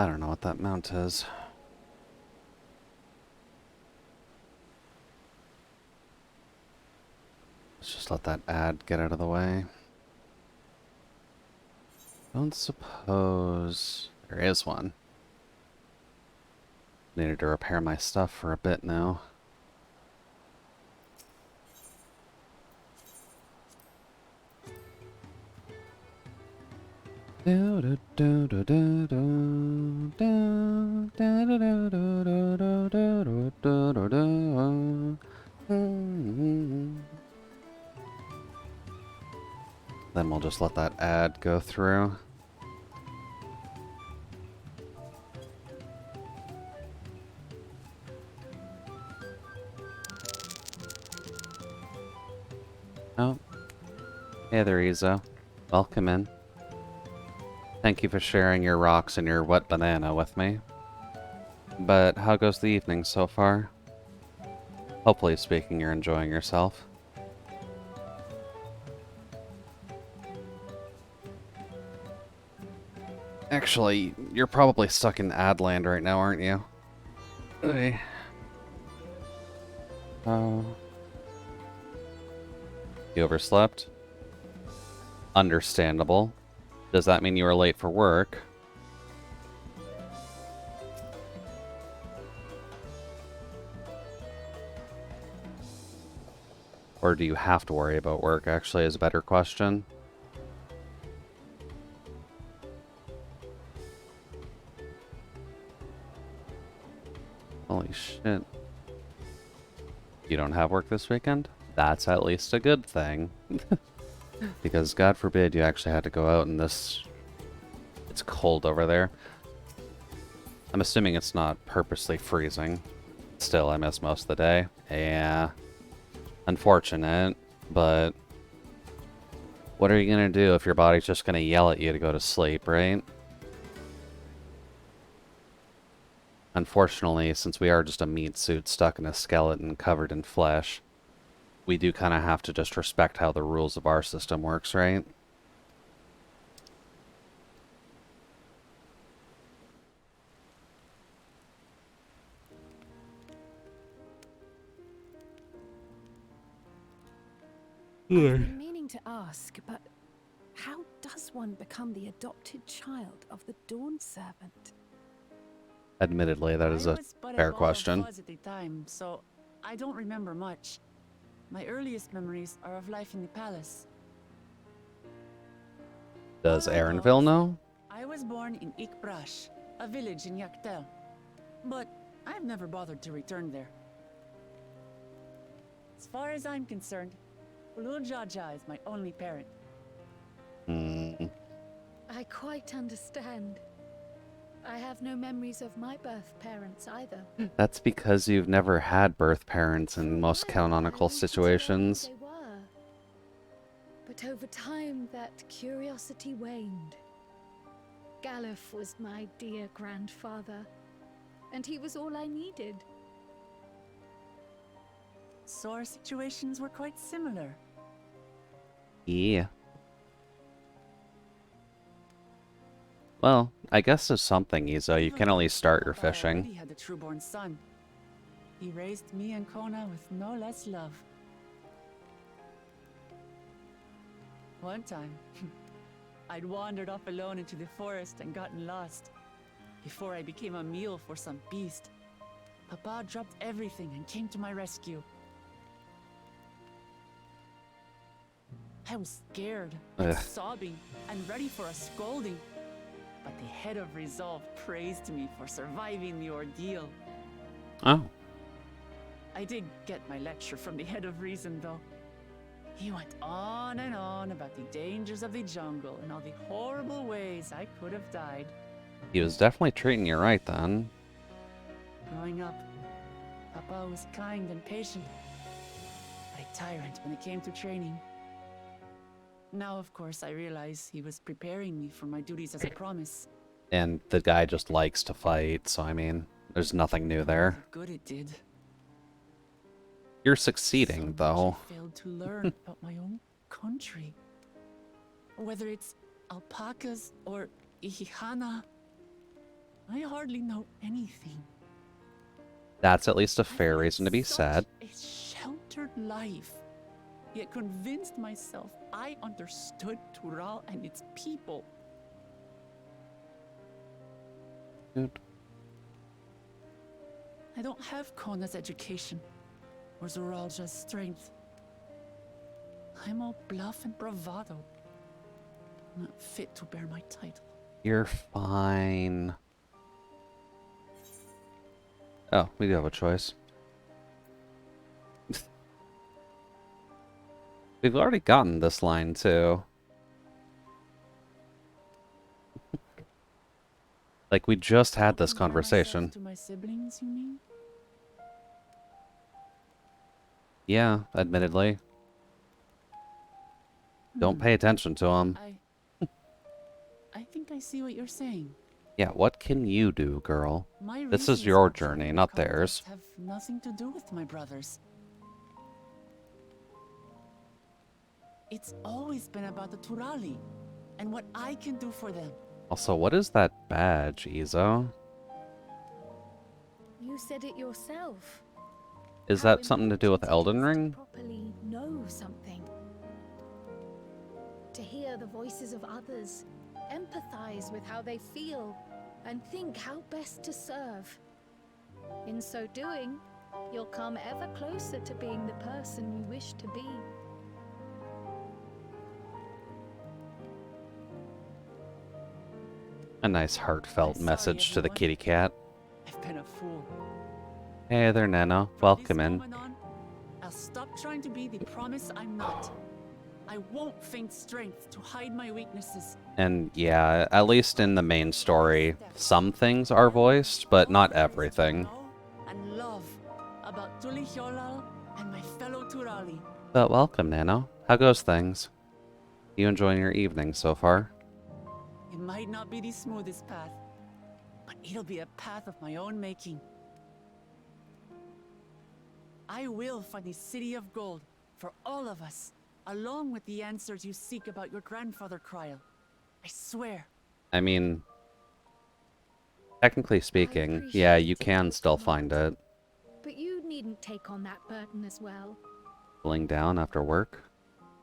I don't know what that mount is. Let's just let that ad get out of the way. Don't suppose there is one. Needed to repair my stuff for a bit now. Then we'll just let that ad go through. Oh. Hey there, Izo. Welcome in. Thank you for sharing your rocks and your wet banana with me. But how goes the evening so far? Hopefully speaking, you're enjoying yourself. Actually, you're probably stuck in Adland right now, aren't you? Hey. You overslept? Understandable. Does that mean you were late for work? Or do you have to worry about work, actually, is a better question. Holy shit. You don't have work this weekend? That's at least a good thing. Because God forbid you actually had to go out in this... It's cold over there. I'm assuming it's not purposely freezing. Still, I miss most of the day. Yeah. Unfortunate, but... What are you gonna do if your body's just gonna yell at you to go to sleep, right? Unfortunately, since we are just a meat suit stuck in a skeleton covered in flesh, we do kind of have to just respect how the rules of our system works, right? I've been meaning to ask, but how does one become the adopted child of the Dawn Servant? Admittedly, that is a fair question. At the time, so I don't remember much. My earliest memories are of life in the palace. Does Aaronville know? I was born in Ikbrash, a village in Yaktel, but I've never bothered to return there. As far as I'm concerned, Ulul Jaja is my only parent. I quite understand. I have no memories of my birth parents either. That's because you've never had birth parents in most canonical situations. They were. But over time, that curiosity waned. Galuf was my dear grandfather, and he was all I needed. So our situations were quite similar. Yeah. Well, I guess there's something, Izo. You can at least start your fishing. He had a trueborn son. He raised me and Kona with no less love. One time, I'd wandered off alone into the forest and gotten lost. Before I became a meal for some beast, Papa dropped everything and came to my rescue. I was scared, sobbing, and ready for a scolding. But the head of resolve praised me for surviving the ordeal. Oh. I did get my lecture from the head of reason, though. He went on and on about the dangers of the jungle and all the horrible ways I could have died. He was definitely treating you right then. Growing up, Papa was kind and patient, but a tyrant when it came to training. Now, of course, I realize he was preparing me for my duties as a promise. And the guy just likes to fight, so I mean, there's nothing new there. Good it did. You're succeeding, though. I failed to learn about my own country. Whether it's alpacas or Ihihana. I hardly know anything. That's at least a I've fair led reason to be such sad. a sheltered life, yet convinced myself I understood Tural and its people. Dude. I don't have Kona's education, or Zoralja's strength. I'm all bluff and bravado, not fit to bear my title. You're fine. Oh, we do have a choice. We've already gotten this line, too. Like, we just had this Compare myself conversation. to my siblings, you mean? Yeah, admittedly. Don't pay attention to them. I think I see what you're saying. Yeah, what can you do, girl? My This is reasons your for journey, joining not the contest theirs. have nothing to do with my brothers. It's always been about the Turali and what I can do for them. Also, what is that badge, Izo? You said it yourself. Is How that something to do with important it Elden is to Ring? properly know something. To hear the voices of others, empathize with how they feel, and think how best to serve. In so doing, you'll come ever closer to being the person you wish to be. A nice heartfelt I'm sorry, message to the everyone. kitty cat. I've been a fool. Hey there, Nano. From Welcome this in. moment on, I'll stop trying to be the promise I'm not. I won't feign strength to hide my weaknesses. And yeah, at least in the main story, some things are voiced, but not everything. Know and love about Tuli Hyolal and my fellow Turali. But welcome, Nano. How goes things? You enjoying your evening so far? It might not be the smoothest path, but it'll be a path of my own making. I will find the City of Gold for all of us, along with the answers you seek about your grandfather, Kryl. I swear. I mean, technically speaking, yeah, you can still find it. But you needn't take on that burden as well. Cooling down after work?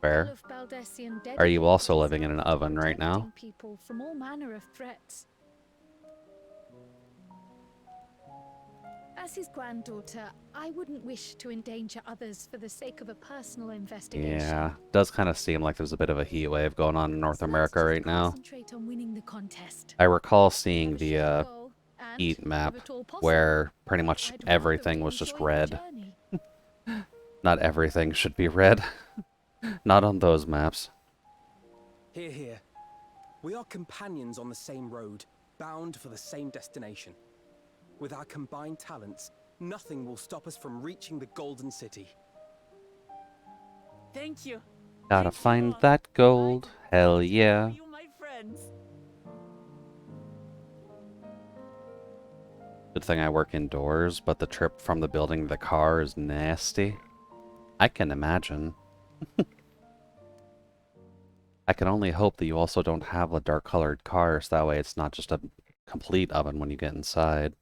Fair. Olaf Baldessian Are you dedicated also living in an himself to oven right now? protecting people from all manner of threats. As his granddaughter, I wouldn't wish to endanger others for the sake of a personal investigation. Yeah, does kind of seem like there's a bit of a heat wave going on in North So let's America just right now. Concentrate on winning the contest. I recall Have seeing a the shared goal, and, heat map if at all possible, where pretty much I'd rather everything we was just enjoy the red. journey. Not everything should be red. Not on those maps. Hear, hear. We are companions on the same road, bound for the same destination. With our combined talents, nothing will stop us from reaching the Golden City. Thank you. Gotta Thank you find all. that gold. Hell I yeah. call you my friends. Good thing I work indoors, but the trip from the building to the car is nasty. I can imagine. I can only hope that you also don't have a dark-colored car, so that way it's not just a complete oven when you get inside.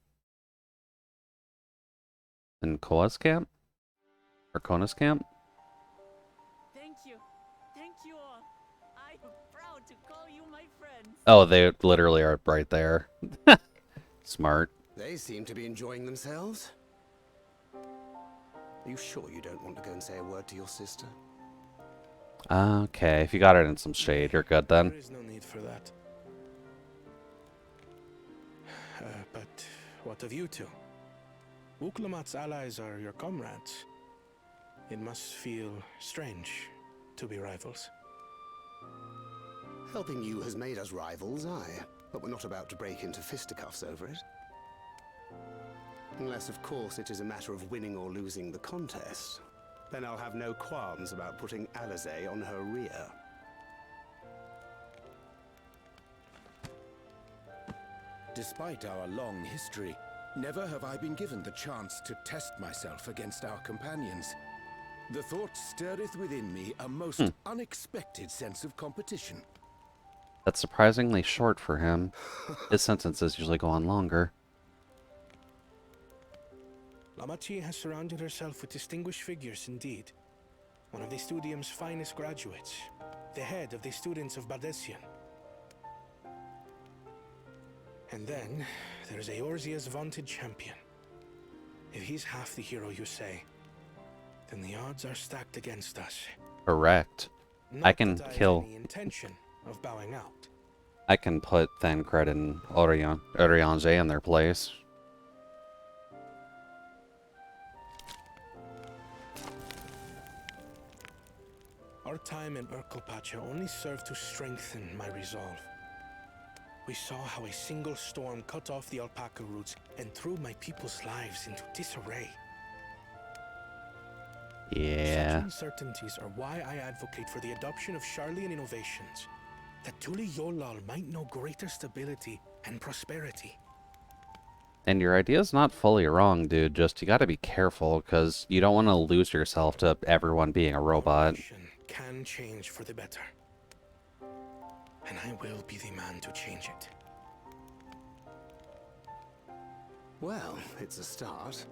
In Koa's camp? Or Kona's camp? Thank you. Thank you all. I am proud to call you my friends. Oh, they literally are right there. Smart. They seem to be enjoying themselves. Are you sure you don't want to go and say a word to your sister? Okay, if you got it in some shade, you're good then. There is no need for that. But what of you two? Uklamat's allies are your comrades. It must feel strange to be rivals. Helping you has made us rivals, aye. But we're not about to break into fisticuffs over it. Unless, of course, it is a matter of winning or losing the contest. Then I'll have no qualms about putting Alizé on her rear. Despite our long history, never have I been given the chance to test myself against our companions. The thought stirreth within me a most unexpected sense of competition. That's surprisingly short for him. His sentences usually go on longer. Lamachi has surrounded herself with distinguished figures indeed. One of the Studium's finest graduates, the head of the students of Bardessian. And then there's Eorzea's vaunted champion. If he's half the hero you say, then the odds are stacked against us. Correct. Not I can that I have kill. any intention of bowing out. I can put Thancred and Oriange in their place. Our time in Urkelpacha only served to strengthen my resolve. We saw how a single storm cut off the alpaca roots and threw my people's lives into disarray. Yeah. Such uncertainties are why I advocate for the adoption of Sharlayan innovations, that Tuli Yolal might know greater stability and prosperity. And your idea's not fully wrong, dude. Just you gotta be careful, because you don't want to lose yourself to everyone being a robot. Nation can change for the better. And I will be the man to change it. Well, it's a start.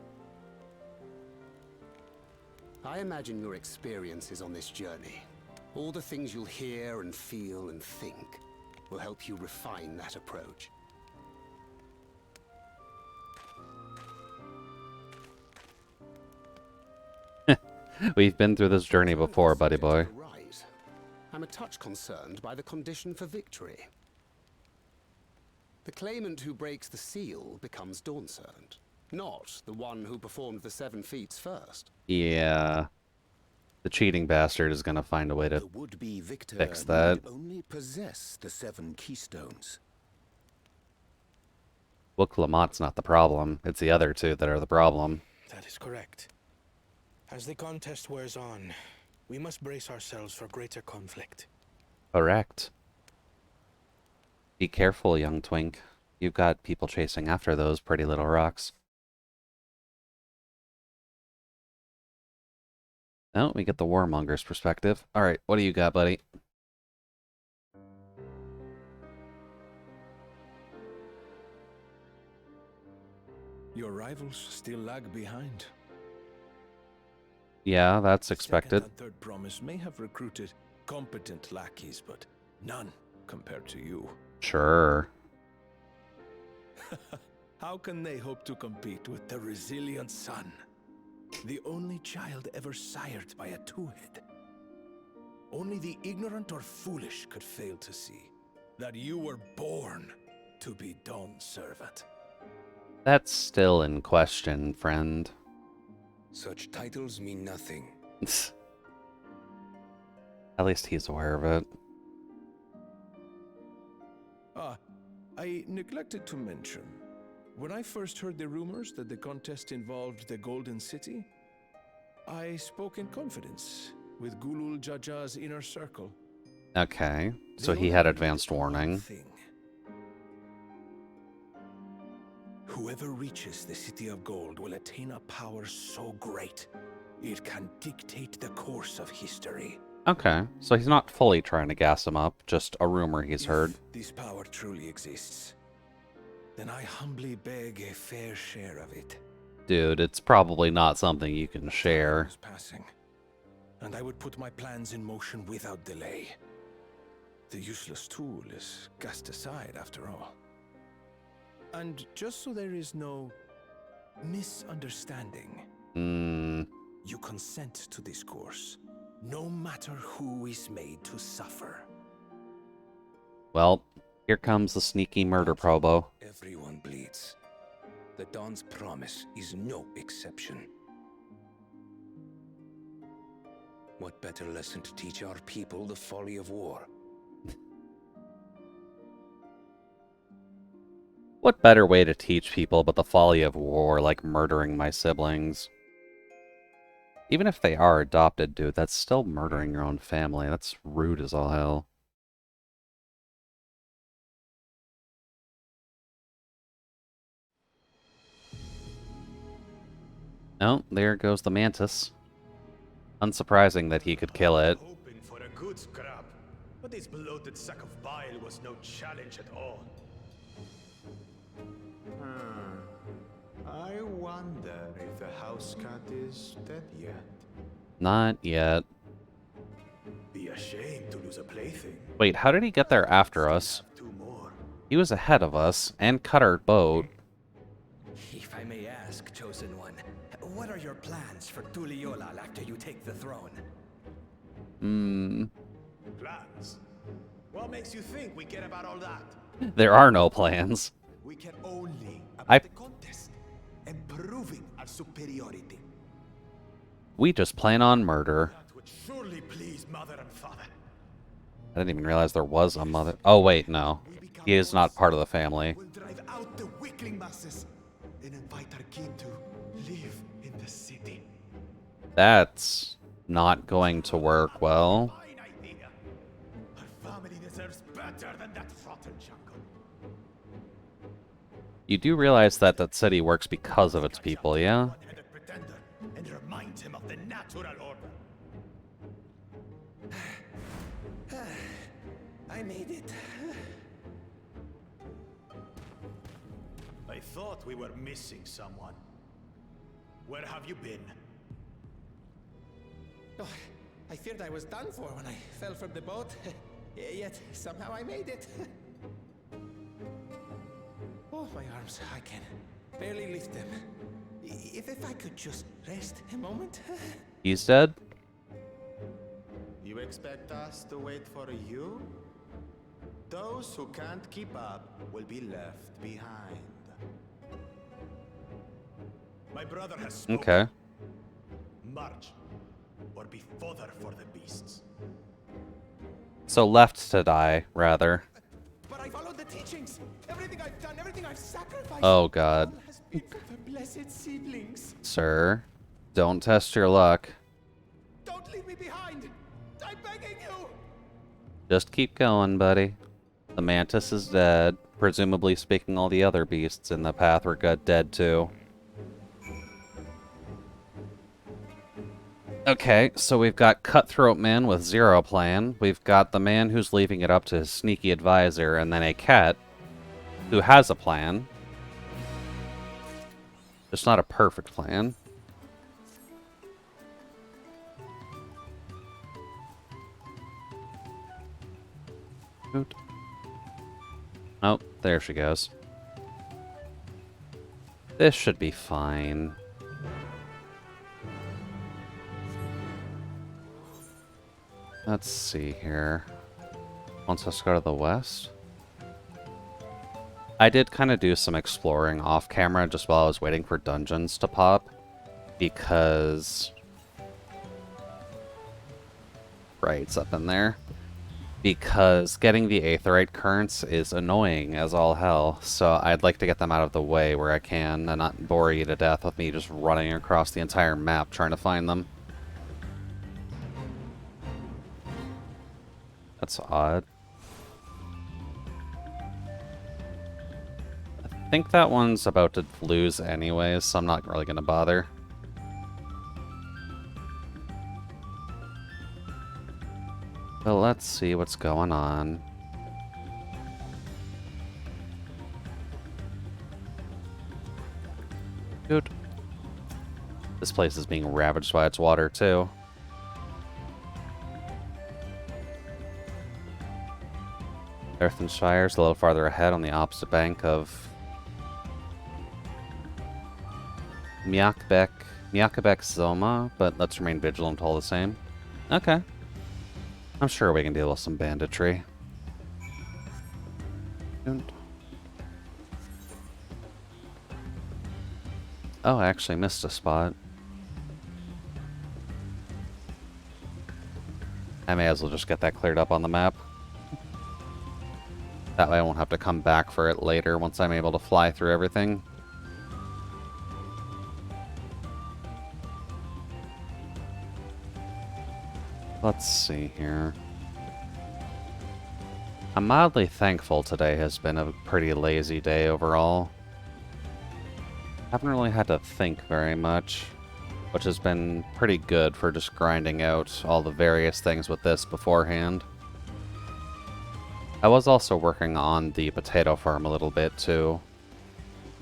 I imagine your experiences on this journey, all the things you'll hear and feel and think, will help you refine that approach. We've been through this journey before, buddy boy. Right. I'm a touch concerned by the condition for victory. The claimant who breaks the seal becomes Dawnservant, not the one who performed the 7 feats first. Yeah. The cheating bastard is gonna find a way to The would-be victor fix that. need only possess the 7 keystones. Well, Lamott's not the problem. It's the other two that are the problem. That is correct. As the contest wears on, we must brace ourselves for greater conflict. Correct. Be careful, young twink. You've got people chasing after those pretty little rocks. Oh, we get the warmonger's perspective. Alright, what do you got, buddy? Your rivals still lag behind. Yeah, that's The expected. Second and third promise may have recruited competent lackeys, but none compared to you. Sure. How can they hope to compete with the resilient son? The only child ever sired by a two-head. Only the ignorant or foolish could fail to see that you were born to be Dawnservant. That's still in question, friend. Such titles mean nothing. At least he's aware of it. I neglected to mention, when I first heard the rumors that the contest involved the Golden City, I spoke in confidence with Gulul Jaja's inner circle. Okay, so They he all had agreed advanced on one warning. thing. Whoever reaches the City of Gold will attain a power so great, it can dictate the course of history. Okay, so he's not fully trying to gas him up, just a rumor he's heard. If this power truly exists, then I humbly beg a fair share of it. Dude, it's probably not something you can Time share. was passing, and I would put my plans in motion without delay. The useless tool is cast aside after all. And just so there is no misunderstanding, you consent to this course, no matter who is made to suffer. Well, here comes the sneaky murder probo. Everyone bleeds. The Dawn's promise is no exception. What better lesson to teach our people the folly of war? What better way to teach people but the folly of war, like murdering my siblings? Even if they are adopted, dude, that's still murdering your own family. That's rude as all hell. Oh, there goes the mantis. Unsurprising that he could kill it. Hoping for a good scrap. But this bloated sack of bile was no challenge at all. I wonder if the house cat is dead yet. Not yet. Be ashamed to lose a plaything. Wait, how did he get there after us? Have two more. He was ahead of us and cut our boat. If I may ask, Chosen One, what are your plans for Tuliolal after you take the throne? Plans? What makes you think we care about all that? There are no plans. We care only about I- the contest and proving our superiority. We just plan on murder. That would surely please mother and father. I didn't even realize there was a mother. Oh, wait, no. He is not part of the family. We'll drive out the weakling masses and invite our king to live in the city. That's not going to work well. Fine idea. Our family deserves better than that rotten jungle. You do realize that that city works because of its people, yeah? One-headed pretender and remind him of the natural order. I made it. I thought we were missing someone. Where have you been? Oh, I feared I was done for when I fell from the boat. Yet somehow I made it. Oh, my arms, I can barely lift them. If I could just rest a moment. He's dead? You expect us to wait for you? Those who can't keep up will be left behind. My brother has spoken. Okay. March, or be fodder for the beasts. So left to die, rather. But I followed the teachings. Everything I've done, everything I've sacrificed. Oh, God. all has been for the blessed seedlings. Sir, don't test your luck. Don't leave me behind. I'm begging you. Just keep going, buddy. The mantis is dead. Presumably speaking, all the other beasts in the path were dead too. Okay, so we've got Cutthroat Man with zero plan. We've got the man who's leaving it up to his sneaky advisor, and then a cat who has a plan. Just not a perfect plan. Oot. Oh, there she goes. This should be fine. Let's see here. Wants us to go to the west? I did kind of do some exploring off camera just while I was waiting for dungeons to pop. Because... Right, it's up in there. Because getting the aetheryte currents is annoying as all hell, so I'd like to get them out of the way where I can and not bore you to death with me just running across the entire map trying to find them. That's odd. I think that one's about to lose anyways, so I'm not really going to bother. But let's see what's going on. Good. This place is being ravaged by its water, too. Earthenshire is a little farther ahead on the opposite bank of Miakabek Zoma, but let's remain vigilant all the same. Okay. I'm sure we can deal with some banditry. Oh, I actually missed a spot. I may as well just get that cleared up on the map. That way I won't have to come back for it later once I'm able to fly through everything. Let's see here. I'm mildly thankful today has been a pretty lazy day overall. Haven't really had to think very much, which has been pretty good for just grinding out all the various things with this beforehand. I was also working on the potato farm a little bit too,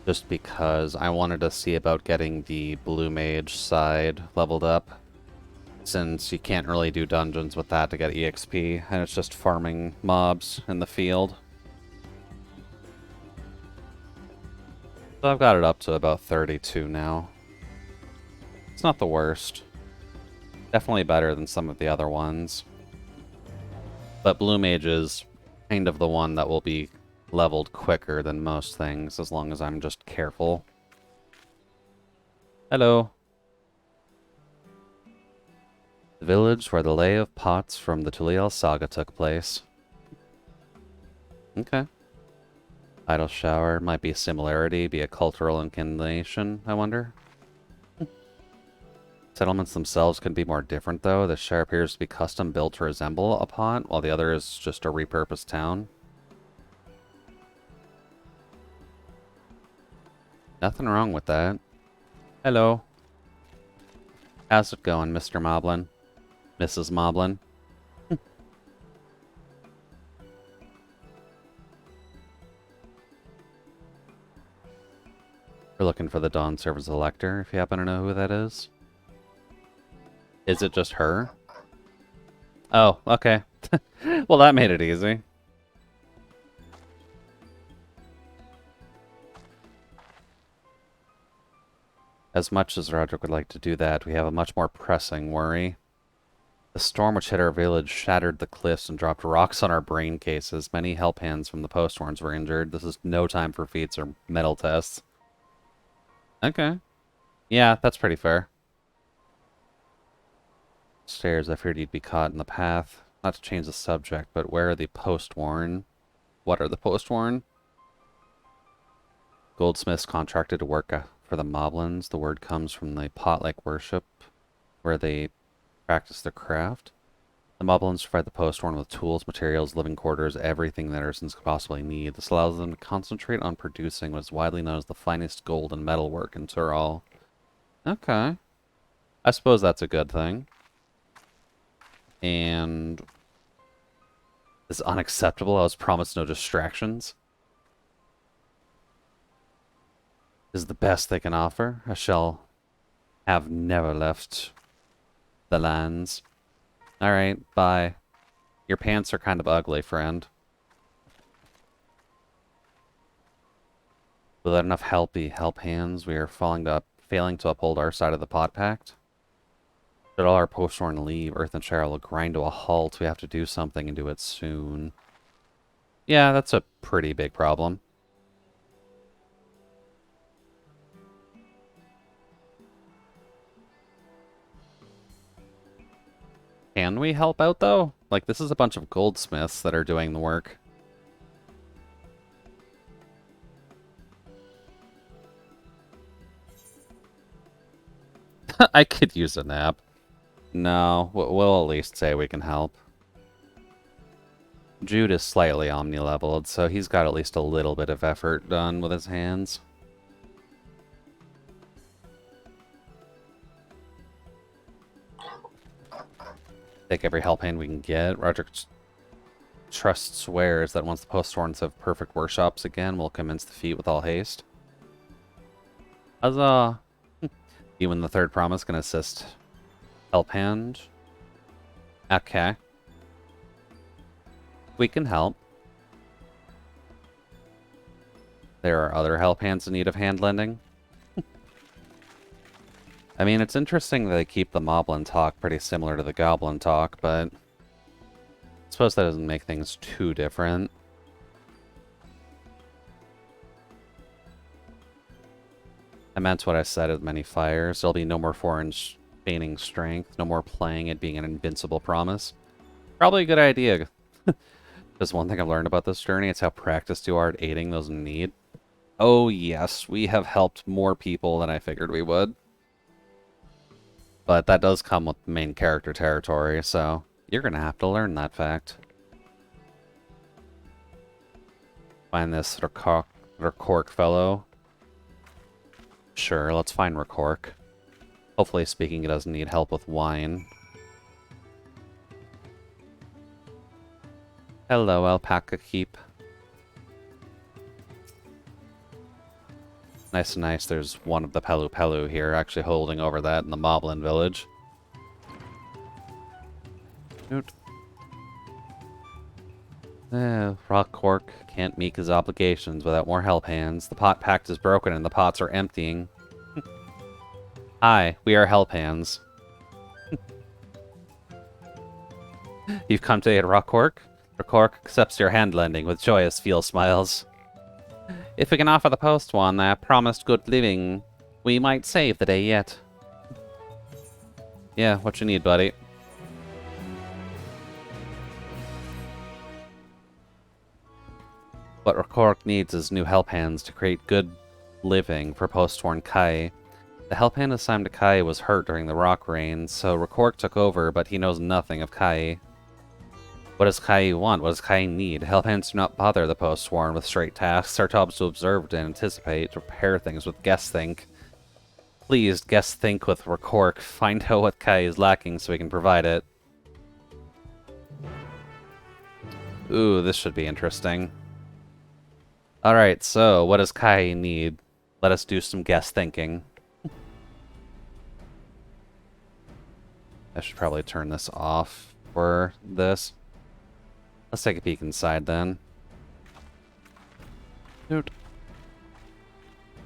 just because I wanted to see about getting the blue mage side leveled up, since you can't really do dungeons with that to get EXP, and it's just farming mobs in the field. So I've got it up to about 32 now. It's not the worst. Definitely better than some of the other ones. But blue mage is kind of the one that will be leveled quicker than most things, as long as I'm just careful. Hello. The village where the lay of pots from the Tuliel saga took place. Okay. Idle shower might be a similarity, be a cultural inclination, I wonder. Settlements themselves can be more different, though. The shower appears to be custom built to resemble a pot, while the other is just a repurposed town. Nothing wrong with that. Hello. How's it going, Mr. Moblin? Mrs. Moblin? We're looking for the Dawn Service Elector, if you happen to know who that is. Is it just her? Oh, okay. Well, that made it easy. As much as Roderick would like to do that, we have a much more pressing worry. The storm which hit our village shattered the cliffs and dropped rocks on our brain cases. Many help hands from the post-warns were injured. This is no time for feats or metal tests. Okay. Yeah, that's pretty fair. Stairs, I feared you'd be caught in the path. Not to change the subject, but where are the post-worn? What are the post-worn? Goldsmiths contracted to work for the Moblins. The word comes from the pot-like worship, where they practice their craft. The Moblins provide the post-worn with tools, materials, living quarters, everything that artisans could possibly need. This allows them to concentrate on producing what is widely known as the finest gold and metalwork in Tural. Okay. I suppose that's a good thing. And this is unacceptable. I was promised no distractions. This is the best they can offer. I shall have never left the lands. Alright, bye. Your pants are kind of ugly, friend. Without enough help hands, we are failing to uphold our side of the pot pact. Should all our post-worn leave, Earth and Cheryl will grind to a halt. We have to do something and do it soon. Yeah, that's a pretty big problem. Can we help out, though? Like, this is a bunch of goldsmiths that are doing the work. I could use a nap. No, we'll at least say we can help. Jude is slightly omni-leveled, so he's got at least a little bit of effort done with his hands. Take every help hand we can get. Roderick Trust swears that once the post-warns have perfect workshops again, we'll commence the feat with all haste. Huzzah! Even the third promise can assist. Help hand. Okay. We can help. There are other help hands in need of hand lending. I mean, it's interesting that they keep the Moblin talk pretty similar to the Goblin talk, but I suppose that doesn't make things too different. I meant what I said at many fires. There'll be no more foreign feigning strength, no more playing it being an invincible promise. Probably a good idea. There's one thing I've learned about this journey, it's how practiced you are at aiding those in need. Oh yes, we have helped more people than I figured we would. But that does come with main character territory, so you're gonna have to learn that fact. Find this Recork fellow. Sure, let's find Recork. Hopefully speaking, he doesn't need help with wine. Hello, alpaca keep. Nice and nice. There's one of the Pelu Pelu here, actually holding over that in the Moblin village. Noot. Rock Cork can't meet his obligations without more help hands. The pot pact is broken and the pots are emptying. Hi, we are help hands. You've come to aid Rock Cork? Rock Cork accepts your hand lending with joyous feel smiles. If we can offer the post one that promised good living, we might save the day yet. Yeah, what you need, buddy? What Rakork needs is new help hands to create good living for post-worn Kai. The help hand assigned to Kai was hurt during the rock rain, so Rakork took over, but he knows nothing of Kai. What does Kai want? What does Kai need? Help hands do not bother the post-worn with straight tasks. Our job is to observe and anticipate, to prepare things with guess think. Please, guess think with Rakork. Find out what Kai is lacking so we can provide it. Ooh, this should be interesting. Alright, so what does Kai need? Let us do some guess thinking. I should probably turn this off for this. Let's take a peek inside then. Dude.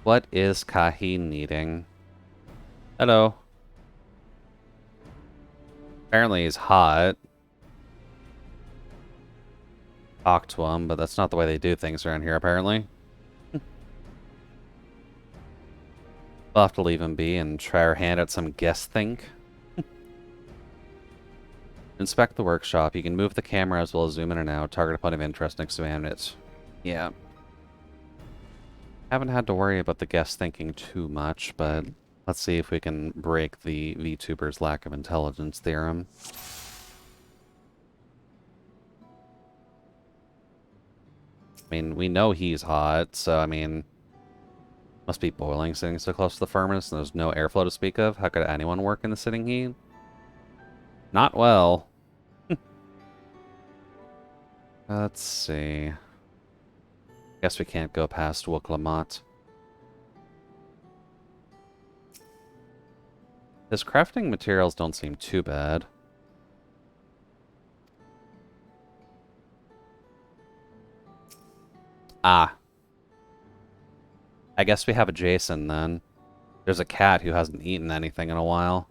What is Kahi needing? Hello. Apparently he's hot. Talk to him, but that's not the way they do things around here, apparently. We'll have to leave him be and try our hand at some guess think. Inspect the workshop. You can move the camera as well as zoom in and out, target a point of interest, and examine it. Yeah. Haven't had to worry about the guess thinking too much, but let's see if we can break the VTuber's lack of intelligence theorem. I mean, we know he's hot, so, I mean, must be boiling sitting so close to the furnace, and there's no airflow to speak of. How could anyone work in the sitting heat? Not well. Let's see. Guess we can't go past Wuklamot. His crafting materials don't seem too bad. Ah. I guess we have a Jason then. There's a cat who hasn't eaten anything in a while.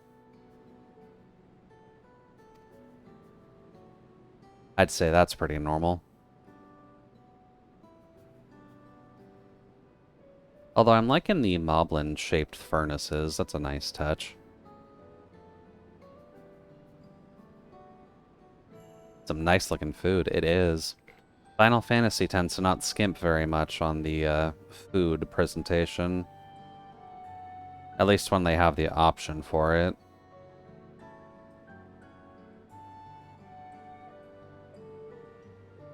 I'd say that's pretty normal. Although I'm liking the moblin-shaped furnaces. That's a nice touch. Some nice-looking food. It is. Final Fantasy tends to not skimp very much on the food presentation. At least when they have the option for it.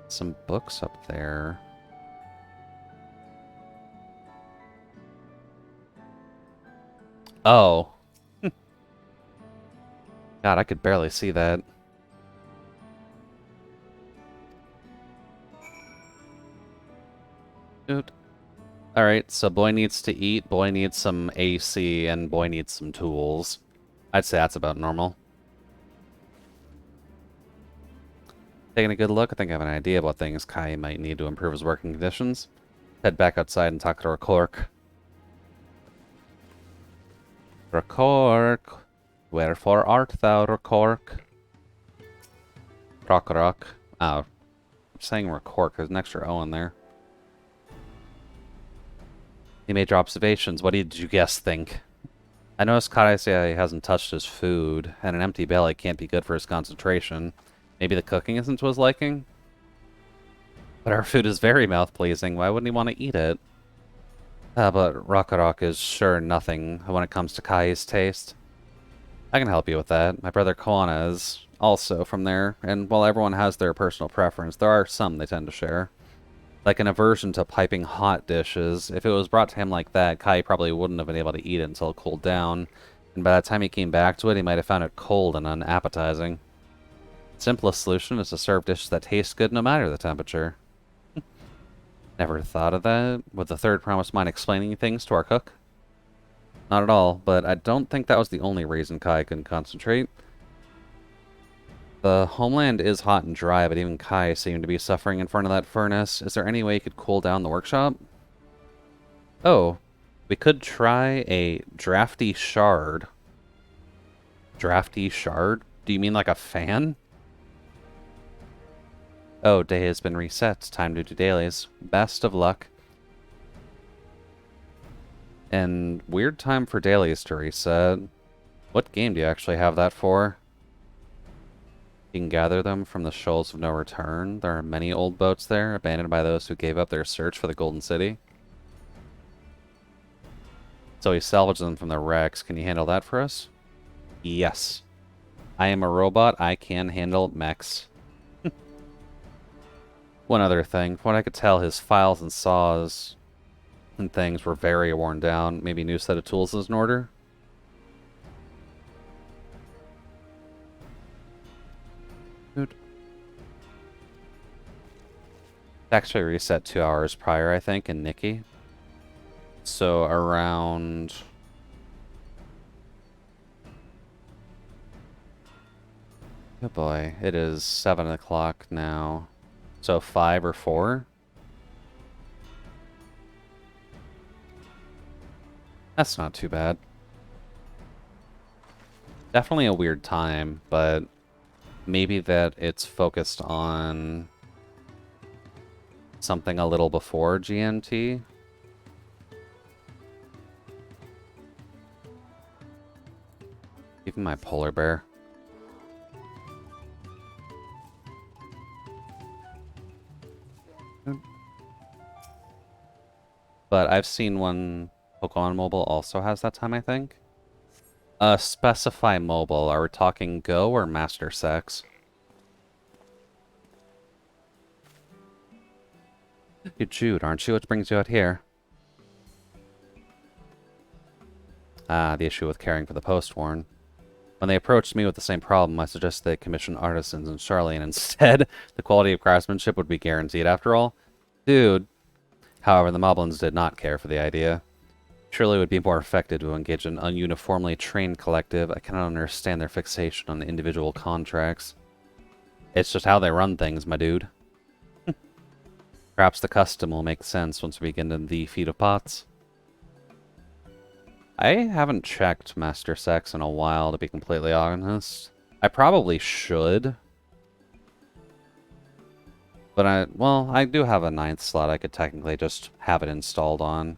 Some books up there. Oh. God, I could barely see that. Dude. Alright, so boy needs to eat, boy needs some AC, and boy needs some tools. I'd say that's about normal. Taking a good look, I think I have an idea about things Kai might need to improve his working conditions. Head back outside and talk to Rakork. Rakork, wherefore art thou, Rakork? Rock. Oh, I'm saying Rakork, there's an extra O in there. He made your observations. What did you guess think? I noticed Karasia hasn't touched his food, and an empty belly can't be good for his concentration. Maybe the cooking isn't to his liking? But our food is very mouth-pleasing. Why wouldn't he want to eat it? But Rakarok is sure nothing when it comes to Kai's taste. I can help you with that. My brother Koana is also from there, and while everyone has their personal preference, there are some they tend to share. Like an aversion to piping hot dishes. If it was brought to him like that, Kai probably wouldn't have been able to eat it until it cooled down, and by the time he came back to it, he might have found it cold and unappetizing. Simplest solution is to serve dishes that taste good no matter the temperature. Never thought of that. Would the third promise mind explaining things to our cook? Not at all, but I don't think that was the only reason Kai couldn't concentrate. The homeland is hot and dry, but even Kai seemed to be suffering in front of that furnace. Is there any way he could cool down the workshop? Oh, we could try a drafty shard. Drafty shard? Do you mean like a fan? Oh, day has been reset. Time to do dailies. Best of luck. And weird time for dailies to reset. What game do you actually have that for? You can gather them from the shoals of no return. There are many old boats there, abandoned by those who gave up their search for the Golden City. So we salvaged them from the wrecks. Can you handle that for us? Yes. I am a robot. I can handle mechs. One other thing. From what I could tell, his files and saws and things were very worn down. Maybe a new set of tools is in order? Dude. Actually reset 2 hours prior, I think, in Nikki. So around... Oh boy, it is 7 o'clock now. So 5 or 4? That's not too bad. Definitely a weird time, but maybe that it's focused on something a little before GMT. Even my polar bear. But I've seen one Pokemon Mobile also has that time, I think. Specify mobile. Are we talking Go or Master Sex? You're Jude, aren't you? What brings you out here? Ah, the issue with caring for the post-worn. When they approached me with the same problem, I suggested they commission artisans in Charlene instead. The quality of craftsmanship would be guaranteed after all. Dude. However, the Moblins did not care for the idea. Surely it would be more effective to engage an ununiformly trained collective. I cannot understand their fixation on individual contracts. It's just how they run things, my dude. Perhaps the custom will make sense once we begin in the feat of pots. I haven't checked Master Sex in a while, to be completely honest. I probably should. But I do have a 9th slot I could technically just have it installed on.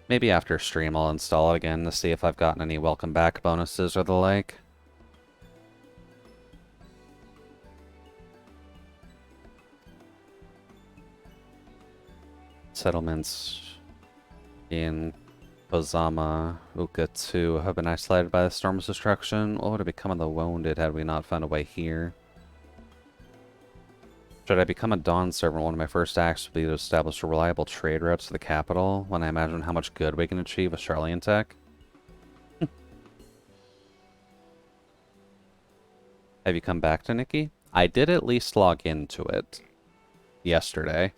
Maybe after stream I'll install it again to see if I've gotten any welcome back bonuses or the like. Settlements in Kozama, Uka 2 have been isolated by the storm's destruction. What would have become of the wounded had we not found a way here? Should I become a Dawn servant, one of my first acts would be to establish a reliable trade routes to the capital, when I imagine how much good we can achieve with Charlene Tech. Have you come back to Nikki? I did at least log into it yesterday.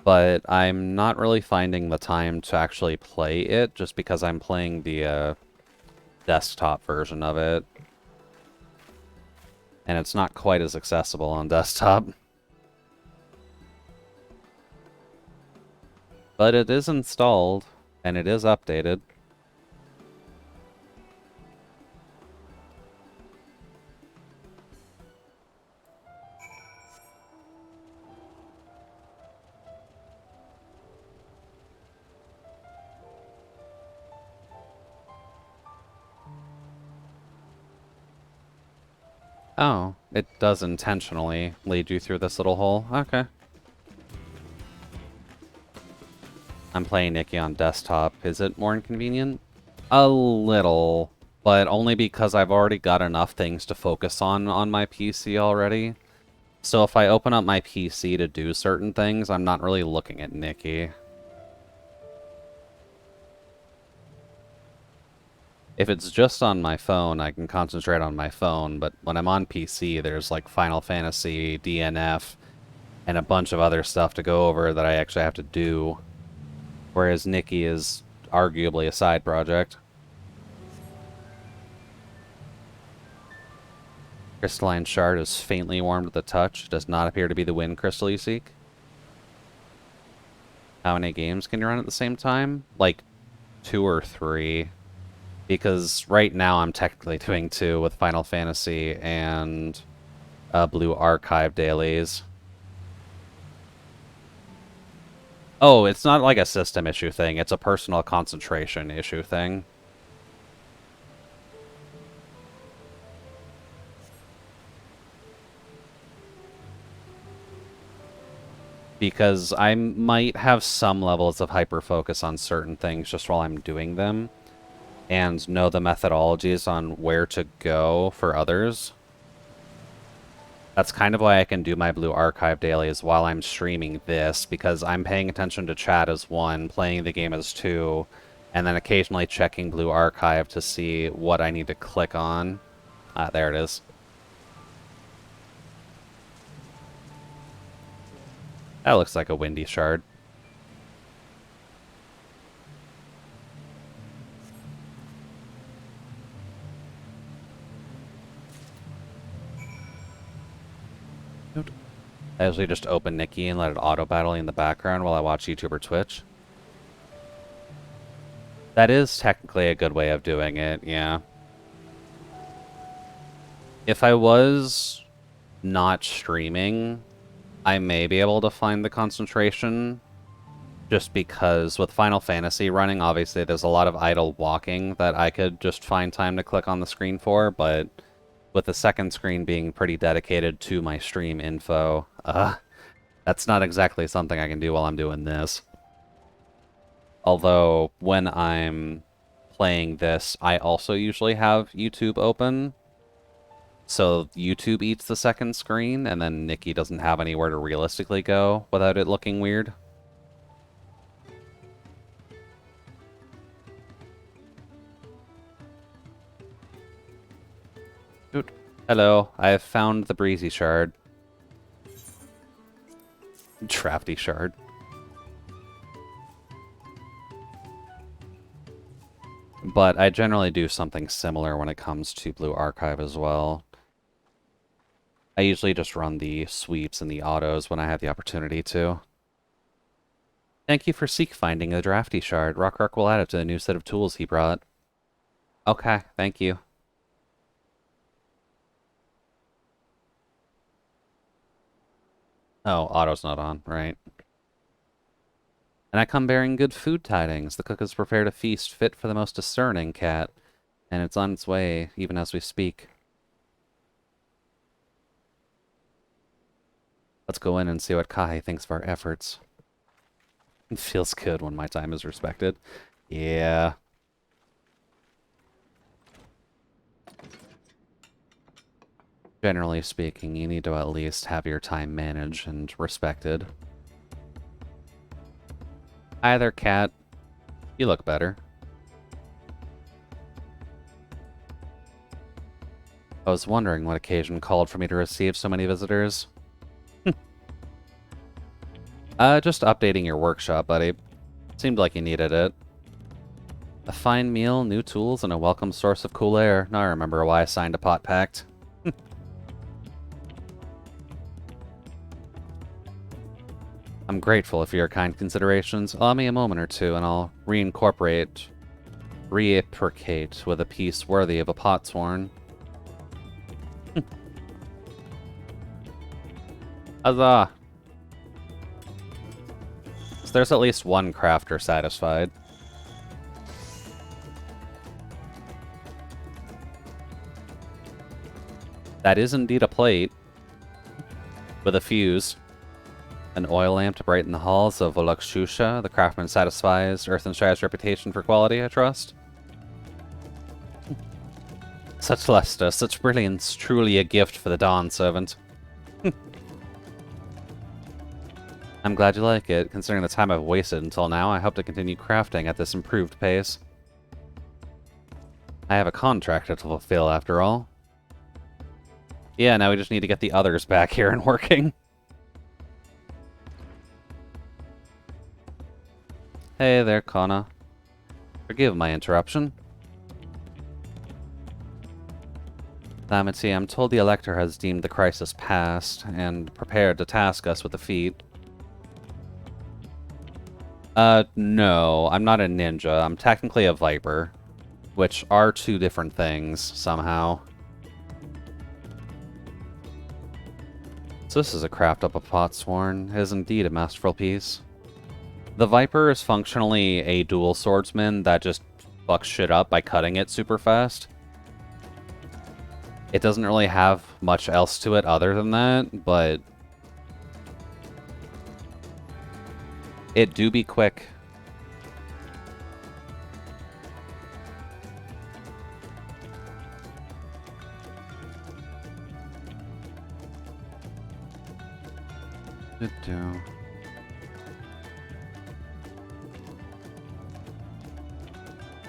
But I'm not really finding the time to actually play it, just because I'm playing the desktop version of it. And it's not quite as accessible on desktop. But it is installed, and it is updated. Oh, it does intentionally lead you through this little hole. Okay. I'm playing Nikki on desktop. Is it more inconvenient? A little, but only because I've already got enough things to focus on my PC already. So if I open up my PC to do certain things, I'm not really looking at Nikki. If it's just on my phone, I can concentrate on my phone, but when I'm on PC, there's like Final Fantasy, DNF, and a bunch of other stuff to go over that I actually have to do. Whereas Nikki is arguably a side project. Crystalline Shard is faintly warmed at the touch. Does not appear to be the wind crystal you seek. How many games can you run at the same time? Like 2 or 3. Because right now I'm technically doing 2 with Final Fantasy and Blue Archive dailies. Oh, it's not like a system issue thing. It's a personal concentration issue thing. Because I might have some levels of hyper-focus on certain things just while I'm doing them, and know the methodologies on where to go for others. That's kind of why I can do my Blue Archive dailies while I'm streaming this, because I'm paying attention to chat as 1, playing the game as 2, and then occasionally checking Blue Archive to see what I need to click on. Ah, there it is. That looks like a windy shard. I usually just open Nikki and let it auto-battle in the background while I watch YouTube or Twitch. That is technically a good way of doing it, yeah. If I was not streaming, I may be able to find the concentration, just because with Final Fantasy running, obviously there's a lot of idle walking that I could just find time to click on the screen for, but with the second screen being pretty dedicated to my stream info, that's not exactly something I can do while I'm doing this. Although, when I'm playing this, I also usually have YouTube open. So YouTube eats the second screen, and then Nikki doesn't have anywhere to realistically go without it looking weird. Dude. Hello, I have found the breezy shard. Drafty shard. But I generally do something similar when it comes to Blue Archive as well. I usually just run the sweeps and the autos when I have the opportunity to. Thank you for seek finding a drafty shard. Rock will add it to the new set of tools he brought. Okay, thank you. Oh, auto's not on, right. And I come bearing good food tidings. The cook has prepared a feast fit for the most discerning cat, and it's on its way, even as we speak. Let's go in and see what Kai thinks of our efforts. It feels good when my time is respected. Yeah. Generally speaking, you need to at least have your time managed and respected. Hi there, cat. You look better. I was wondering what occasion called for me to receive so many visitors. Just updating your workshop, buddy. Seemed like you needed it. A fine meal, new tools, and a welcome source of cool air. Now I remember why I signed a pot pact. I'm grateful for your kind considerations. Allow me a moment or two, and I'll reincorporate, reciprocate with a piece worthy of a potsworn. Huzzah! So there's at least one crafter satisfied. That is indeed a plate. With a fuse. An oil lamp to brighten the halls of Volukshusha. The craftsman satisfies Earthenshrire's reputation for quality, I trust. Such luster, such brilliance, truly a gift for the Dawn Servant. I'm glad you like it. Considering the time I've wasted until now, I hope to continue crafting at this improved pace. I have a contract to fulfill after all. Yeah, now we just need to get the others back here and working. Hey there, Kana. Forgive my interruption. Manatee, I'm told the Elector has deemed the crisis past and prepared to task us with the feat. No, I'm not a ninja. I'm technically a Viper, which are two different things, somehow. So this is a craft up of Potsworn. It is indeed a masterful piece. The Viper is functionally a dual swordsman that just fucks shit up by cutting it super fast. It doesn't really have much else to it other than that, but it do be quick.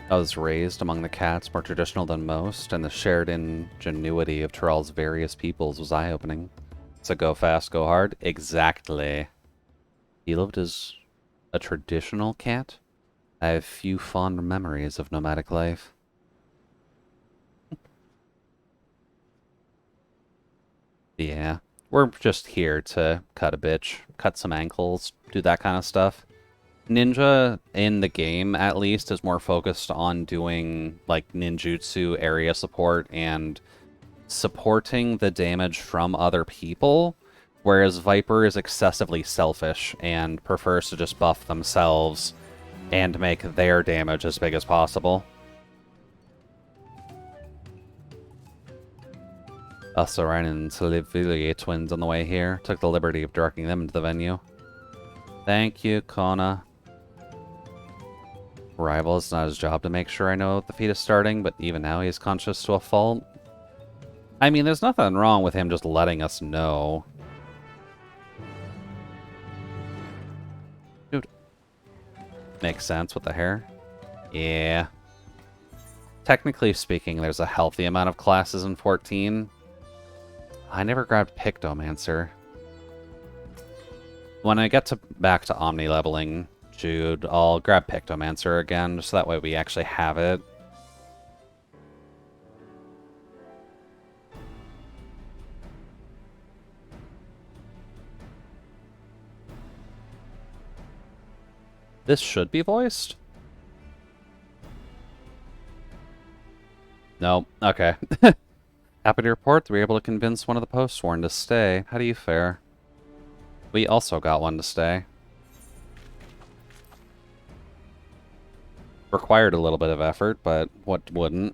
I was raised among the cats, more traditional than most, and the shared ingenuity of Tyrell's various peoples was eye-opening. So go fast, go hard? Exactly. He lived as a traditional cat? I have few fond memories of nomadic life. Yeah, we're just here to cut a bitch, cut some ankles, do that kind of stuff. Ninja, in the game at least, is more focused on doing, like, ninjutsu area support and supporting the damage from other people, whereas Viper is excessively selfish and prefers to just buff themselves and make their damage as big as possible. Also ran into the Villiers twins on the way here. Took the liberty of directing them into the venue. Thank you, Kona. Rival, it's not his job to make sure I know the feat is starting, but even now he's conscious to a fault. I mean, there's nothing wrong with him just letting us know. Dude. Makes sense with the hair. Yeah. Technically speaking, there's a healthy amount of classes in 14. I never grabbed Pictomancer. When I get back to Omni-leveling Jude, I'll grab Pictomancer again, just so that way we actually have it. This should be voiced? No. Okay. Happy to report that we were able to convince one of the post-sworn to stay. How do you fare? We also got one to stay. Required a little bit of effort, but what wouldn't?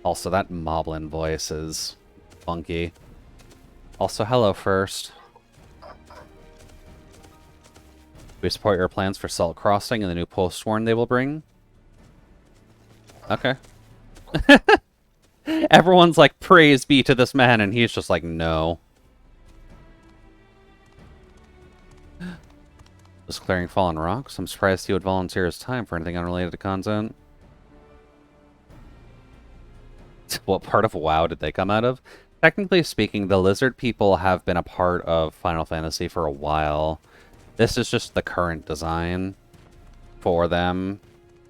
Also, that Moblin voice is funky. Also, hello first. We support your plans for Salt Crossing and the new post-sworn they will bring. Okay. Everyone's like, praise be to this man, and he's just like, no. Just clearing fallen rocks? I'm surprised he would volunteer his time for anything unrelated to content. What part of WoW did they come out of? Technically speaking, the lizard people have been a part of Final Fantasy for a while. This is just the current design for them.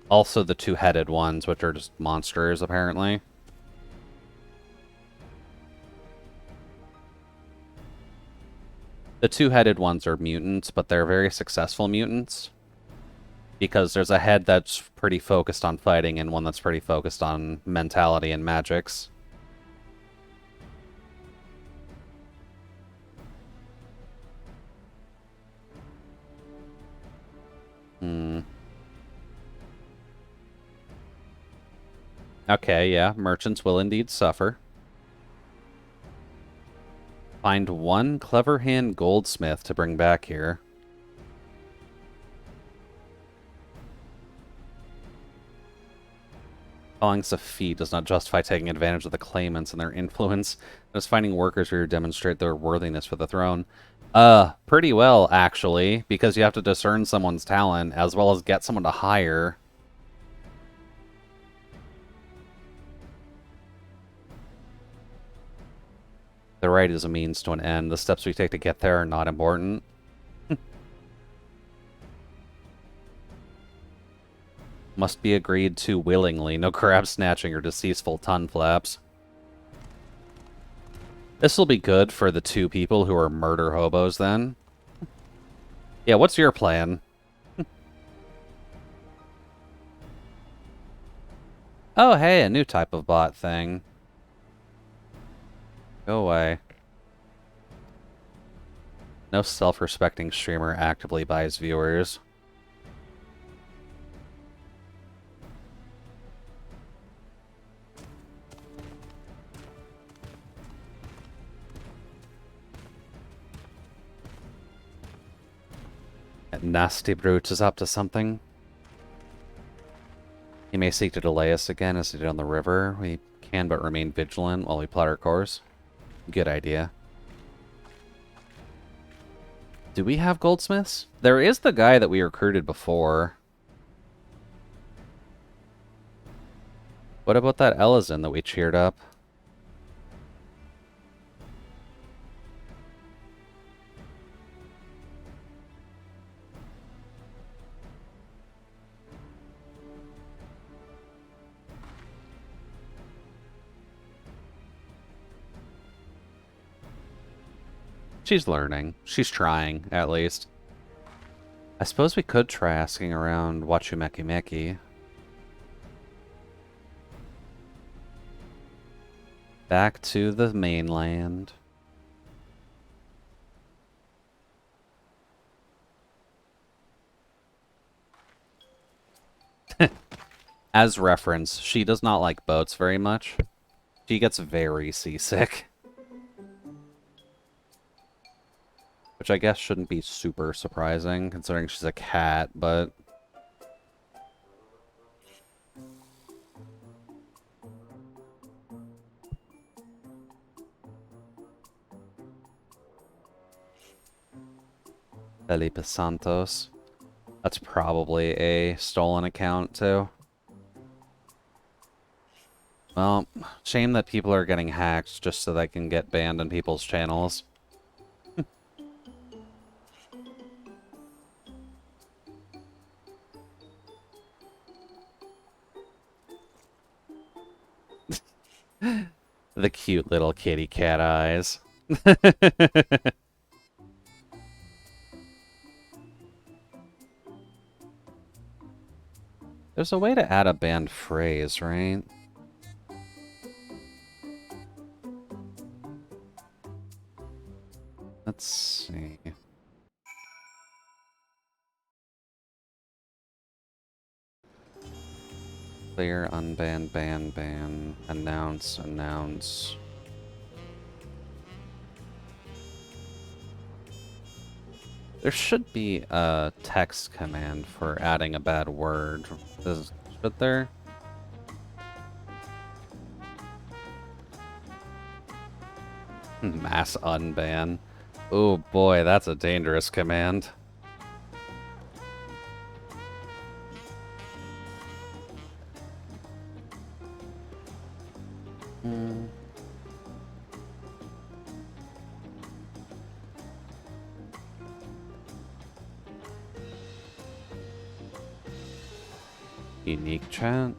Also the two-headed ones, which are just monsters, apparently. The two-headed ones are mutants, but they're very successful mutants. Because there's a head that's pretty focused on fighting and one that's pretty focused on mentality and magics. Okay, yeah, merchants will indeed suffer. Find one clever hand goldsmith to bring back here. Calling this a feat does not justify taking advantage of the claimants and their influence. It is finding workers who demonstrate their worthiness for the throne. Pretty well, actually, because you have to discern someone's talent, as well as get someone to hire. The right is a means to an end. The steps we take to get there are not important. Must be agreed to willingly. No crab snatching or deceitful tongue flaps. This will be good for the 2 people who are murder hobos, then. Yeah, what's your plan? Oh, hey, a new type of bot thing. Go away. No self-respecting streamer actively buys viewers. That nasty brute is up to something. He may seek to delay us again as he did on the river. We can but remain vigilant while we plot our course. Good idea. Do we have goldsmiths? There is the guy that we recruited before. What about that Elizin that we cheered up? She's learning. She's trying, at least. I suppose we could try asking around Wachumeki Meki. Back to the mainland. As reference, she does not like boats very much. She gets very seasick. Which I guess shouldn't be super surprising, considering she's a cat, but... Felipe Santos. That's probably a stolen account, too. Well, shame that people are getting hacked just so they can get banned on people's channels. The cute little kitty cat eyes. There's a way to add a banned phrase, right? Let's see. Clear, unban, ban, ban, announce, announce. There should be a text command for adding a bad word. Should there? Mass unban. Oh boy, that's a dangerous command. Unique chat.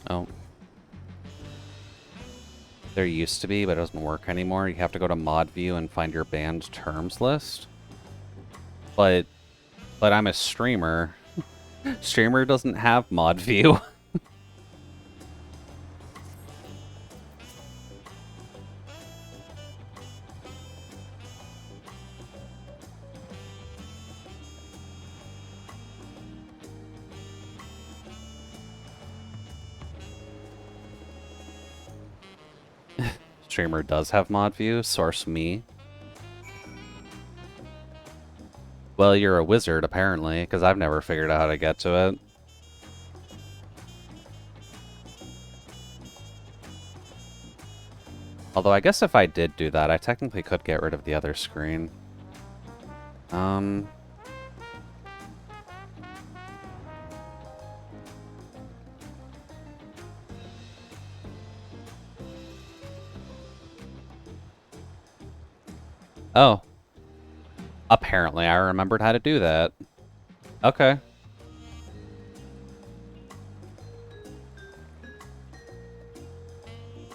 Oh. There used to be, but it doesn't work anymore. You have to go to mod view and find your banned terms list. But I'm a streamer. Streamer doesn't have mod view. Streamer does have mod view. Source me. Well, you're a wizard, apparently, because I've never figured out how to get to it. Although I guess if I did do that, I technically could get rid of the other screen. Oh. Apparently I remembered how to do that. Okay.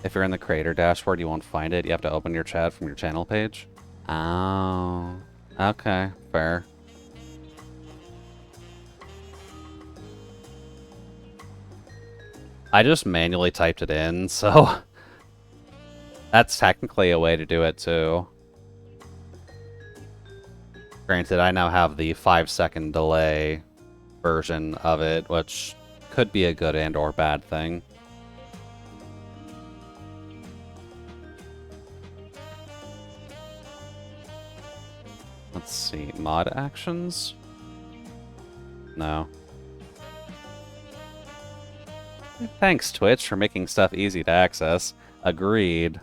If you're in the creator dashboard, you won't find it. You have to open your chat from your channel page. Oh. Okay, fair. I just manually typed it in, so that's technically a way to do it too. Granted, I now have the 5-second delay version of it, which could be a good and or bad thing. Let's see, mod actions? No. Thanks, Twitch, for making stuff easy to access. Agreed.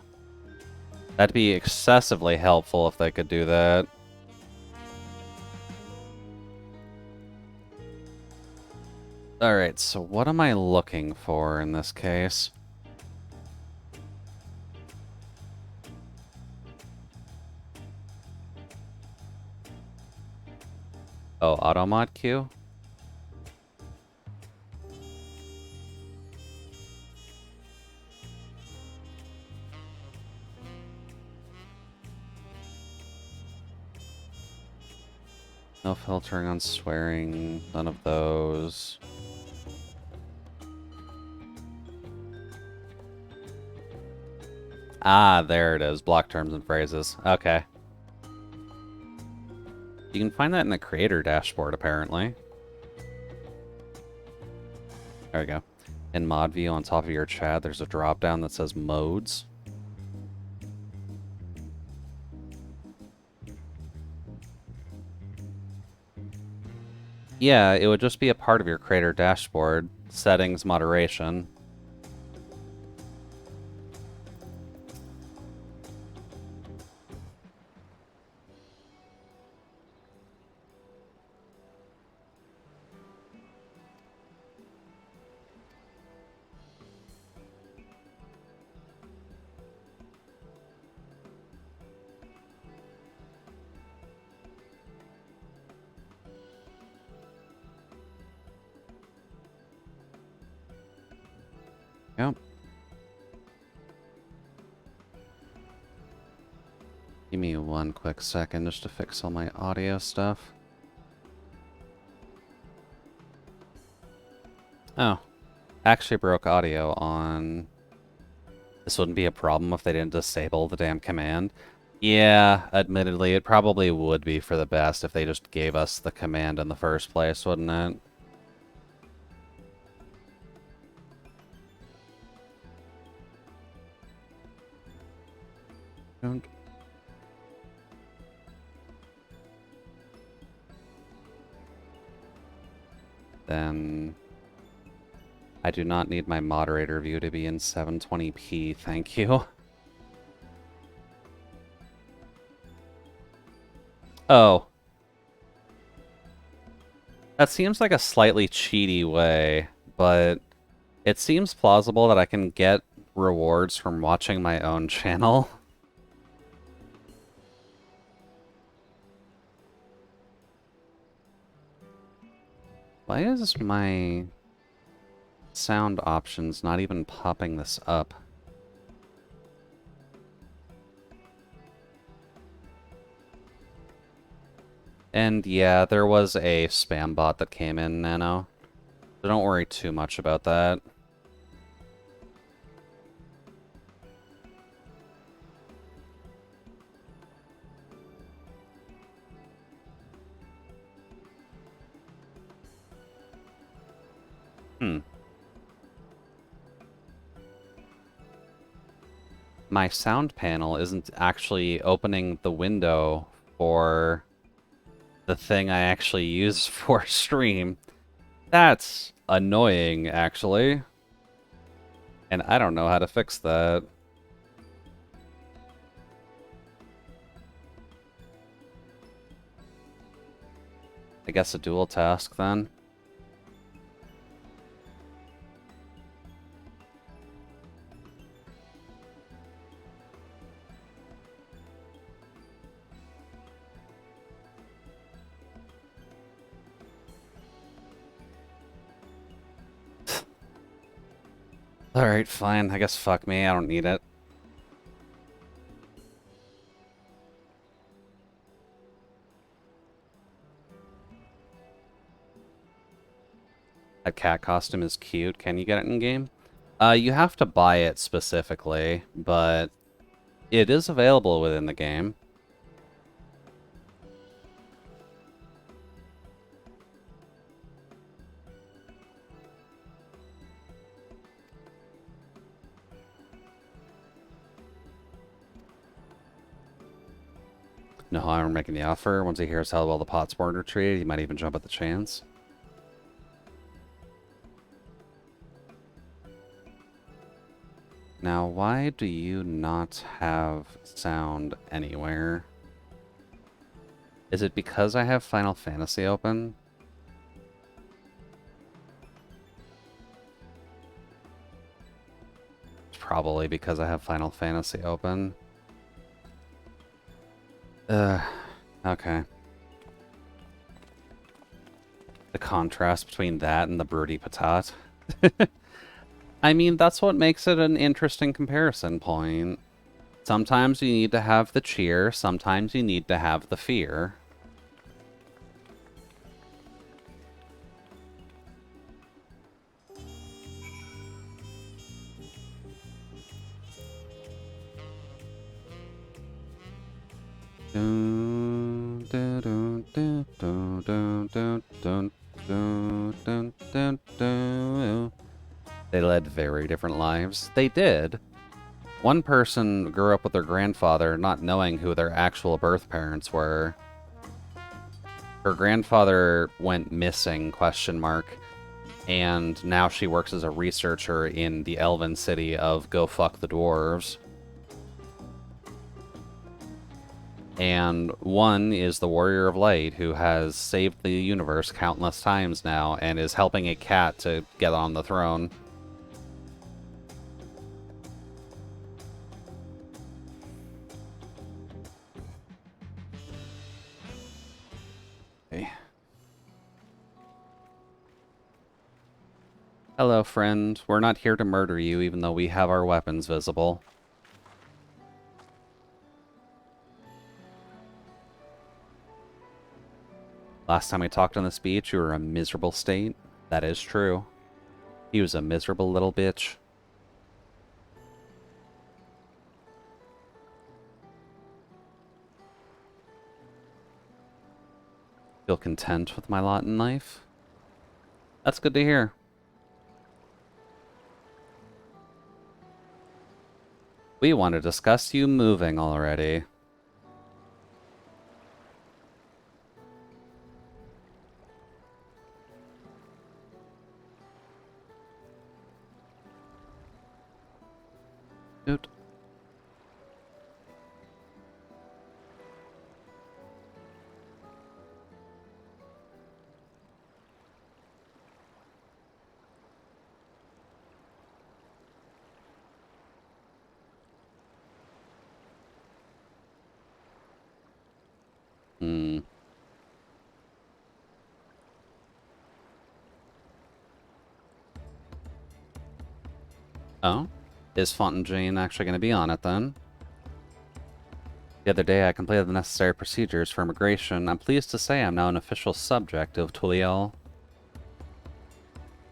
That'd be excessively helpful if they could do that. Alright, so what am I looking for in this case? Oh, auto mod queue? No filtering on swearing, none of those. Ah, there it is. Block terms and phrases. Okay. You can find that in the creator dashboard, apparently. There we go. In mod view on top of your chat, there's a drop down that says modes. Yeah, it would just be a part of your creator dashboard. Settings, moderation. Yep. Give me one quick second just to fix all my audio stuff. Oh. Actually broke audio on... This wouldn't be a problem if they didn't disable the damn command. Yeah, admittedly, it probably would be for the best if they just gave us the command in the first place, wouldn't it? Don't. Then I do not need my moderator view to be in 720p, thank you. Oh. That seems like a slightly cheaty way, but it seems plausible that I can get rewards from watching my own channel. Why is my sound options not even popping this up? And yeah, there was a spam bot that came in, Nano. So don't worry too much about that. My sound panel isn't actually opening the window for the thing I actually use for stream. That's annoying, actually. And I don't know how to fix that. I guess a dual task then. Alright, fine. I guess fuck me. I don't need it. That cat costume is cute. Can you get it in game? You have to buy it specifically, but it is available within the game. No, I'm making the offer. Once he hears how well the pot spawned are treated, he might even jump at the chance. Now, why do you not have sound anywhere? Is it because I have Final Fantasy open? It's probably because I have Final Fantasy open. Okay. The contrast between that and the Broody Patat. I mean, that's what makes it an interesting comparison point. Sometimes you need to have the cheer, sometimes you need to have the fear. They led very different lives. They did. One person grew up with their grandfather not knowing who their actual birth parents were. Her grandfather went missing, question mark, and now she works as a researcher in the elven city of Go Fuck the Dwarves. And one is the Warrior of Light, who has saved the universe countless times now and is helping a cat to get on the throne. Okay. Hello, friend. We're not here to murder you, even though we have our weapons visible. Last time we talked on this beach, you were in a miserable state. That is true. He was a miserable little bitch. Feel content with my lot in life? That's good to hear. We want to discuss you moving already. Dude. Oh? Is Fontaine actually going to be on it then? The other day I completed the necessary procedures for immigration. I'm pleased to say I'm now an official subject of Tuliel.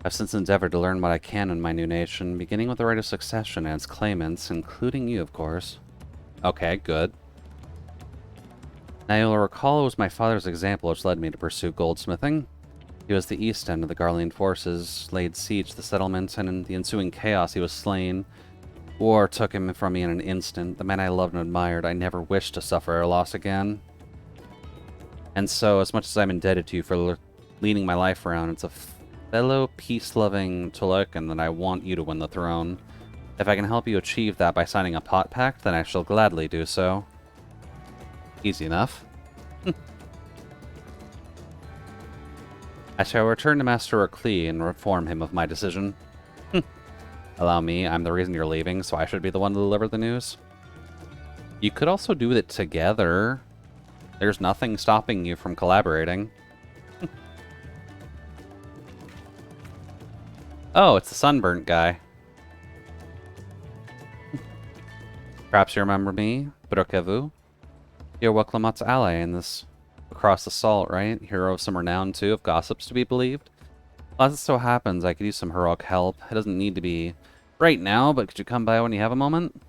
I've since endeavored to learn what I can in my new nation, beginning with the right of succession and its claimants, including you, of course. Okay, good. Now you'll recall it was my father's example which led me to pursue goldsmithing. He was the east end of the Garlean forces, laid siege to the settlement, and in the ensuing chaos he was slain. War took him from me in an instant. The man I loved and admired, I never wished to suffer a loss again. And so, as much as I'm indebted to you for leading my life around, it's a fellow peace-loving Tulukan that I want you to win the throne. If I can help you achieve that by signing a pot pact, then I shall gladly do so. Easy enough. I shall return to Master O'Clee and inform him of my decision. Allow me, I'm the reason you're leaving, so I should be the one to deliver the news. You could also do it together. There's nothing stopping you from collaborating. Oh, it's the sunburnt guy. Perhaps you remember me, Brokevu? You're Waklamot's ally in this across the salt, right? Hero of some renown, too, if gossips to be believed. Well, as it so happens, I could use some heroic help. It doesn't need to be right now, but could you come by when you have a moment?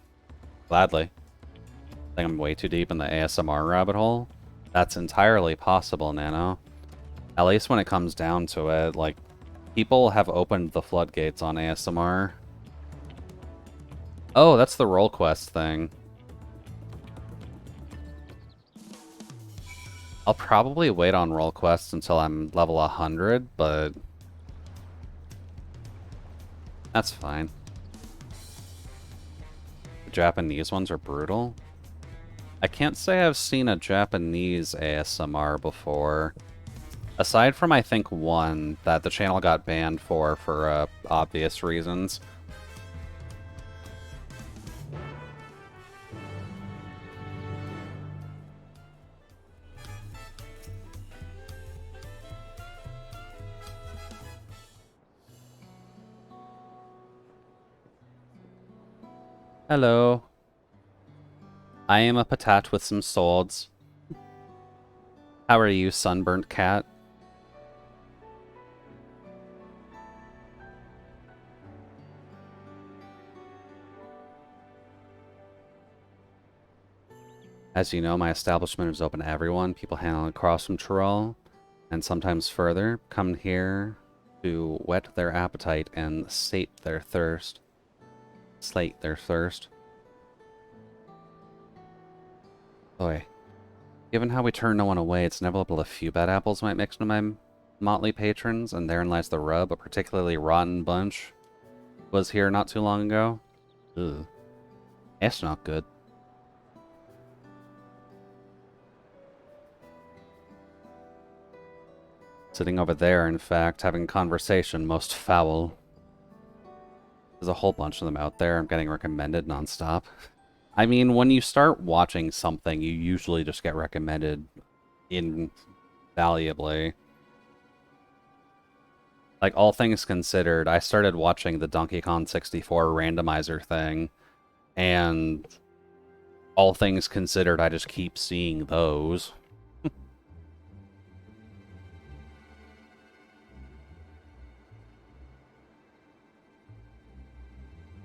Gladly. I think I'm way too deep in the ASMR rabbit hole. That's entirely possible, Nano. At least when it comes down to it, like, people have opened the floodgates on ASMR. Oh, that's the roll quest thing. I'll probably wait on roll quests until I'm level 100, but that's fine. The Japanese ones are brutal. I can't say I've seen a Japanese ASMR before. Aside from, I think, one that the channel got banned for obvious reasons. Hello. I am a patat with some swords. How are you, sunburnt cat? As you know, my establishment is open to everyone. People hailing across from Tyrol, and sometimes further, come here to whet their appetite and sate their thirst. Slate their thirst. Boy. Given how we turn no one away, it's inevitable a few bad apples might mix into my motley patrons, and therein lies the rub. A particularly rotten bunch was here not too long ago. Ugh. That's not good. Sitting over there, in fact, having conversation most foul. There's a whole bunch of them out there. I'm getting recommended nonstop. I mean, when you start watching something, you usually just get recommended invaluably. Like, all things considered, I started watching the Donkey Kong 64 randomizer thing, and all things considered, I just keep seeing those.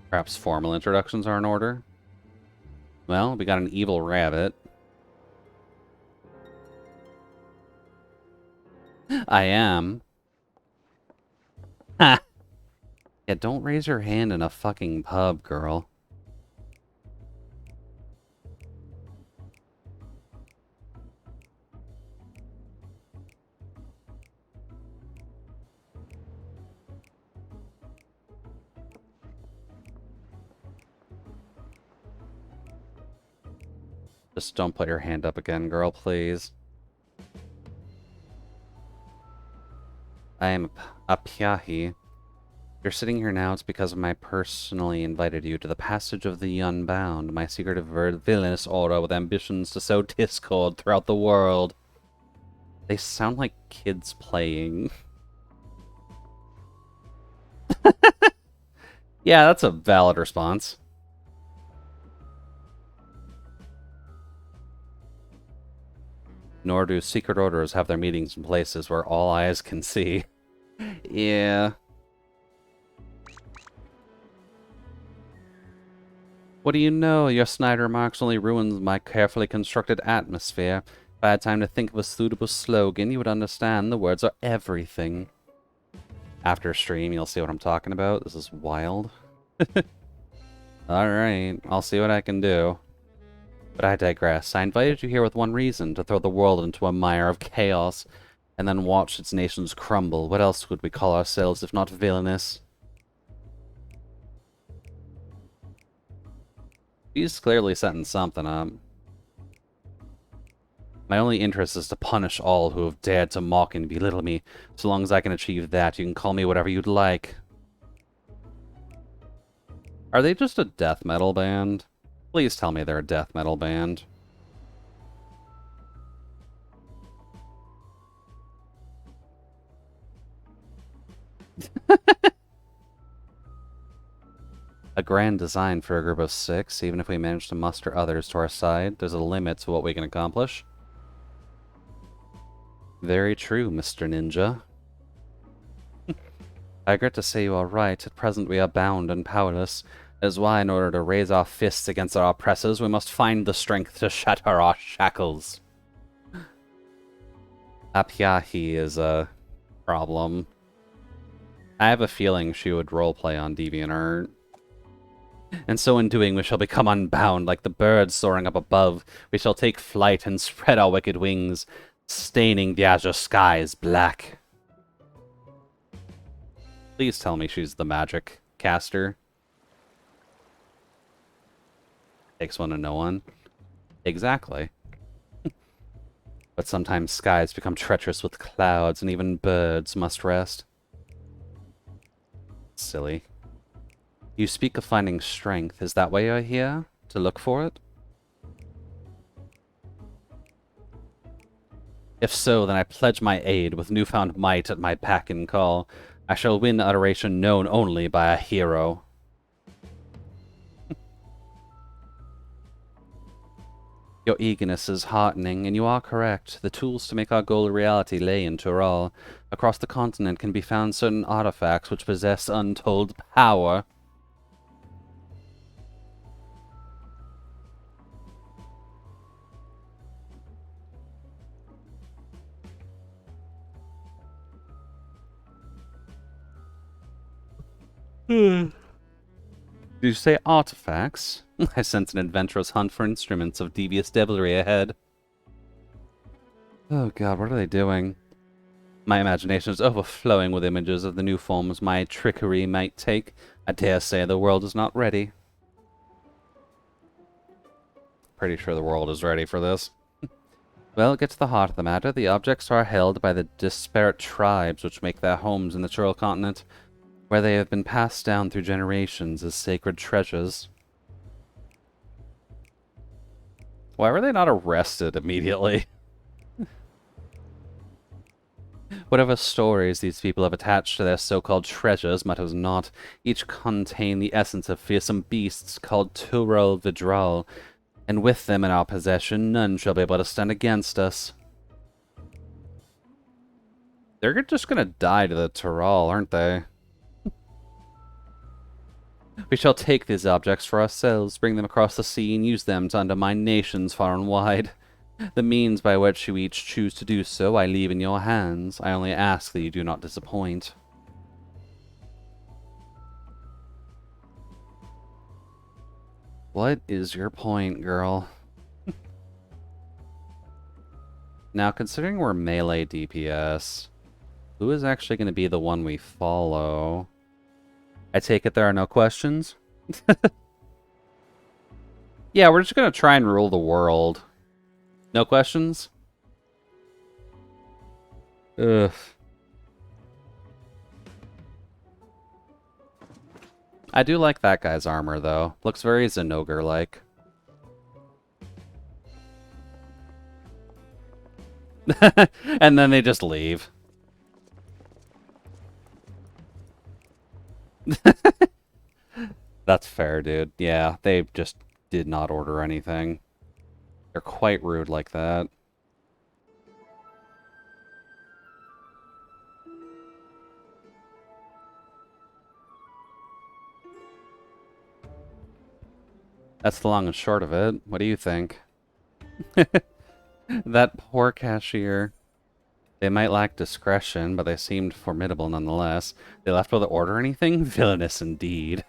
Perhaps formal introductions are in order? Well, we got an evil rabbit. I am. Ha! Yeah, don't raise your hand in a fucking pub, girl. Just don't put your hand up again, girl, please. I am a Pyahi. You're sitting here now, it's because I personally invited you to the Passage of the Unbound, my secretive villainous aura with ambitions to sow discord throughout the world. They sound like kids playing. Yeah, that's a valid response. Nor do secret orders have their meetings in places where all eyes can see. Yeah. What do you know? Your snide remarks only ruins my carefully constructed atmosphere. If I had time to think of a suitable slogan, you would understand the words are everything. After stream, you'll see what I'm talking about. This is wild. Alright, I'll see what I can do. But I digress. I invited you here with one reason, to throw the world into a mire of chaos, and then watch its nations crumble. What else would we call ourselves if not villainous? He's clearly setting something up. My only interest is to punish all who have dared to mock and belittle me. So long as I can achieve that, you can call me whatever you'd like. Are they just a death metal band? Please tell me they're a death metal band. A grand design for a group of 6. Even if we manage to muster others to our side, there's a limit to what we can accomplish. Very true, Mr. Ninja. I regret to say you are right. At present we are bound and powerless. That is why, in order to raise our fists against our oppressors, we must find the strength to shatter our shackles. Apyahi is a problem. I have a feeling she would roleplay on DeviantArt. And so in doing, we shall become unbound, like the birds soaring up above. We shall take flight and spread our wicked wings, staining the azure skies black. Please tell me she's the magic caster. Takes one to know one. Exactly. But sometimes skies become treacherous with clouds, and even birds must rest. Silly. You speak of finding strength. Is that why you're here? To look for it? If so, then I pledge my aid with newfound might at my beck and call. I shall win adoration known only by a hero. Your eagerness is heartening, and you are correct. The tools to make our goal a reality lay in Tural. Across the continent can be found certain artifacts which possess untold power. Did you say artifacts? I sense an adventurous hunt for instruments of devious devilry ahead. Oh god, what are they doing? My imagination is overflowing with images of the new forms my trickery might take. I dare say the world is not ready. Pretty sure the world is ready for this. Well, get to the heart of the matter. The objects are held by the disparate tribes which make their homes in the Tural continent, where they have been passed down through generations as sacred treasures. Why were they not arrested immediately? Whatever stories these people have attached to their so-called treasures matters not. Each contain the essence of fearsome beasts called Tural Vidral, and with them in our possession, none shall be able to stand against us. They're just gonna die to the Tural, aren't they? We shall take these objects for ourselves, bring them across the sea, and use them to undermine nations far and wide. The means by which you each choose to do so, I leave in your hands. I only ask that you do not disappoint. What is your point, girl? Now, considering we're melee DPS, who is actually going to be the one we follow? I take it there are no questions? Yeah, we're just going to try and rule the world. No questions? Ugh. I do like that guy's armor, though. Looks very Zenogre-like. And then they just leave. That's fair, dude. Yeah, they just did not order anything. They're quite rude like that. That's the long and short of it. What do you think? That poor cashier. They might lack discretion, but they seemed formidable nonetheless. They left without order anything? Villainous indeed.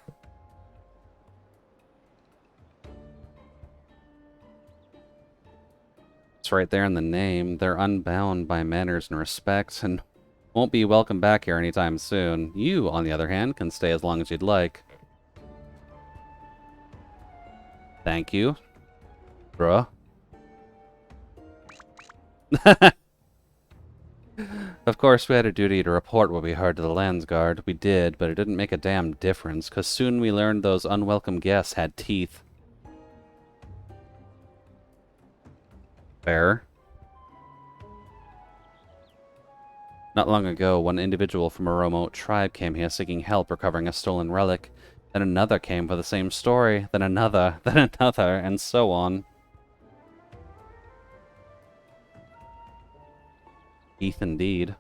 It's right there in the name. They're unbound by manners and respect, and won't be welcome back here anytime soon. You, on the other hand, can stay as long as you'd like. Thank you. Bruh. Of course, we had a duty to report what we heard to the Landsguard. We did, but it didn't make a damn difference, because soon we learned those unwelcome guests had teeth. Fair. Not long ago, one individual from a remote tribe came here seeking help recovering a stolen relic. Then another came for the same story, then another, then another, and so on. Teeth indeed.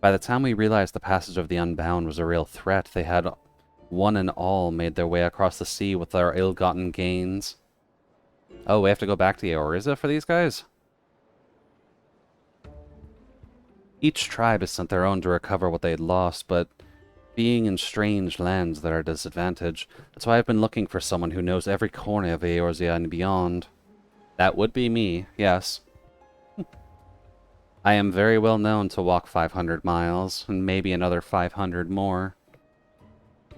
By the time we realized the passage of the Unbound was a real threat, they had one and all made their way across the sea with their ill-gotten gains. Oh, we have to go back to Eoriza for these guys? Each tribe has sent their own to recover what they had lost, but being in strange lands, they're at a disadvantage. That's why I've been looking for someone who knows every corner of Eorzea and beyond. That would be me, yes. I am very well known to walk 500 miles, and maybe another 500 more.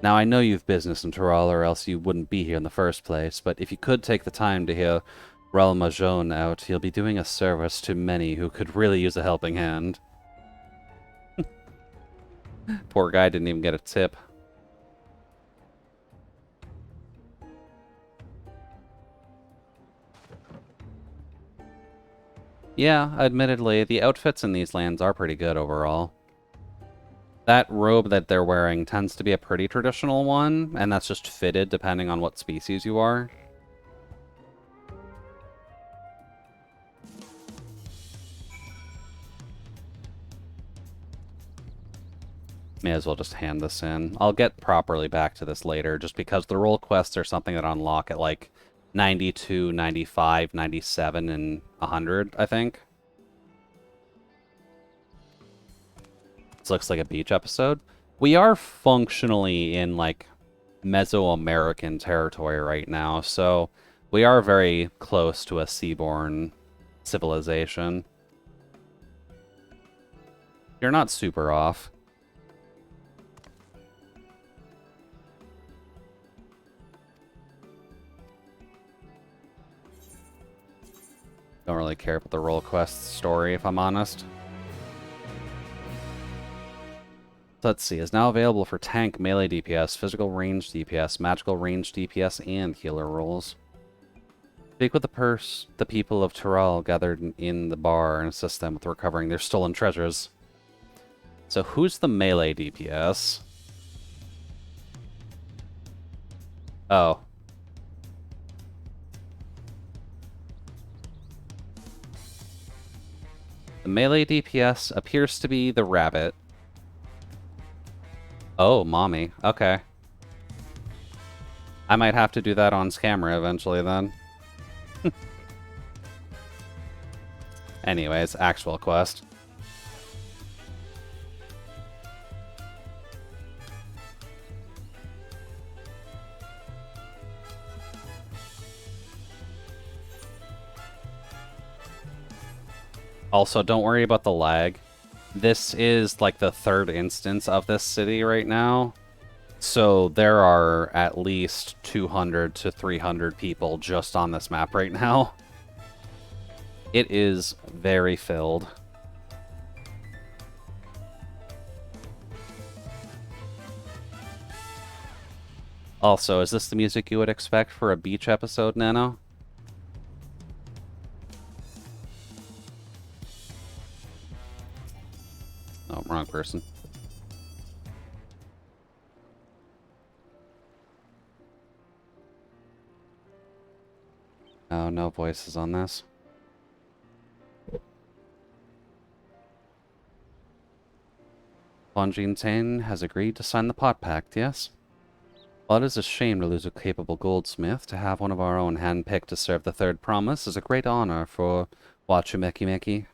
Now, I know you've business in Tural, or else you wouldn't be here in the first place, but if you could take the time to hear Raoul Majon out, you'll be doing a service to many who could really use a helping hand. Poor guy didn't even get a tip. Yeah, admittedly, the outfits in these lands are pretty good overall. That robe that they're wearing tends to be a pretty traditional one, and that's just fitted depending on what species you are. May as well just hand this in. I'll get properly back to this later, just because the role quests are something that unlock at like 92, 95, 97, and 100, I think. This looks like a beach episode. We are functionally in, like, Mesoamerican territory right now, so we are very close to a seaborne civilization. You're not super off. Don't really care about the role quest story, if I'm honest. Let's see, is now available for tank, melee DPS, physical range DPS, magical range DPS, and healer roles. Speak with the people of Tural gathered in the bar and assist them with recovering their stolen treasures. So who's the melee DPS? Oh. The melee DPS appears to be the rabbit. Oh, mommy. Okay. I might have to do that on camera eventually then. Anyways, actual quest. Also, don't worry about the lag. This is like the third instance of this city right now. So there are at least 200 to 300 people just on this map right now. It is very filled. Also, is this the music you would expect for a beach episode, Nano? Oh, wrong person. Oh, no voices on this. Fontaine has agreed to sign the pot pact, yes? While it is a shame to lose a capable goldsmith, to have one of our own handpicked to serve the third promise is a great honor for Wachumeki.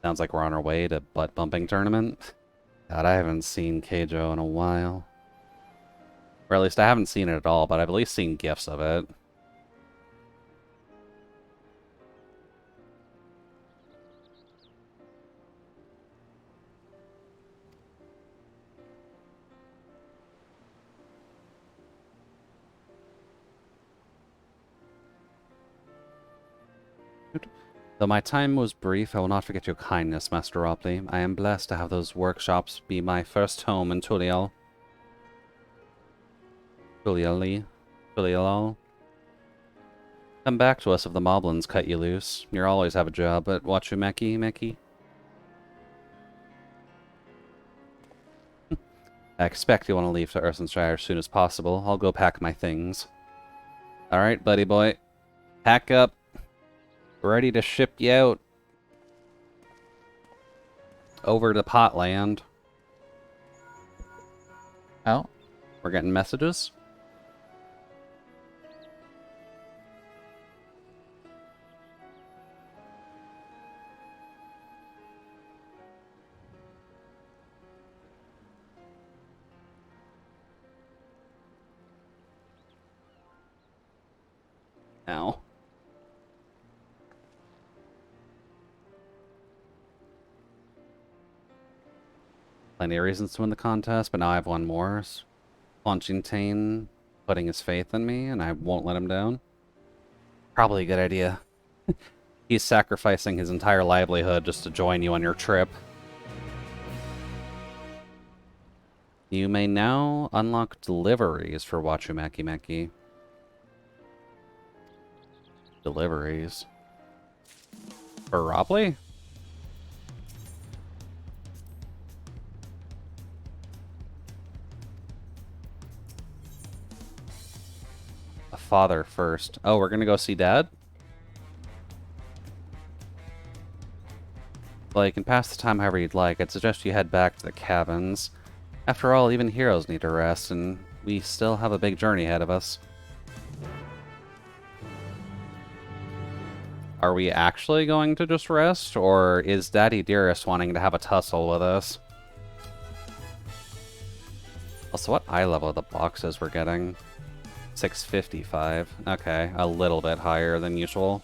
Sounds like we're on our way to butt-bumping tournament. God, I haven't seen Keijo in a while. Or at least I haven't seen it at all, but I've at least seen GIFs of it. Though my time was brief, I will not forget your kindness, Master Ropley. I am blessed to have those workshops be my first home in Tulial. Tulial. Come back to us if the moblins cut you loose. You always have a job at Wachumeki. I expect you want to leave to Earthenshire as soon as possible. I'll go pack my things. Alright, buddy boy. Pack up. Ready to ship you out. Over to Potland. Oh? We're getting messages? Ow. Plenty of reasons to win the contest, but now I have one more. Fontaine putting his faith in me, and I won't let him down. Probably a good idea. He's sacrificing his entire livelihood just to join you on your trip. You may now unlock deliveries for Wachumeki. Deliveries. For Ropley? A father first. Oh, we're gonna go see Dad? Well, you can pass the time however you'd like. I'd suggest you head back to the cabins. After all, even heroes need to rest, and we still have a big journey ahead of us. Are we actually going to just rest, or is Daddy Dearest wanting to have a tussle with us? Also, what eye level are the boxes we're getting? 655. Okay, a little bit higher than usual.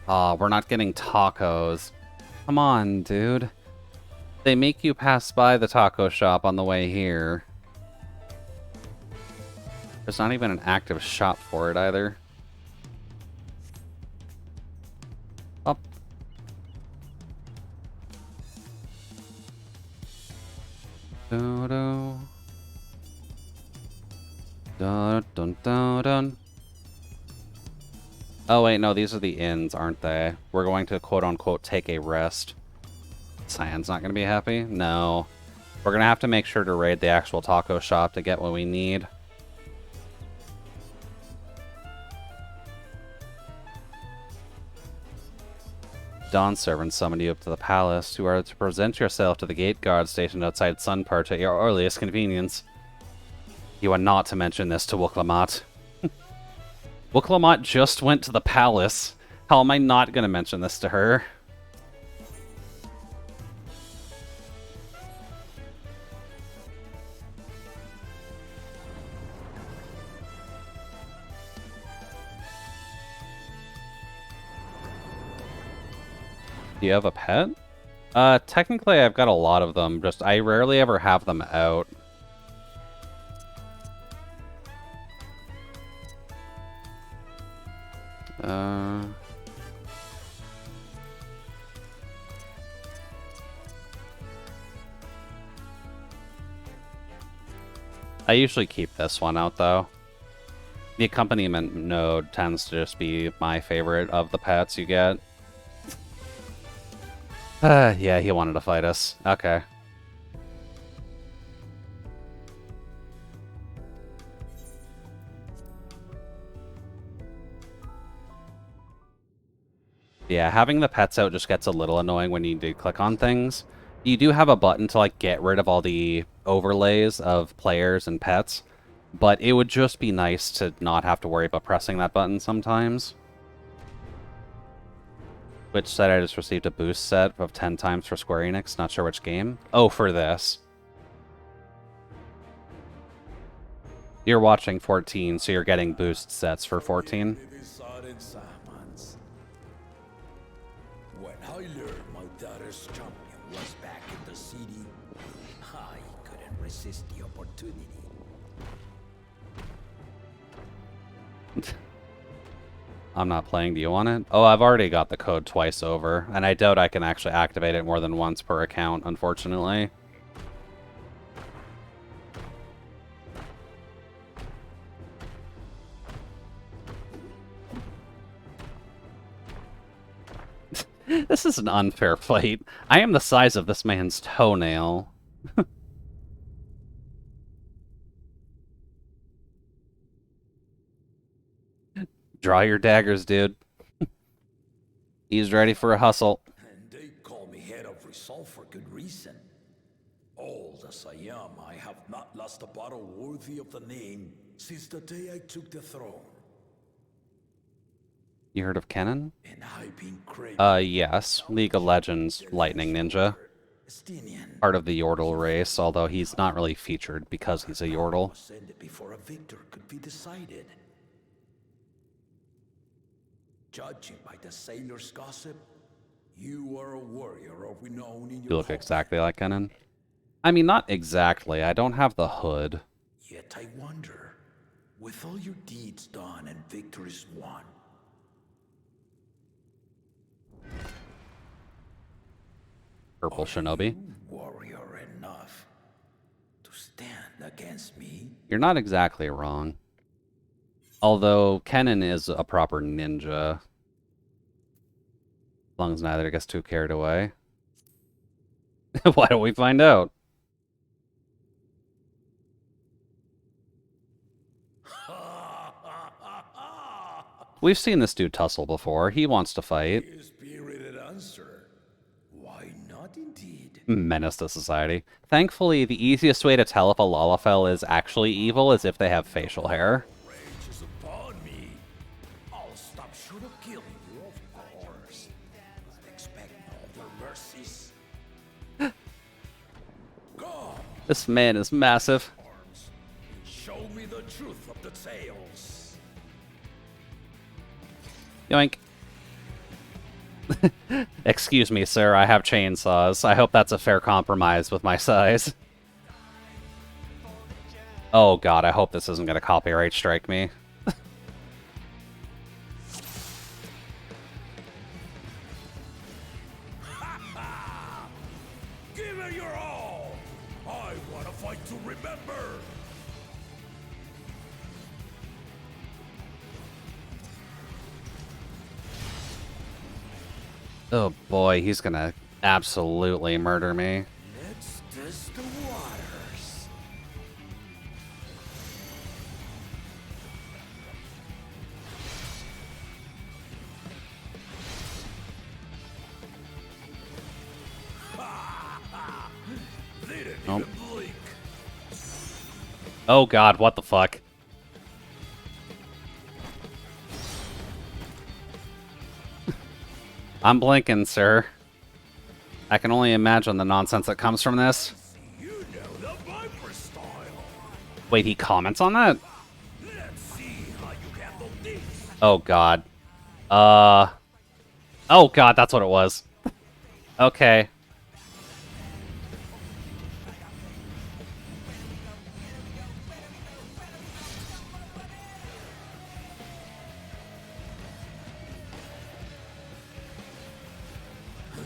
Aw, we're not getting tacos. Come on, dude. They make you pass by the taco shop on the way here. There's not even an active shop for it either. Up. Dun dun dun dun. Oh wait, no, these are the inns, aren't they? We're going to quote-unquote take a rest. Cyan's not going to be happy? No. We're going to have to make sure to raid the actual taco shop to get what we need. Dawn servants summoned you up to the palace. You are to present yourself to the gate guard stationed outside Sunpart at your earliest convenience. You are not to mention this to Wooklamat. Wooklamat just went to the palace. How am I not going to mention this to her? Do you have a pet? Technically I've got a lot of them, just I rarely ever have them out. I usually keep this one out, though. The accompaniment node tends to just be my favorite of the pets you get. Yeah, he wanted to fight us. Okay. Yeah, having the pets out just gets a little annoying when you do click on things. You do have a button to, like, get rid of all the overlays of players and pets, but it would just be nice to not have to worry about pressing that button sometimes. Which said I just received a boost set of 10 times for Square Enix. Not sure which game. Oh, for this. You're watching 14, so you're getting boost sets for 14. When I learned my daughter's champion was back in the city, I couldn't resist the opportunity. I'm not playing. Do you want it? Oh, I've already got the code twice over, and I doubt I can actually activate it more than once per account, unfortunately. This is an unfair fight. I am the size of this man's toenail. Draw your daggers, dude. He's ready for a hustle. And they call me head of resolve for good reason. Old as I am, I have not lost a battle worthy of the name since the day I took the throne. You heard of Kennen? And I've been craving Yes. League of Legends Lightning Ninja. Estinian. Part of the Yordle race, although he's not really featured because he's a Yordle. Was ended before a victor could be decided. Judging by the sailor's gossip, you are a warrior of renown in You your look home. exactly like Kennen. I mean, not exactly. I don't have the hood. Yet I wonder, with all your deeds done and victories won, Purple Shinobi. warrior enough to stand against me? You're not exactly wrong. Although Kennen is a proper ninja. As long as neither gets too carried away. Why don't we find out? We've seen this dude tussle before. He wants to fight. Spirited answer. Why not indeed? Menace to society. Thankfully, the easiest way to tell if a Lalafell is actually evil is if they have facial hair. Rage is upon me. I'll stop short of killing you, of course. But expect no other mercies. Go, This man is massive. arms. Show me the truth of the tales. Yoink. Excuse me, sir. I have chainsaws. I hope that's a fair compromise with my size. Oh god, I hope this isn't going to copyright strike me. Give it your all. I want to fight to remember. Oh boy, he's going to absolutely murder me. Let's test the waters. Didn't Nope. even blink. Oh god, what the fuck? I'm blinking, sir. I can only imagine the nonsense that comes from this. You know the Viper style. Wait, he comments on that? Let's see how you handle this. Oh god. Oh god, that's what it was. Okay.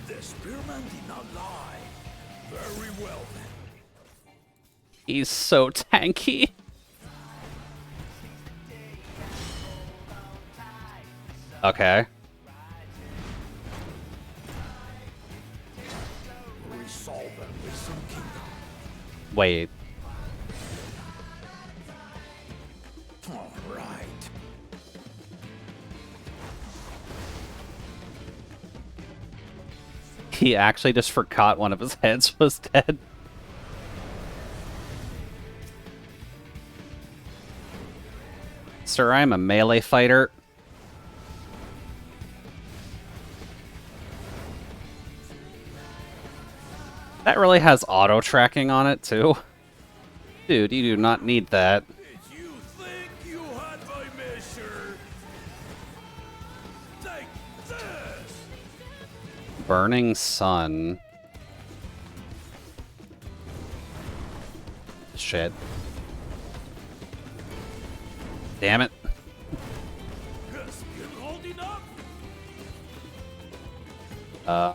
The spearman did not lie. Very well then. He's so tanky. Okay. Resolve and wisdom kingdom. Wait. All right. He actually just forgot one of his heads was dead. Sir, I'm a melee fighter. That really has auto tracking on it, too. Dude, you do not need that. Did you think you had my measure? Take this! Burning Sun. Shit. Damn it. Uh...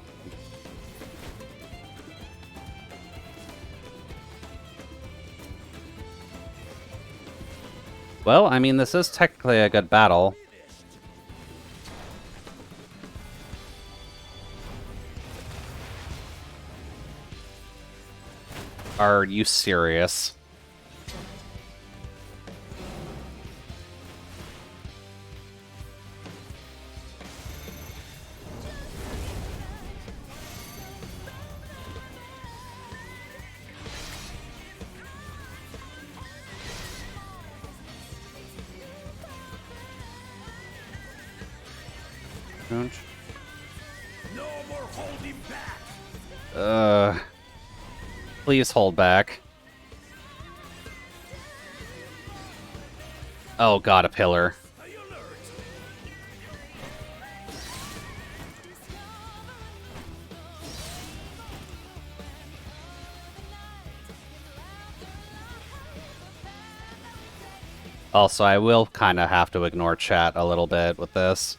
Well, I mean, this is technically a good battle. Are you serious? No more holding back. Please hold back. Oh god, a pillar. Also, I will kind of have to ignore chat a little bit with this.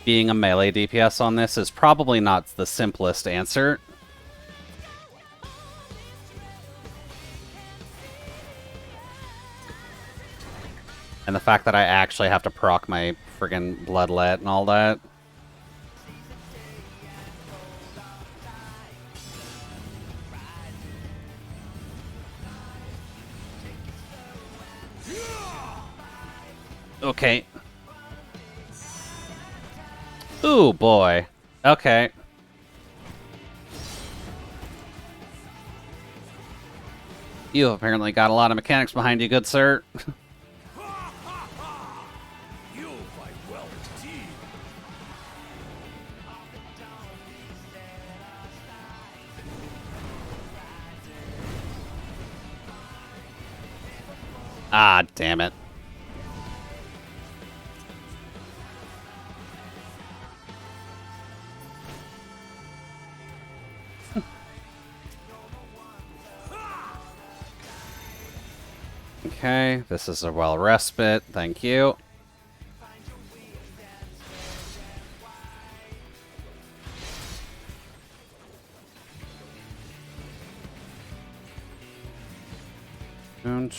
Being a melee DPS on this is probably not the simplest answer. And the fact that I actually have to proc my friggin' bloodlet and all that. Okay. Ooh, boy. Okay. You apparently got a lot of mechanics behind you, good sir. You fight well indeed. Ah, damn it. Okay, this is a well respite, thank you. And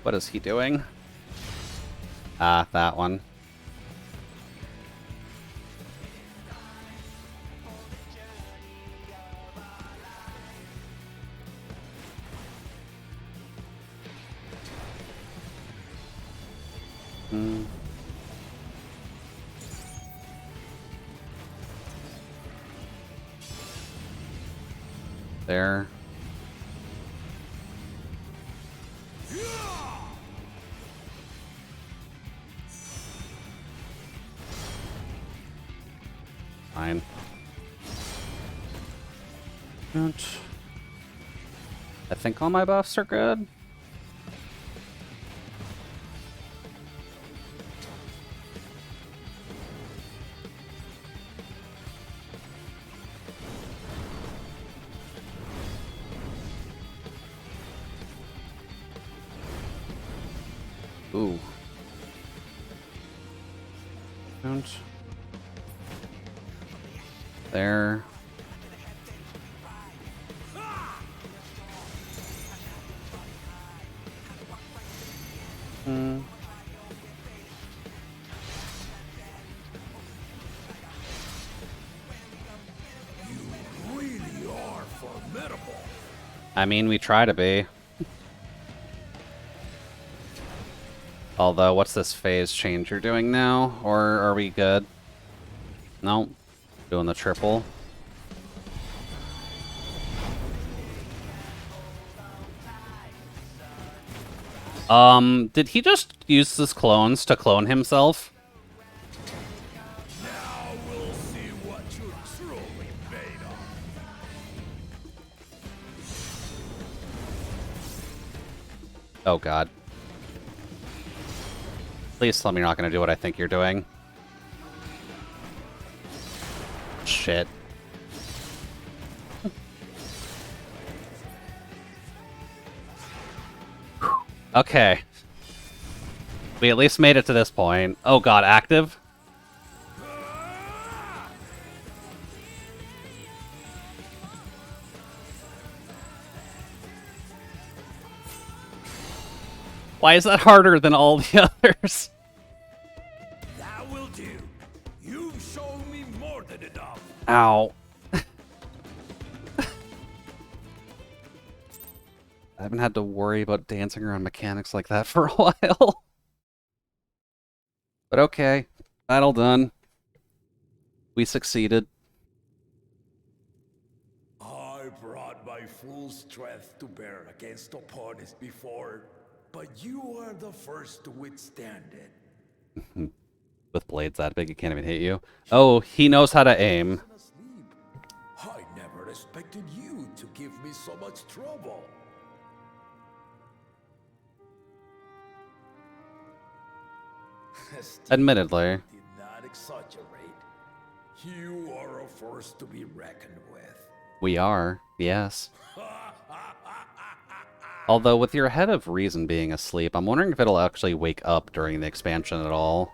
what is he doing? Ah, that one. There. Fine. And I think all my buffs are good. Ooh. And there. You really are formidable. I mean, we try to be. Although, what's this phase change you're doing now? Or are we good? Nope. Doing the triple. Did he just use his clones to clone himself? Now we'll see what you're truly made of. Oh god. Please tell me you're not going to do what I think you're doing. Shit. Okay. We at least made it to this point. Oh god, active? Why is that harder than all the others? That will do. You've shown me more than enough. Ow. I haven't had to worry about dancing around mechanics like that for a while. But okay, battle done. We succeeded. I brought my full strength to bear against opponents before, but you are the first to withstand it. With blades that big, it can't even hit you. Oh, he knows how to aim. I never expected you to give me so much trouble. Admittedly. Did not exaggerate. You are a force to be reckoned with. We are, yes. Although with your head of reason being asleep, I'm wondering if it'll actually wake up during the expansion at all.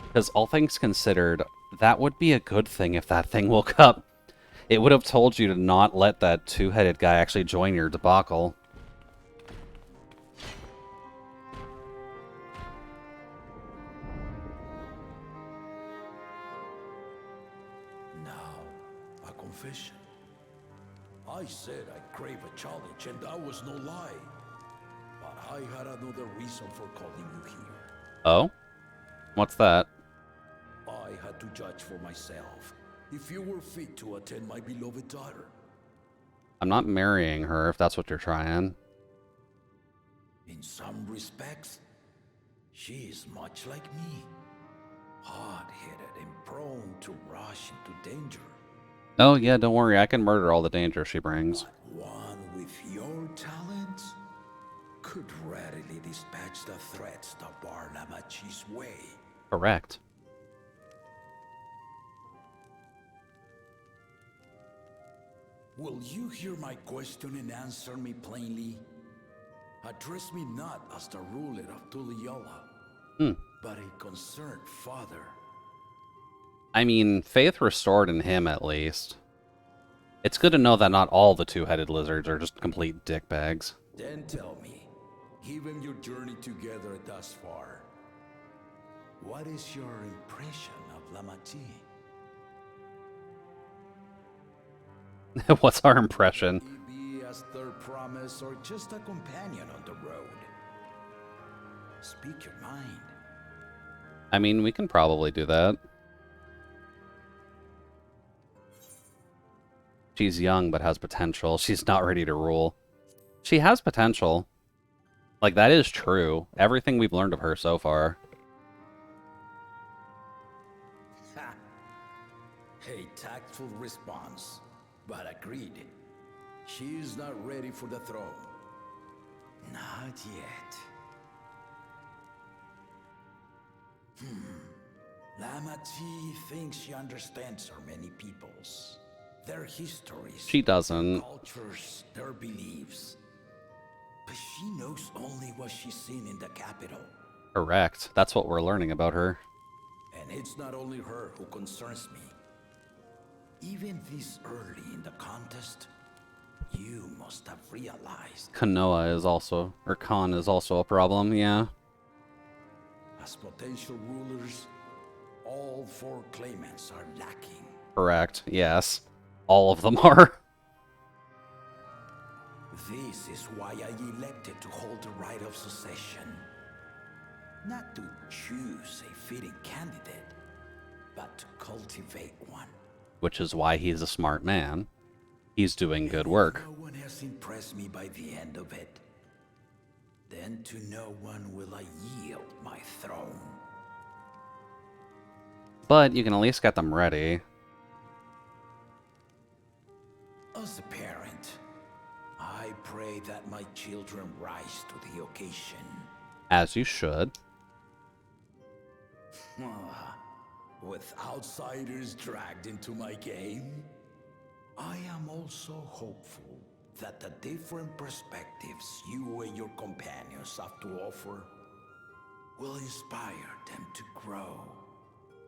Because all things considered, that would be a good thing if that thing woke up. It would have told you to not let that two-headed guy actually join your debacle. Now, a confession. I said I crave a challenge, and that was no lie. But I had another reason for calling you here. Oh? What's that? I had to judge for myself if you were fit to attend my beloved daughter. I'm not marrying her, if that's what you're trying. In some respects, she is much like me. Hard-headed and prone to rush into danger. Oh yeah, don't worry, I can murder all the danger she brings. But one with your talents could readily dispatch the threats that bar Lamachi's way. Correct. Will you hear my question and answer me plainly? Address me not as the ruler of Tuliola, but a concerned father. I mean, faith restored in him at least. It's good to know that not all the two-headed lizards are just complete dickbags. Then tell me, given your journey together thus far, what is your impression of Lamachi? What's our impression? He be as their promise or just a companion on the road? Speak your mind. I mean, we can probably do that. She's young but has potential. She's not ready to rule. She has potential. Like, that is true. Everything we've learned of her so far. Ha! A tactful response, but agreed. She is not ready for the throne. Not yet. Lamachi thinks she understands her many peoples. Their histories. She doesn't. Their cultures, their beliefs. But she knows only what she's seen in the capital. Correct. That's what we're learning about her. And it's not only her who concerns me. Even this early in the contest, you must have realized. Kanoa is also, or Khan is also a problem, yeah. As potential rulers, all four claimants are lacking. Correct, yes. All of them are. This is why I elected to hold the right of succession. Not to choose a fitting candidate, but to cultivate one. Which is why he's a smart man. He's doing good work. No one has impressed me by the end of it. Then to no one will I yield my throne. But you can at least get them ready. As a parent, I pray that my children rise to the occasion. As you should. With outsiders dragged into my game, I am also hopeful that the different perspectives you and your companions have to offer will inspire them to grow.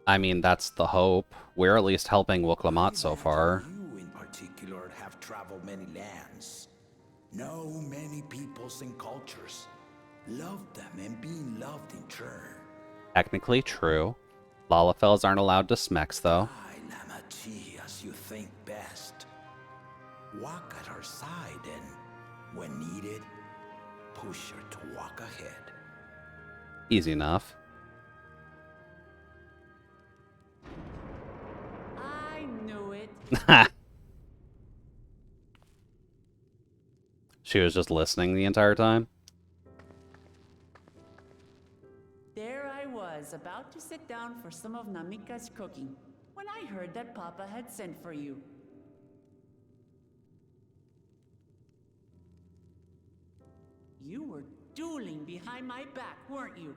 I mean, that's the hope. We're at least helping Woklamat so far. You in particular have traveled many lands. No many peoples and cultures love them and being loved in turn. Technically true. Lalafels aren't allowed to smex, though. Manatee as you think best. Walk at her side and, when needed, push her to walk ahead. Easy enough. I knew it. She was just listening the entire time. There I was, about to sit down for some of Namika's cooking, when I heard that Papa had sent for you. You were dueling behind my back, weren't you?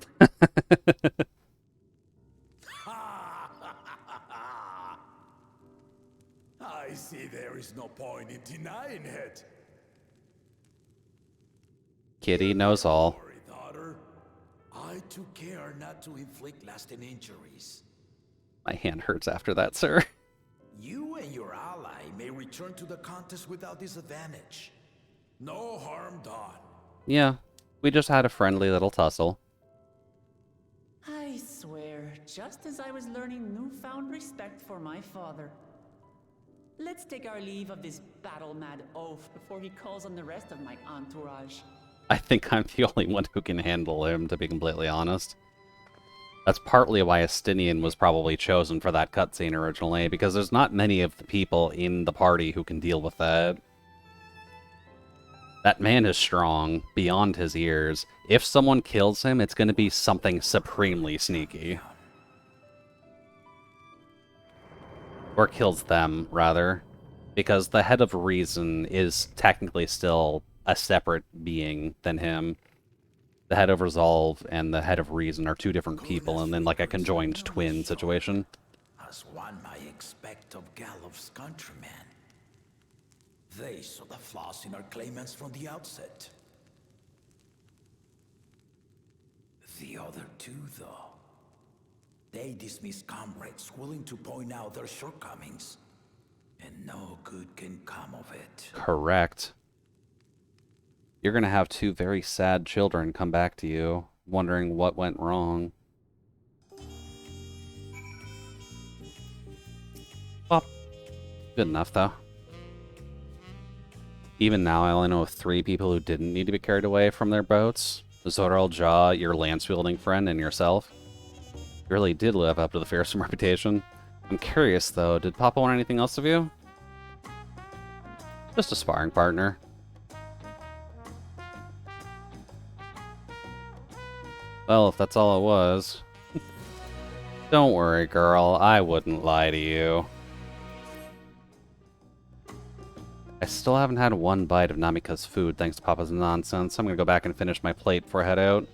I see there is no point in denying it. Kitty knows all. Don't worry, daughter. I took care not to inflict lasting injuries. My hand hurts after that, sir. You and your ally may return to the contest without disadvantage. No harm done. Yeah, we just had a friendly little tussle. I swear, just as I was learning newfound respect for my father. Let's take our leave of this battle-mad oaf before he calls on the rest of my entourage. I think I'm the only one who can handle him, to be completely honest. That's partly why Estinian was probably chosen for that cutscene originally, because there's not many of the people in the party who can deal with that. That man is strong, beyond his years. If someone kills him, it's going to be something supremely sneaky. Or kills them, rather. Because the head of reason is technically still a separate being than him. The head of resolve and the head of reason are two different people, and then like a conjoined twin situation. As one might expect of Galloff's countrymen. They saw the flaws in our claimants from the outset. The other two, though, they dismiss comrades willing to point out their shortcomings, and no good can come of it. Correct. You're gonna have two very sad children come back to you, wondering what went wrong. Well, good enough, though. Even now, I only know of 3 people who didn't need to be carried away from their boats. Zoral Jaw, your lance-wielding friend, and yourself. You really did live up to the fearsome reputation. I'm curious, though, did Papa want anything else of you? Just a sparring partner. Well, if that's all it was. Don't worry, girl, I wouldn't lie to you. I still haven't had one bite of Namika's food thanks to Papa's nonsense. I'm gonna go back and finish my plate before I head out.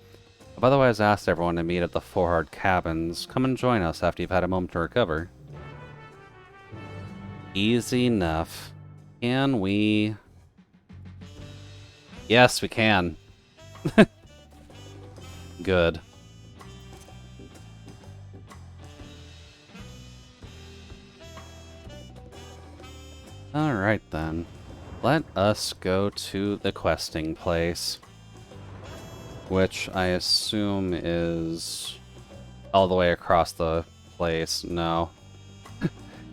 I've otherwise asked everyone to meet at the Forhard Cabins. Come and join us after you've had a moment to recover. Easy enough. Can we... Yes, we can. Good. Alright then. Let us go to the questing place. Which I assume is all the way across the place. No.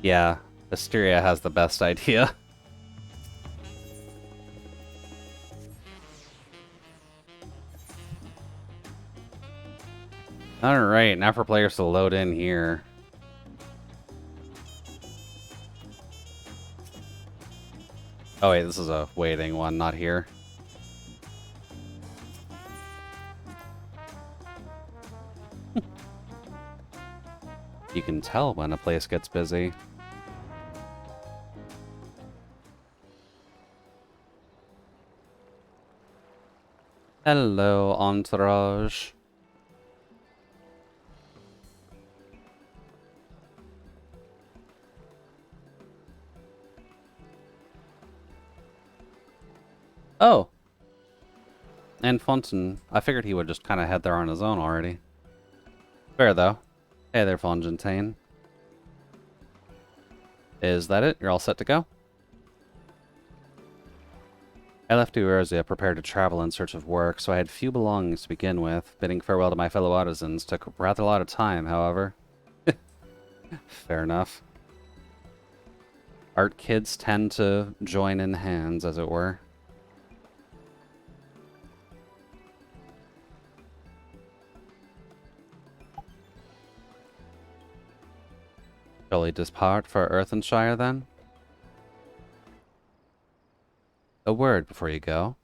Yeah, Asteria has the best idea. Alright, now for players to load in here. Oh wait, this is a waiting one, not here. You can tell when a place gets busy. Hello, entourage. Oh. And Fontaine. I figured he would just kind of head there on his own already. Fair, though. Hey there, Fontaine. Is that it? You're all set to go? I left Eorzea prepared to travel in search of work, so I had few belongings to begin with. Bidding farewell to my fellow artisans took rather a lot of time, however. Fair enough. Art kids tend to join in hands, as it were. Shall we depart for Earthenshire, then? A word before you go.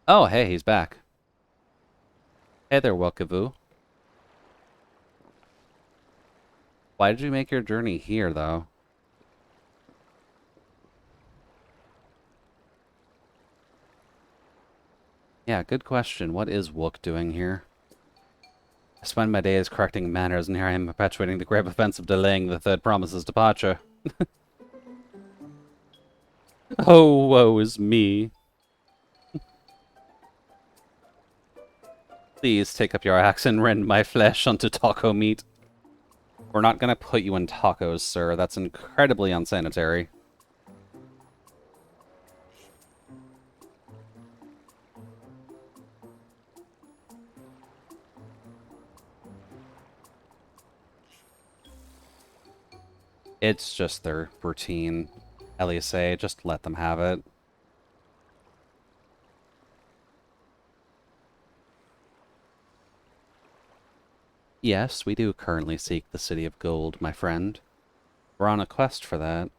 Oh, hey, he's back. Hey there, Welkavu. Why did you make your journey here, though? Yeah, good question. What is Wook doing here? I spend my days correcting manners, and here I am perpetuating the grave offense of delaying the third promise's departure. Oh, woe is me. Please take up your axe and rend my flesh onto taco meat. We're not gonna put you in tacos, sir. That's incredibly unsanitary. It's just their routine. Elisa, just let them have it. Yes, we do currently seek the City of Gold, my friend. We're on a quest for that.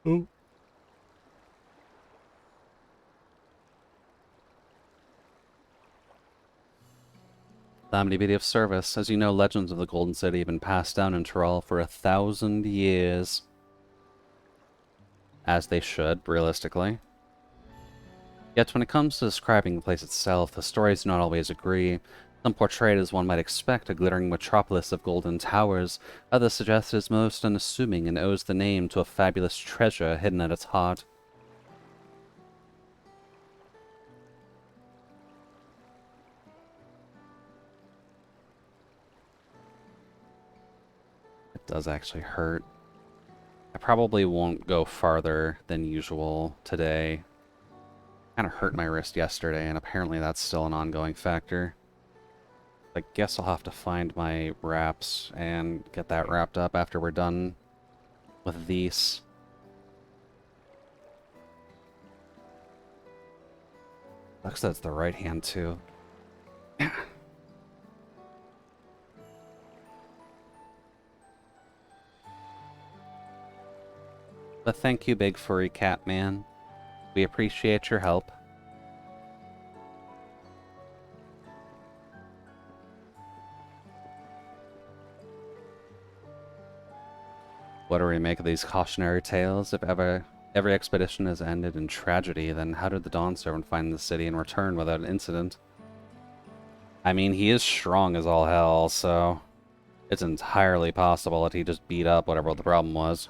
Oh. Allow me to be of service. As you know, legends of the Golden City have been passed down in Tyrol for 1,000 years. As they should, realistically. Yet when it comes to describing the place itself, the stories do not always agree. Some portray it as one might expect, a glittering metropolis of golden towers. Others suggest it is most unassuming and owes the name to a fabulous treasure hidden at its heart. It does actually hurt. I probably won't go farther than usual today. Kind of hurt my wrist yesterday, and apparently that's still an ongoing factor. I guess I'll have to find my wraps and get that wrapped up after we're done with these. Looks like that's the right hand, too. But thank you, big furry cat man. We appreciate your help. What do we make of these cautionary tales? If every expedition has ended in tragedy, then how did the Dawn Servant find the city and return without an incident? I mean, he is strong as all hell, so it's entirely possible that he just beat up whatever the problem was.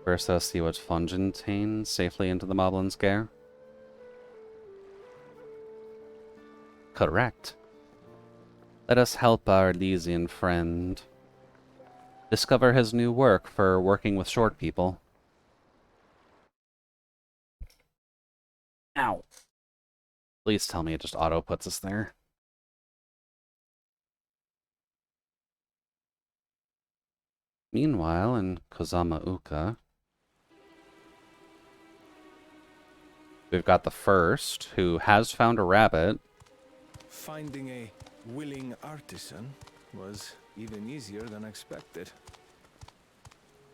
First, let's see what Fontaine safely into the Moblin Scare. Correct. Let us help our Elysian friend discover his new work for working with short people. Ow. Please tell me it just auto puts us there. Meanwhile, in Kozama Uka, we've got the first, who has found a rabbit. Finding a willing artisan was even easier than expected.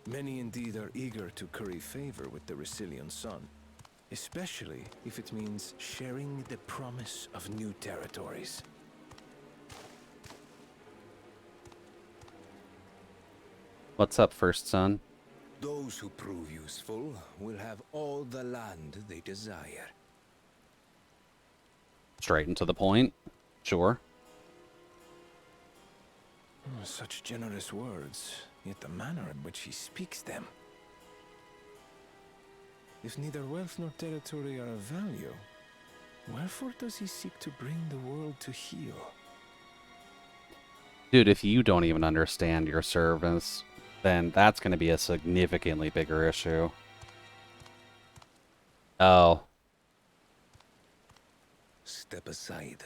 Many indeed are eager to curry favor with the Resilient Sun, especially if it means sharing the promise of new territories. What's up, first son? Those who prove useful will have all the land they desire. Straight and to the point. Sure. Such generous words, yet the manner in which he speaks them. If neither wealth nor territory are of value, wherefore does he seek to bring the world to heel? Dude, if you don't even understand your service, then that's going to be a significantly bigger issue. Oh. Step aside.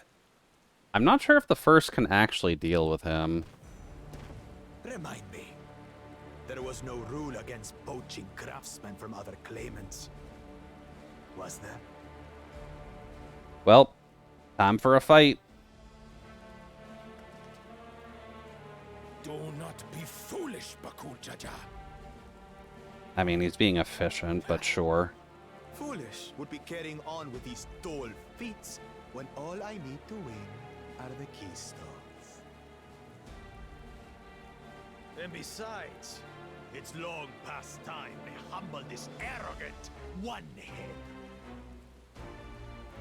I'm not sure if the first can actually deal with him. Remind me. There was no rule against poaching craftsmen from other claimants. Was there? Well, time for a fight. Do not be foolish, Bakul Jaja. I mean, he's being efficient, but sure. Foolish would be carrying on with these dull feats when all I need to win are the keystones. And besides, it's long past time I humble this arrogant one-head.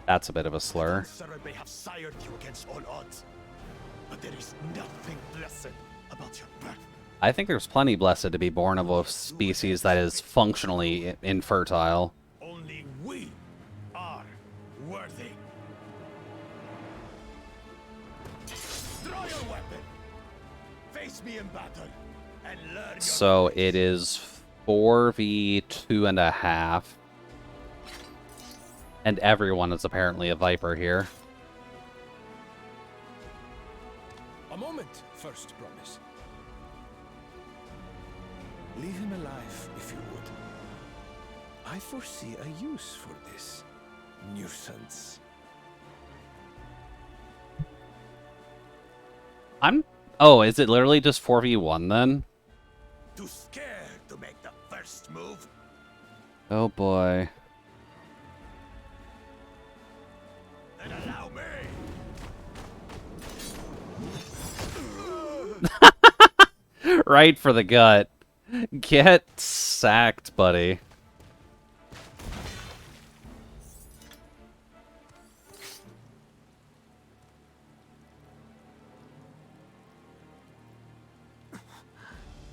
That's a bit of a slur. Sir may have sired you against all odds, but there is nothing blessed about your birth. I think there's plenty blessed to be born of a species that is functionally infertile. Only we are worthy. Draw your weapon. Face me in battle and learn your So ways. it is 4v2.5. And everyone is apparently a Viper here. A moment, first promise. Leave him alive, if you would. I foresee a use for this nuisance. Oh, is it literally just 4v1 then? Too scared to make the first move? Oh boy. Then allow me. Right for the gut. Get sacked, buddy.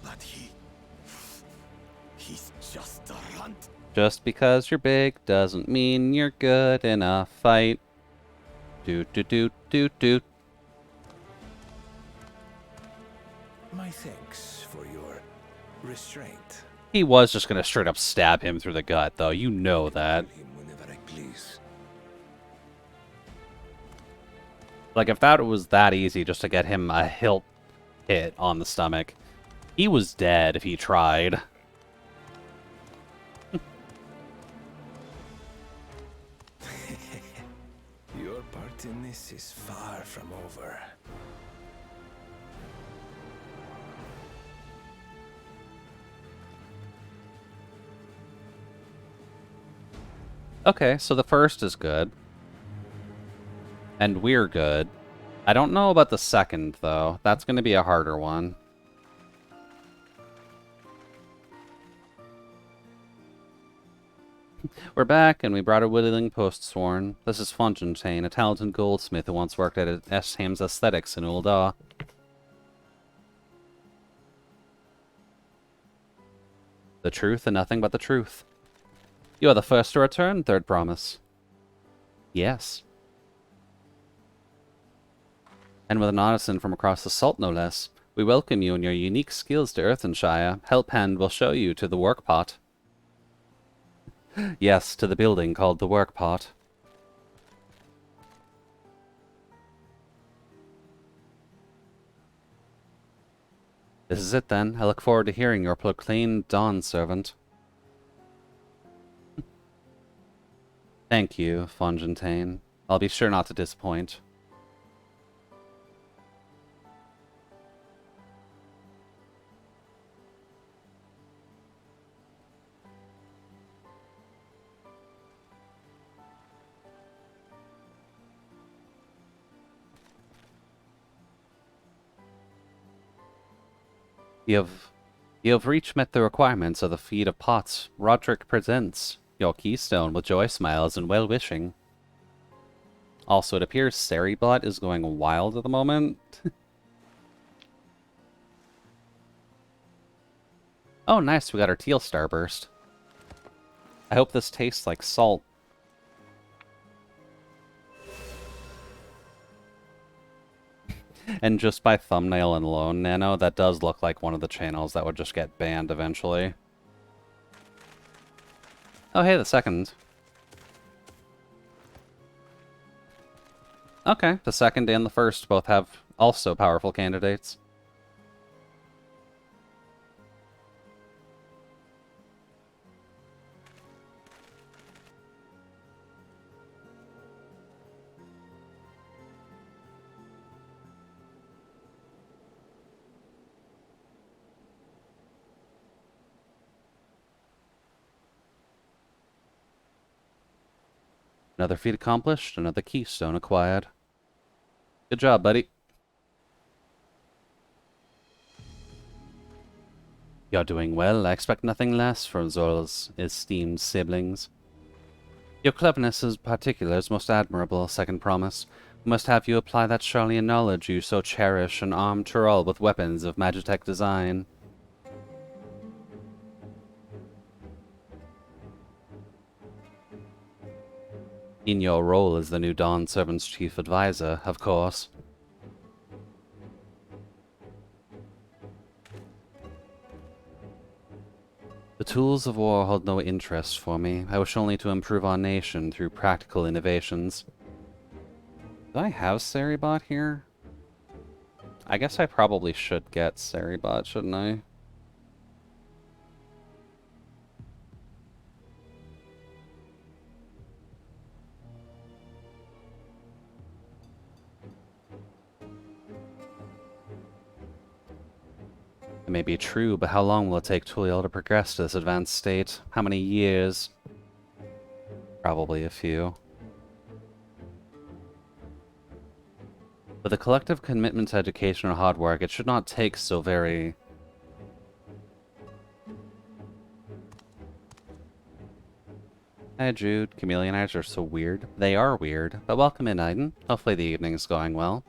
But he's just a runt. Just because you're big doesn't mean you're good in a fight. Doot doot doot doot doot. My thanks for your restraint. He was just gonna straight up stab him through the gut, though. You know that. Kill him whenever I please. Like, if that was that easy just to get him a hilt hit on the stomach, he was dead if he tried. Your part in this is far from over. Okay, so the first is good. And we're good. I don't know about the second, though. That's going to be a harder one. We're back, and we brought a whittling post-sworn. This is Fontaine, a talented goldsmith who once worked at Esham's Aesthetics in Ul'dah. The truth and nothing but the truth. You are the first to return, third promise. Yes. And with an artisan from across the salt, no less, we welcome you and your unique skills to Earthenshire. Helphand will show you to the workpot. Yes, to the building called the workpot. This is it then. I look forward to hearing your proclaimed dawn, servant. Thank you, Fontaine. I'll be sure not to disappoint. You have reached met the requirements of the feat of pots. Roderick presents your keystone with joy smiles and well-wishing. Also, it appears Seribot is going wild at the moment. Oh, nice. We got our teal starburst. I hope this tastes like salt. And just by thumbnail alone, Nano, that does look like one of the channels that would just get banned eventually. Oh, hey, the second. Okay, the second and the first both have also powerful candidates. Another feat accomplished, another keystone acquired. Good job, buddy. You're doing well. I expect nothing less from Zorl's esteemed siblings. Your cleverness in particular is most admirable, Second Promise. We must have you apply that Charlian knowledge you so cherish and arm Tyrell with weapons of Magitech design. In your role as the new Dawn Servant's chief advisor, of course. The tools of war hold no interest for me. I wish only to improve our nation through practical innovations. Do I have Seribot here? I guess I probably should get Seribot, shouldn't I? It may be true, but how long will it take Tuliel to progress to this advanced state? How many years? Probably a few. With a collective commitment to education and hard work, it should not take so very... Hey Jude, chameleon eyes are so weird. They are weird, but welcome in, Aiden. Hopefully the evening's going well.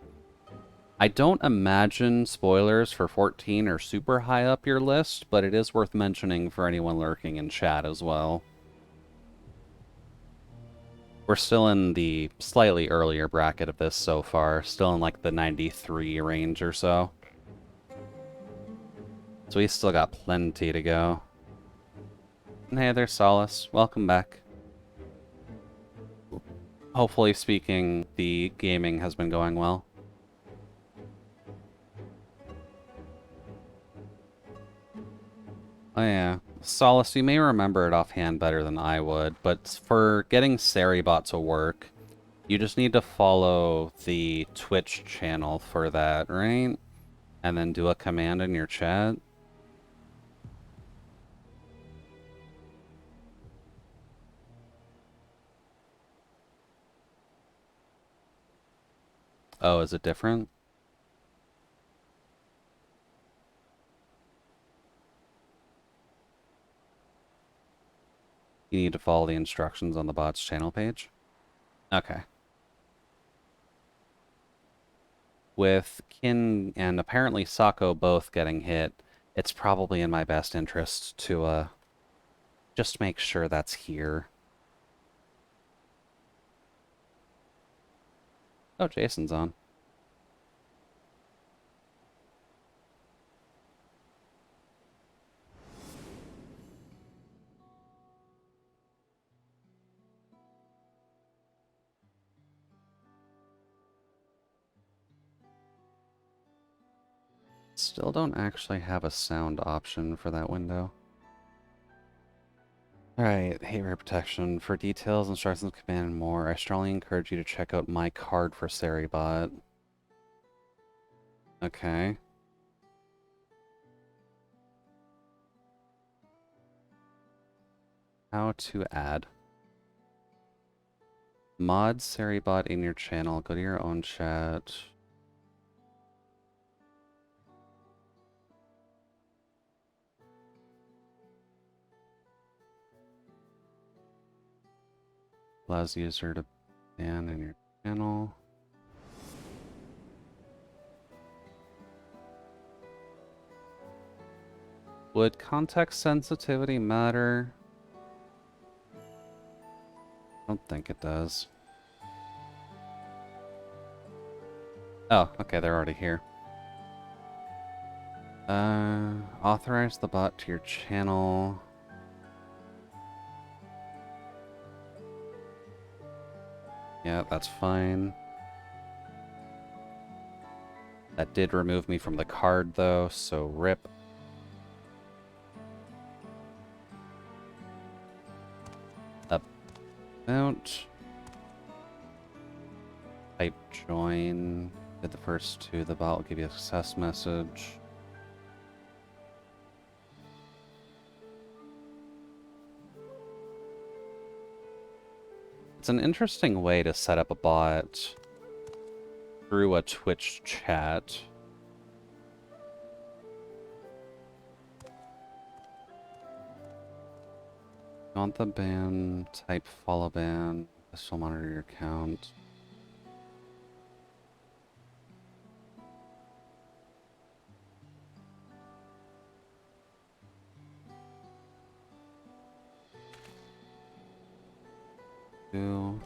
I don't imagine spoilers for 14 are super high up your list, but it is worth mentioning for anyone lurking in chat as well. We're still in the slightly earlier bracket of this so far, still in like the 93 range or so. So we still got plenty to go. And hey there, Solace. Welcome back. Hopefully speaking, the gaming has been going well. Oh yeah. Solace, you may remember it offhand better than I would, but for getting Seribot to work, you just need to follow the Twitch channel for that, right? And then do a command in your chat. Oh, is it different? You need to follow the instructions on the bot's channel page? Okay. With Kin and apparently Sako both getting hit, it's probably in my best interest to, just make sure that's here. Oh, Jason's on. Still don't actually have a sound option for that window. Alright, hater protection. For details, instructions, command, and more, I strongly encourage you to check out my card for Seribot. Okay. How to add. Mod Seribot in your channel. Go to your own chat. Allows the user to ban in your channel. Would context sensitivity matter? I don't think it does. Oh, okay, they're already here. Authorize the bot to your channel. Yeah, that's fine. That did remove me from the card, though, so rip. About. Type join. Did the first two. The bot will give you a success message. It's an interesting way to set up a bot through a Twitch chat. Want the ban, type follow ban. This will monitor your account. Do.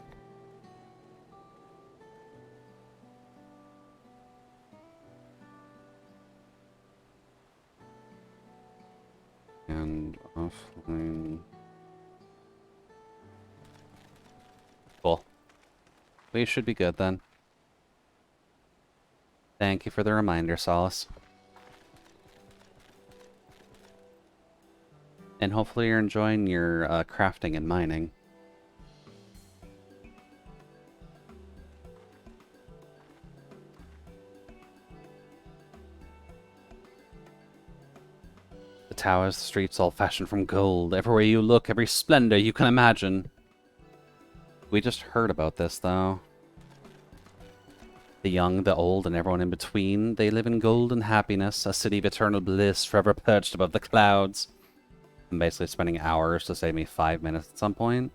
And offline. Cool. We should be good then. Thank you for the reminder, Solace. And hopefully you're enjoying your crafting and mining. The towers, the streets, all fashioned from gold. Everywhere you look, every splendor you can imagine. We just heard about this, though. The young, the old, and everyone in between, they live in golden happiness, a city of eternal bliss, forever perched above the clouds. I'm basically spending hours to save me 5 minutes at some point.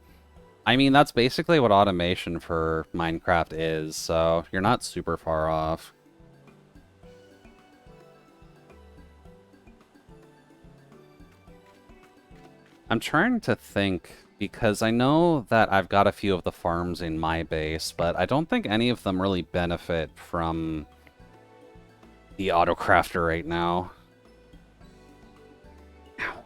I mean, that's basically what automation for Minecraft is, so you're not super far off. I'm trying to think, because I know that I've got a few of the farms in my base, but I don't think any of them really benefit from the autocrafter right now. Ow.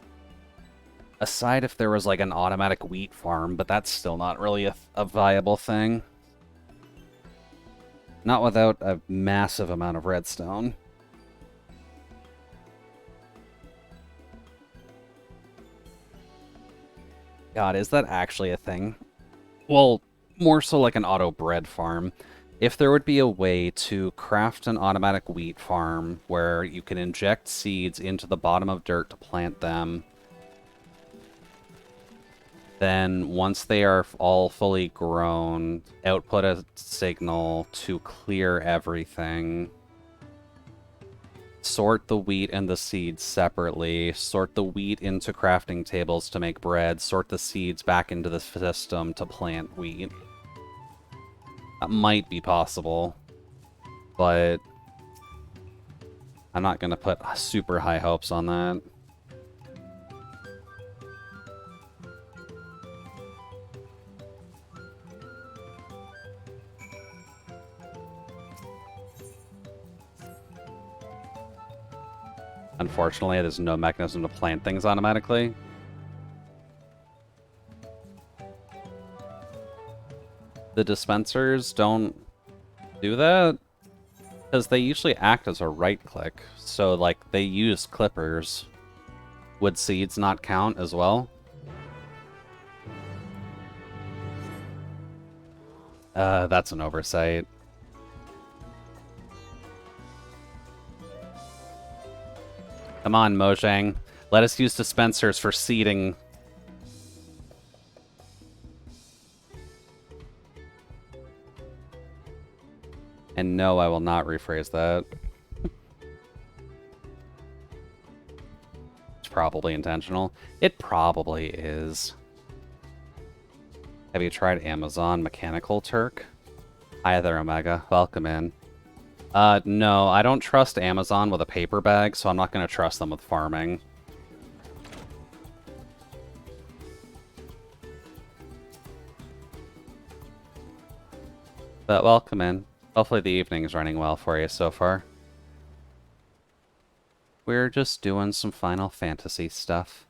Aside if there was like an automatic wheat farm, but that's still not really a viable thing. Not without a massive amount of redstone. God, is that actually a thing? Well, more so like an auto bread farm. If there would be a way to craft an automatic wheat farm where you can inject seeds into the bottom of dirt to plant them, then once they are all fully grown, output a signal to clear everything. Sort the wheat and the seeds separately, sort the wheat into crafting tables to make bread, sort the seeds back into the system to plant wheat. That might be possible, but I'm not going to put super high hopes on that. Unfortunately, there's no mechanism to plant things automatically. The dispensers don't do that, because they usually act as a right-click. So, like, they use clippers. Would seeds not count as well? That's an oversight. Come on, Mojang. Let us use dispensers for seeding. And no, I will not rephrase that. It's probably intentional. It probably is. Have you tried Amazon Mechanical Turk? Hi there, Omega. Welcome in. No, I don't trust Amazon with a paper bag, so I'm not going to trust them with farming. But welcome in. Hopefully the evening's running well for you so far. We're just doing some Final Fantasy stuff.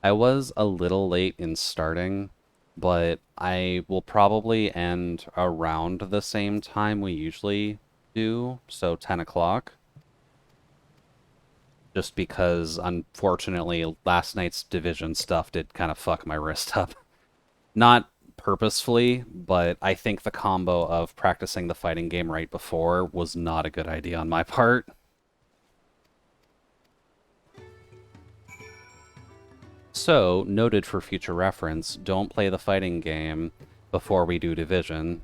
I was a little late in starting, but I will probably end around the same time we usually do, so 10 o'clock. Just because, unfortunately, last night's Division stuff did kind of fuck my wrist up. Not purposefully, but I think the combo of practicing the fighting game right before was not a good idea on my part. So, noted for future reference, don't play the fighting game before we do Division.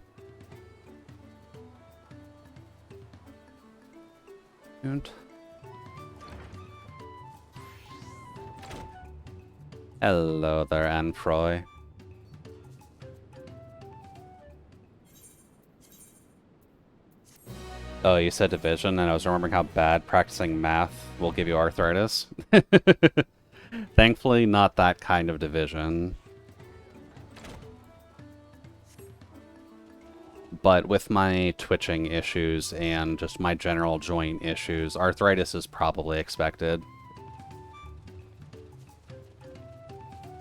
Hello there, Anfroy. Oh, you said Division, and I was remembering how bad practicing math will give you arthritis. Thankfully, not that kind of Division. But with my twitching issues and just my general joint issues, arthritis is probably expected.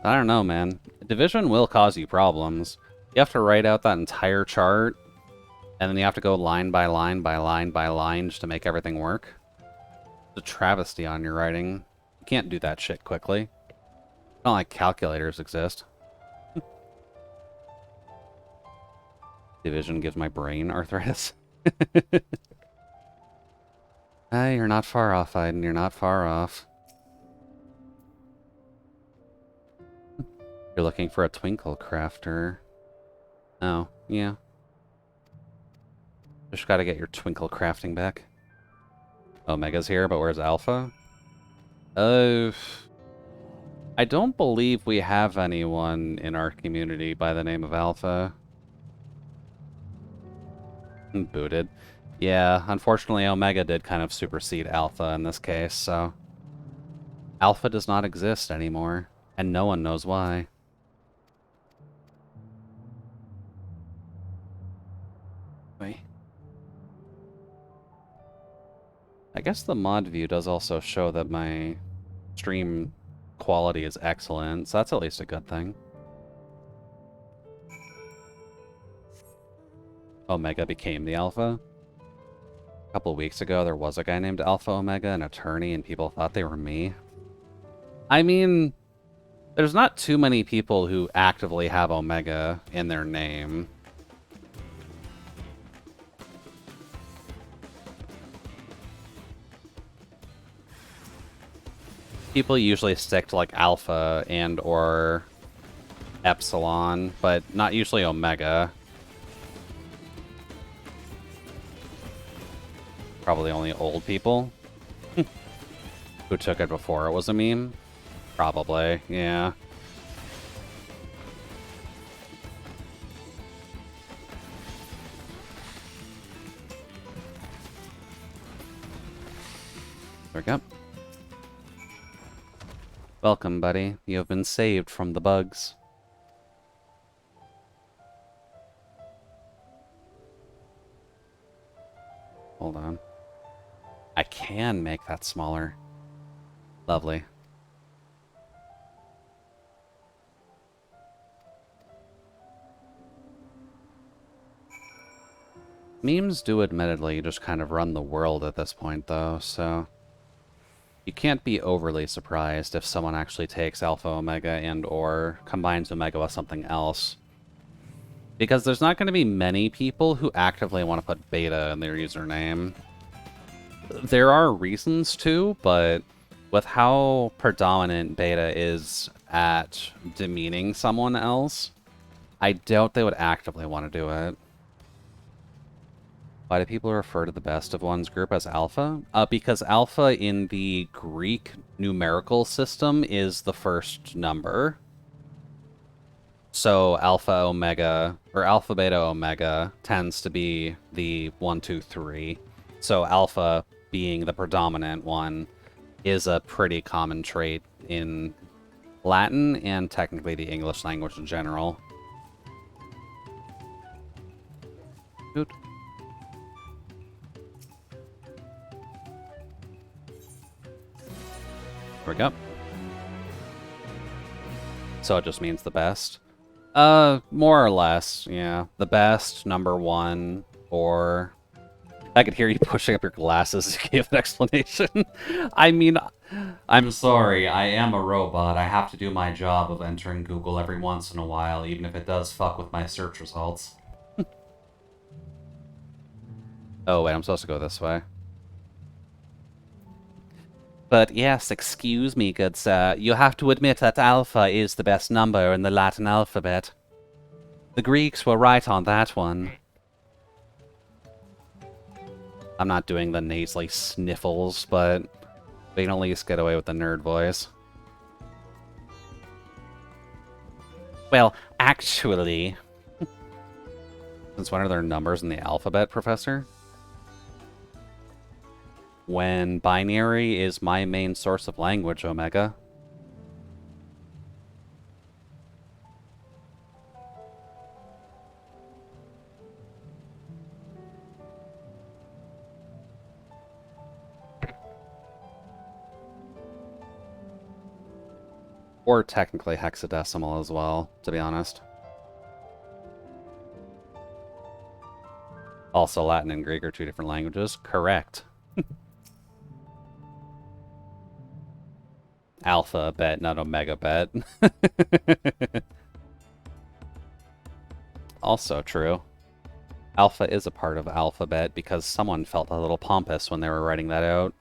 I don't know, man. Division will cause you problems. You have to write out that entire chart, and then you have to go line by line by line by line just to make everything work. It's a travesty on your writing. You can't do that shit quickly. It's not like calculators exist. Division gives my brain arthritis. Hey, you're not far off, Aiden. You're not far off. You're looking for a twinkle crafter. Oh, yeah. Just gotta get your twinkle crafting back. Omega's here, but where's Alpha? I don't believe we have anyone in our community by the name of Alpha. Booted. Yeah, unfortunately Omega did kind of supersede Alpha in this case, so... Alpha does not exist anymore, and no one knows why. Wait. I guess the mod view does also show that my stream quality is excellent, so that's at least a good thing. Omega became the Alpha. A couple weeks ago, there was a guy named Alpha Omega, an attorney, and people thought they were me. I mean, there's not too many people who actively have Omega in their name. People usually stick to like Alpha and or Epsilon, but not usually Omega. Probably only old people who took it before it was a meme. Probably, yeah. There we go. Welcome, buddy. You have been saved from the bugs. Hold on. I can make that smaller. Lovely. Memes do admittedly just kind of run the world at this point, though, so... You can't be overly surprised if someone actually takes Alpha Omega and or combines Omega with something else. Because there's not going to be many people who actively want to put Beta in their username. There are reasons to, but with how predominant Beta is at demeaning someone else, I doubt they would actively want to do it. Why do people refer to the best of one's group as Alpha? Because Alpha in the Greek numerical system is the first number. So Alpha Omega, or Alpha Beta Omega, tends to be the 1, 2, 3. So Alpha being the predominant one is a pretty common trait in Latin and technically the English language in general. Good. There we go. So it just means the best. More or less, yeah. The best, number one, or... I could hear you pushing up your glasses as you gave an explanation. I mean, I'm sorry, I am a robot. I have to do my job of entering Google every once in a while, even if it does fuck with my search results. Oh, wait, I'm supposed to go this way. But yes, excuse me, good sir. You have to admit that alpha is the best number in the Latin alphabet. The Greeks were right on that one. I'm not doing the nasally sniffles, but we can at least get away with the nerd voice. Well, actually... Since when are there numbers in the alphabet, Professor? When binary is my main source of language, Omega. Or technically hexadecimal as well, to be honest. Also, Latin and Greek are two different languages. Correct. Alpha bet, not omega bet. Also true. Alpha is a part of alphabet because someone felt a little pompous when they were writing that out.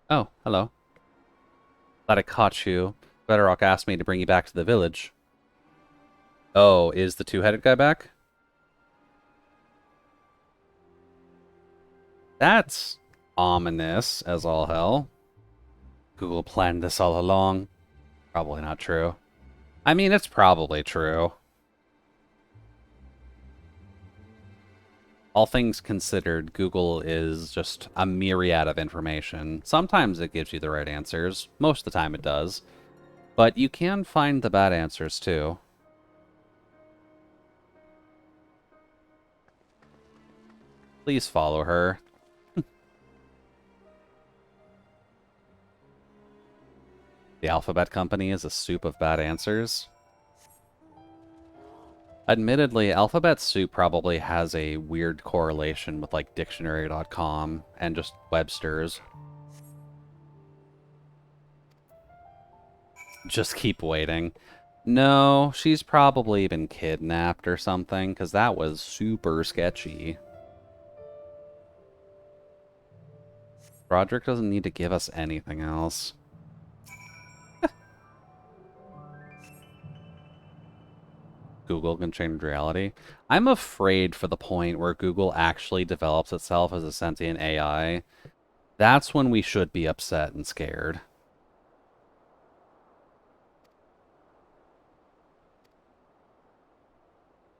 Oh, hello. Glad I caught you. Bedrock asked me to bring you back to the village. Oh, is the two-headed guy back? That's ominous as all hell. Google planned this all along. Probably not true. I mean, it's probably true. All things considered, Google is just a myriad of information. Sometimes it gives you the right answers. Most of the time it does. But you can find the bad answers too. Please follow her. The Alphabet Company is a soup of bad answers. Admittedly, Alphabet Soup probably has a weird correlation with like dictionary.com and just Webster's. Just keep waiting. No, she's probably been kidnapped or something, because that was super sketchy. Roderick doesn't need to give us anything else. Google can change reality. I'm afraid for the point where Google actually develops itself as a sentient AI. That's when we should be upset and scared.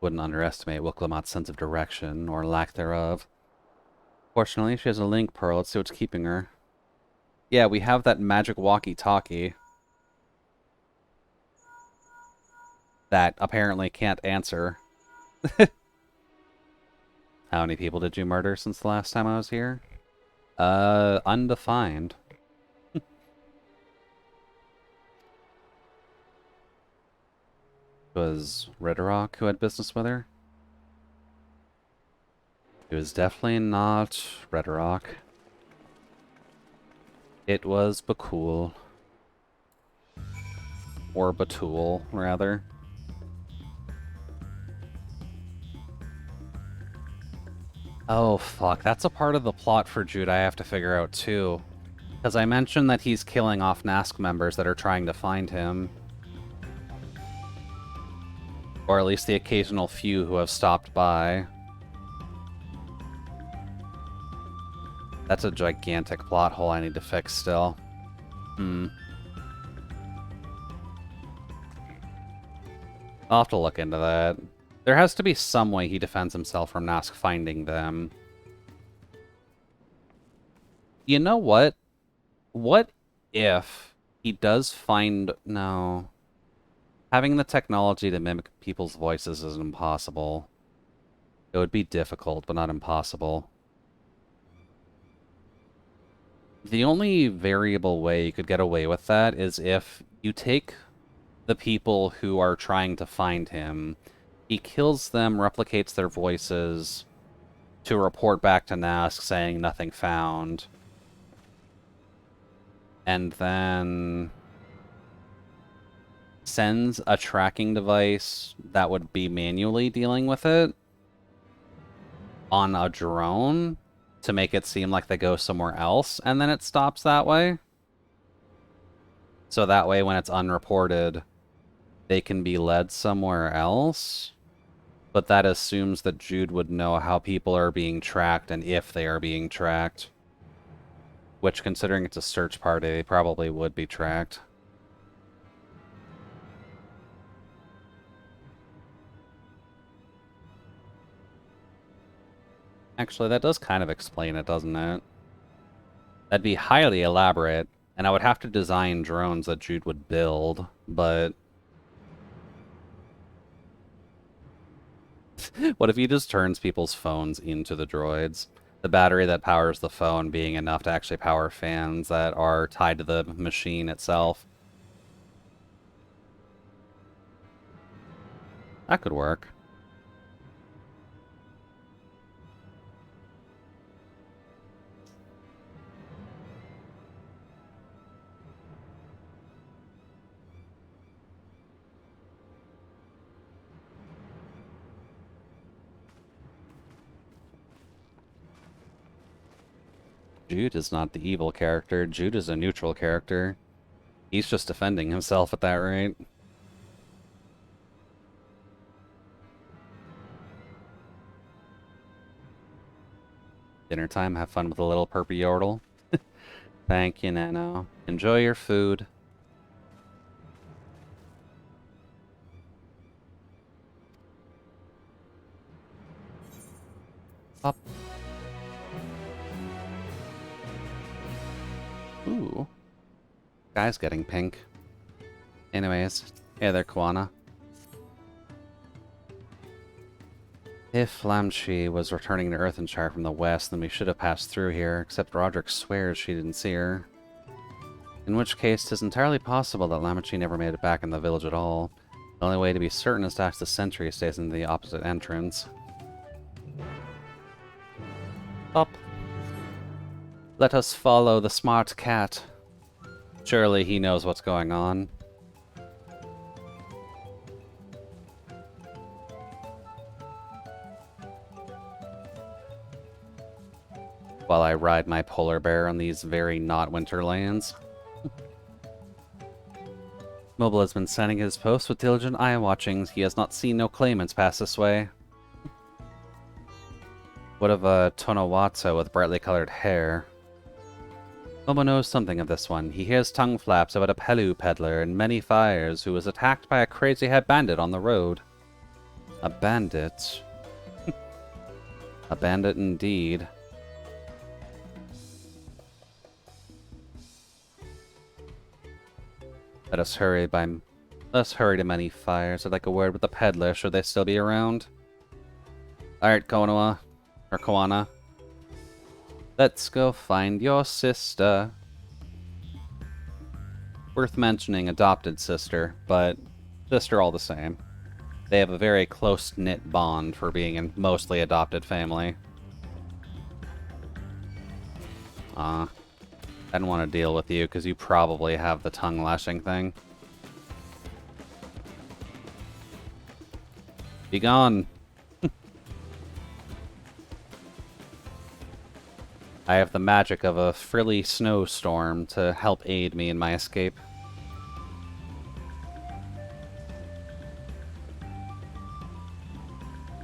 Wouldn't underestimate Wilklamat's sense of direction, or lack thereof. Fortunately, she has a link pearl. Let's see what's keeping her. Yeah, we have that magic walkie-talkie that apparently can't answer. How many people did you murder since the last time I was here? Undefined. Was Ridderock who had business with her? It was definitely not Ridderock. It was Bakul. Or Batul, rather. Oh, fuck. That's a part of the plot for Jude I have to figure out, too. Because I mentioned that he's killing off Nask members that are trying to find him. Or at least the occasional few who have stopped by. That's a gigantic plot hole I need to fix still. I'll have to look into that. There has to be some way he defends himself from Nask finding them. You know what? What if he does find... No. Having the technology to mimic people's voices isn't impossible. It would be difficult, but not impossible. The only variable way you could get away with that is if you take the people who are trying to find him, he kills them, replicates their voices to report back to Nask saying nothing found. And then sends a tracking device that would be manually dealing with it on a drone to make it seem like they go somewhere else, and then it stops that way. So that way, when it's unreported, they can be led somewhere else. But that assumes that Jude would know how people are being tracked and if they are being tracked. Which, considering it's a search party, they probably would be tracked. Actually, that does kind of explain it, doesn't it? That'd be highly elaborate, and I would have to design drones that Jude would build, but... What if he just turns people's phones into the droids? The battery that powers the phone being enough to actually power fans that are tied to the machine itself. That could work. Jude is not the evil character. Jude is a neutral character. He's just defending himself at that rate. Dinner time, have fun with a little perpy yordle. Thank you, Nano. Enjoy your food. Up. Ooh. Guy's getting pink. Anyways, hey there, Koana. If Lamchi was returning to Earthenshire from the west, then we should have passed through here, except Roderick swears she didn't see her. In which case, 'tis entirely possible that Lamchi never made it back in the village at all. The only way to be certain is to ask the sentry stationed in the opposite entrance. Up. Let us follow the smart cat. Surely he knows what's going on. While I ride my polar bear on these very not winter lands. Mobile has been standing his post with diligent eye-watchings. He has not seen no claimants pass this way. What of a Tonawatsa with brightly colored hair? Momo knows something of this one. He hears tongue flaps about a Pelu peddler and many fires who was attacked by a crazy-head bandit on the road. A bandit? A bandit indeed. Let us hurry to many fires. I'd like a word with the peddler. Should they still be around? Alright, Konoha. Or Koana. Let's go find your sister. Worth mentioning, adopted sister, but sister all the same. They have a very close-knit bond for being a mostly adopted family. I didn't want to deal with you because you probably have the tongue lashing thing. Be gone. I have the magic of a frilly snowstorm to help aid me in my escape.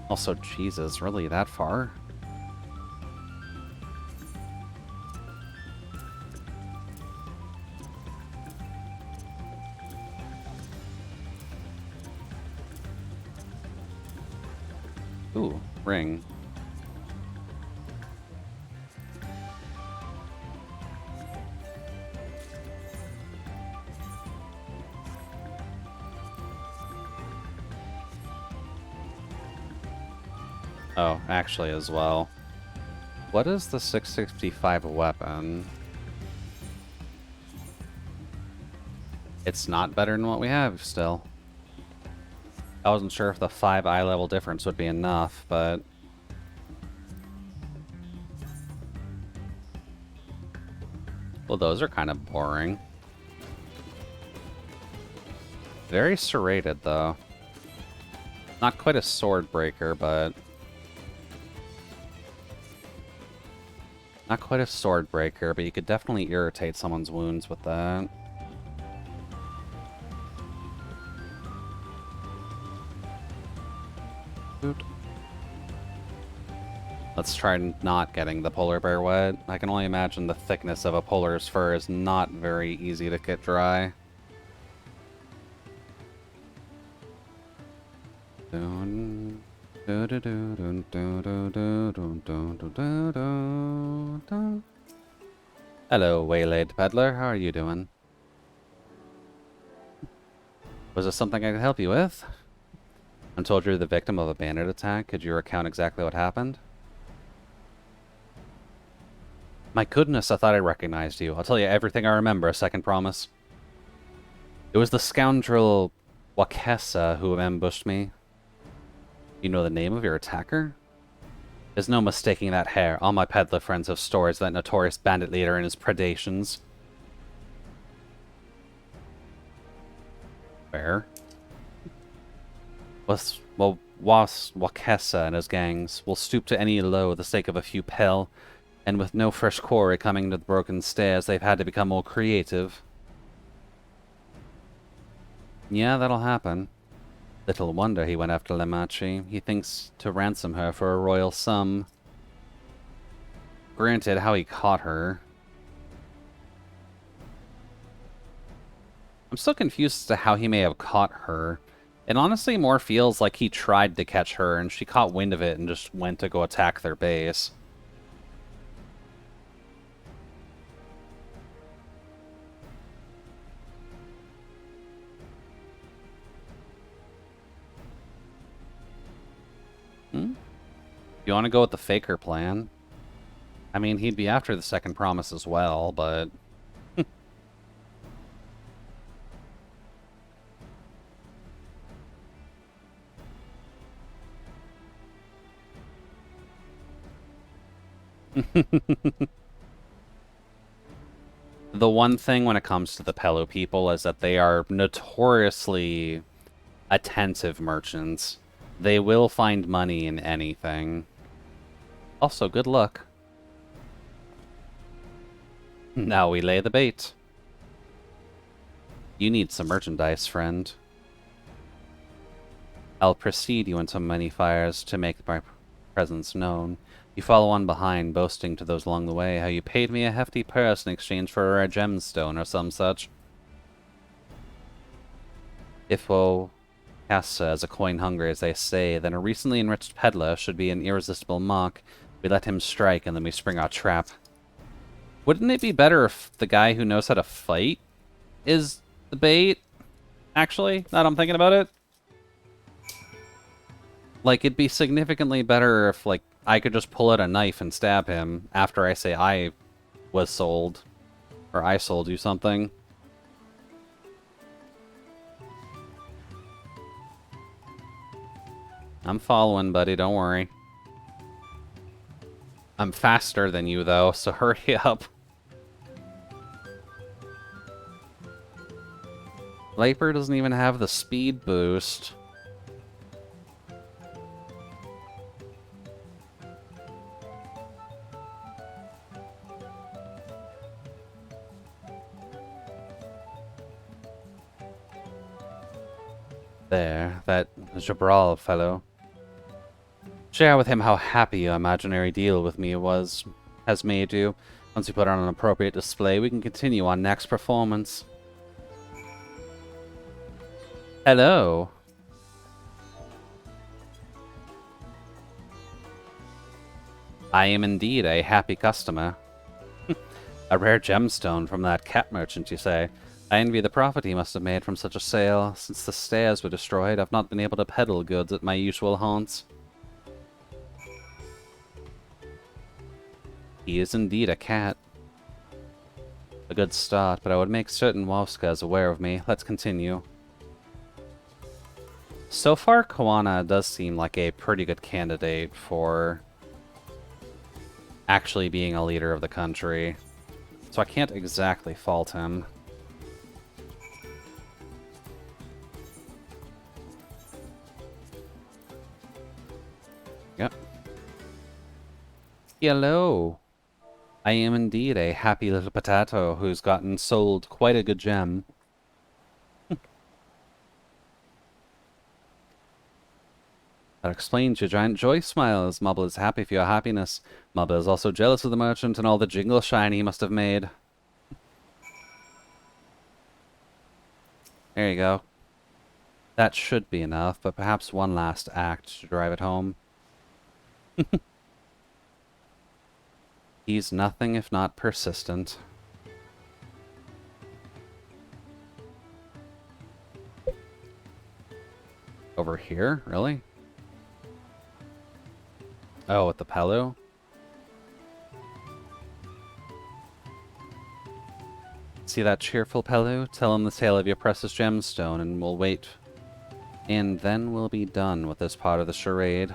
Also, Jesus, really that far? Ooh, ring. Oh, actually as well. What is the 665 weapon? It's not better than what we have still. I wasn't sure if the 5 eye level difference would be enough, but... Well, those are kind of boring. Very serrated, though. Not quite a sword breaker, but... Not quite a sword breaker, but you could definitely irritate someone's wounds with that. Oot. Let's try not getting the polar bear wet. I can only imagine the thickness of a polar's fur is not very easy to get dry. Hello, waylaid peddler. How are you doing? Was there something I could help you with? I'm told you're the victim of a bandit attack. Could you recount exactly what happened? My goodness, I thought I recognized you. I'll tell you everything I remember, a second promise. It was the scoundrel Wakesa who ambushed me. You know the name of your attacker? There's no mistaking that hair. All my peddler friends have stories of that notorious bandit leader and his predations. Where? Wakesa and his gangs will stoop to any low for the sake of a few pel, and with no fresh quarry coming to the broken stairs, they've had to become more creative. Yeah, that'll happen. Little wonder he went after Lemachi. He thinks to ransom her for a royal sum. Granted, how he caught her. I'm still confused as to how he may have caught her. It honestly more feels like he tried to catch her and she caught wind of it and just went to go attack their base. You want to go with the faker plan? I mean, he'd be after the second promise as well, but... The one thing when it comes to the Pelo people is that they are notoriously attentive merchants. They will find money in anything. Also, good luck. Now we lay the bait. You need some merchandise, friend. I'll precede you into many fires to make my presence known. You follow on behind, boasting to those along the way how you paid me a hefty purse in exchange for a rare gemstone or some such. If Casa is a coin hungry, as they say, then a recently enriched peddler should be an irresistible mock. We let him strike, and then we spring our trap. Wouldn't it be better if the guy who knows how to fight is the bait? Actually, now that I'm thinking about it. Like, it'd be significantly better if, like, I could just pull out a knife and stab him after I say I was sold. Or I sold you something. I'm following, buddy, don't worry. I'm faster than you, though, so hurry up. Viper doesn't even have the speed boost. There, that Jabral fellow. Share with him how happy your imaginary deal with me has made you. Once you put on an appropriate display, we can continue on next performance. Hello. I am indeed a happy customer. A rare gemstone from that cat merchant, you say? I envy the profit he must have made from such a sale. Since the stairs were destroyed, I've not been able to peddle goods at my usual haunts. He is indeed a cat. A good start, but I would make certain Wowska is aware of me. Let's continue. So far, Koana does seem like a pretty good candidate for actually being a leader of the country. So I can't exactly fault him. Yep. Hello. I am indeed a happy little potato who's gotten sold quite a good gem. That explains your giant joy smiles. Mubble is happy for your happiness. Mubble is also jealous of the merchant and all the jingle shine he must have made. There you go. That should be enough, but perhaps one last act to drive it home. He's nothing if not persistent. Over here? Really? Oh, with the Pelu? See that cheerful Pelu? Tell him the tale of your precious gemstone and we'll wait. And then we'll be done with this part of the charade.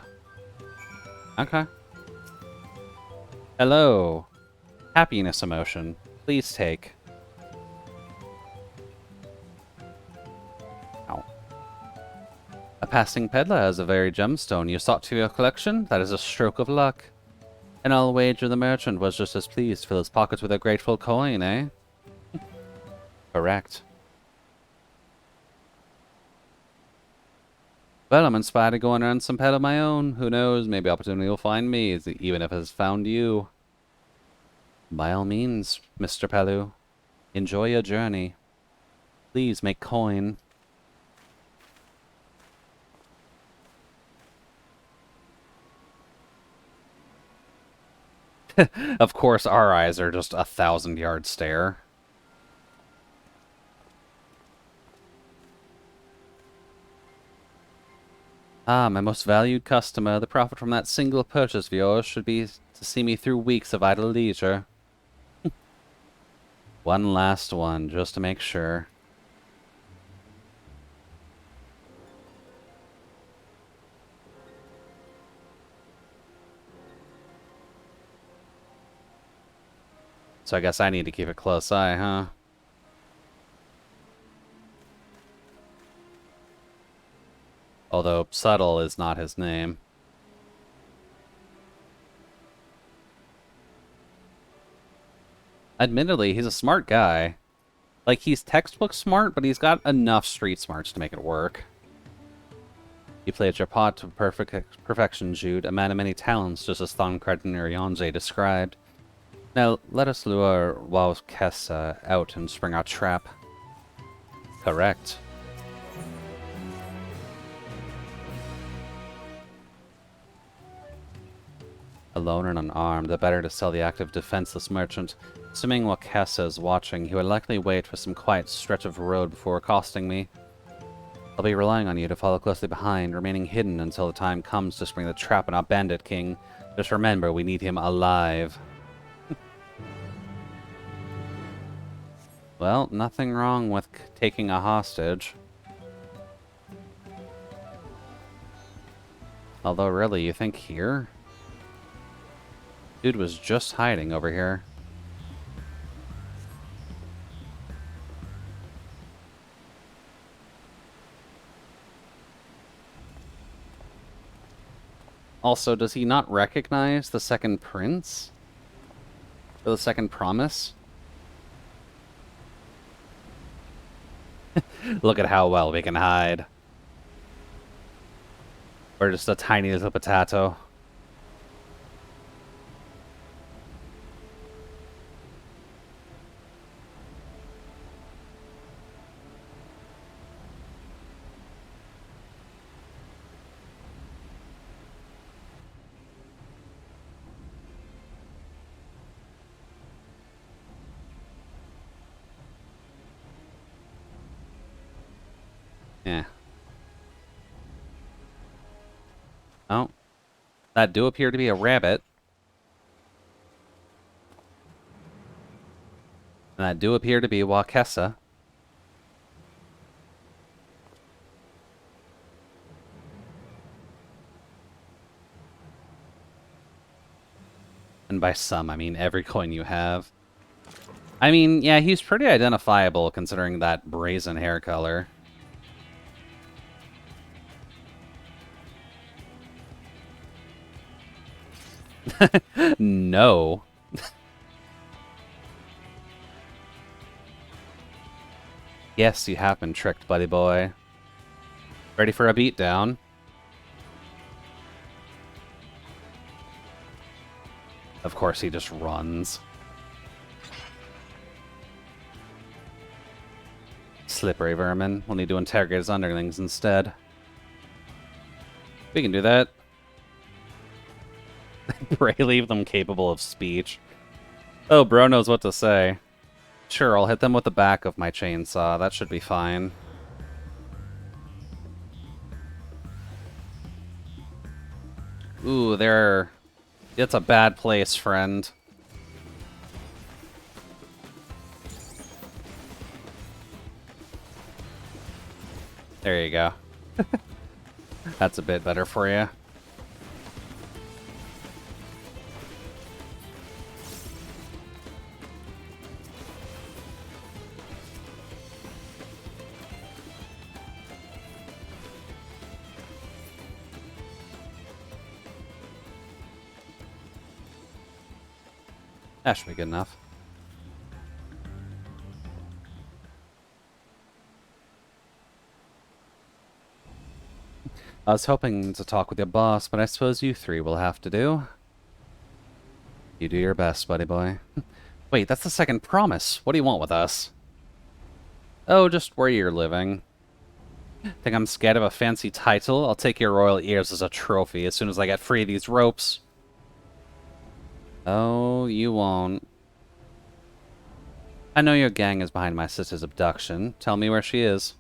Okay. Hello. Happiness emotion. Please take. Ow. A passing peddler has a very gemstone you sought to your collection? That is a stroke of luck. And I'll wager the merchant was just as pleased to fill his pockets with a grateful coin, eh? Correct. Well, I'm inspired to go and earn some pet of my own. Who knows, maybe opportunity will find me, even if it has found you. By all means, Mr. Pelu. Enjoy your journey. Please make coin. Of course, our eyes are just 1,000-yard stare. Ah, my most valued customer. The profit from that single purchase of yours should be to see me through weeks of idle leisure. One last one, just to make sure. So I guess I need to keep a close eye, huh? Although subtle is not his name. Admittedly, he's a smart guy. Like, he's textbook smart, but he's got enough street smarts to make it work. You played your part to perfection, Jude, a man of many talents, just as Thancred and Urianze described. Now, let us lure Wowkessa out and spring our trap. Correct. Alone and unarmed, the better to sell the active defenseless merchant. Assuming Wowkessa is watching, he would likely wait for some quiet stretch of road before accosting me. I'll be relying on you to follow closely behind, remaining hidden until the time comes to spring the trap on our bandit king. Just remember, we need him alive. Well, nothing wrong with taking a hostage. Although, really, you think here? Dude was just hiding over here. Also, does he not recognize the second prince? Or the second promise? Look at how well we can hide. We're just a tiny little potato. Yeah. Oh. That do appear to be a rabbit. And that do appear to be Wakesa. And by some, I mean every coin you have. I mean, yeah, he's pretty identifiable considering that brazen hair color. No. Yes, you have been tricked, buddy boy. Ready for a beatdown? Of course, he just runs. Slippery vermin. We'll need to interrogate his underlings instead. We can do that. Pray leave them capable of speech. Oh, bro knows what to say. Sure, I'll hit them with the back of my chainsaw. That should be fine. Ooh, they're... It's a bad place, friend. There you go. That's a bit better for you. That should be good enough. I was hoping to talk with your boss, but I suppose you three will have to do. You do your best, buddy boy. Wait, that's the second promise. What do you want with us? Oh, just where you're living. Think I'm scared of a fancy title? I'll take your royal ears as a trophy as soon as I get free of these ropes. Oh, you won't. I know your gang is behind my sister's abduction. Tell me where she is.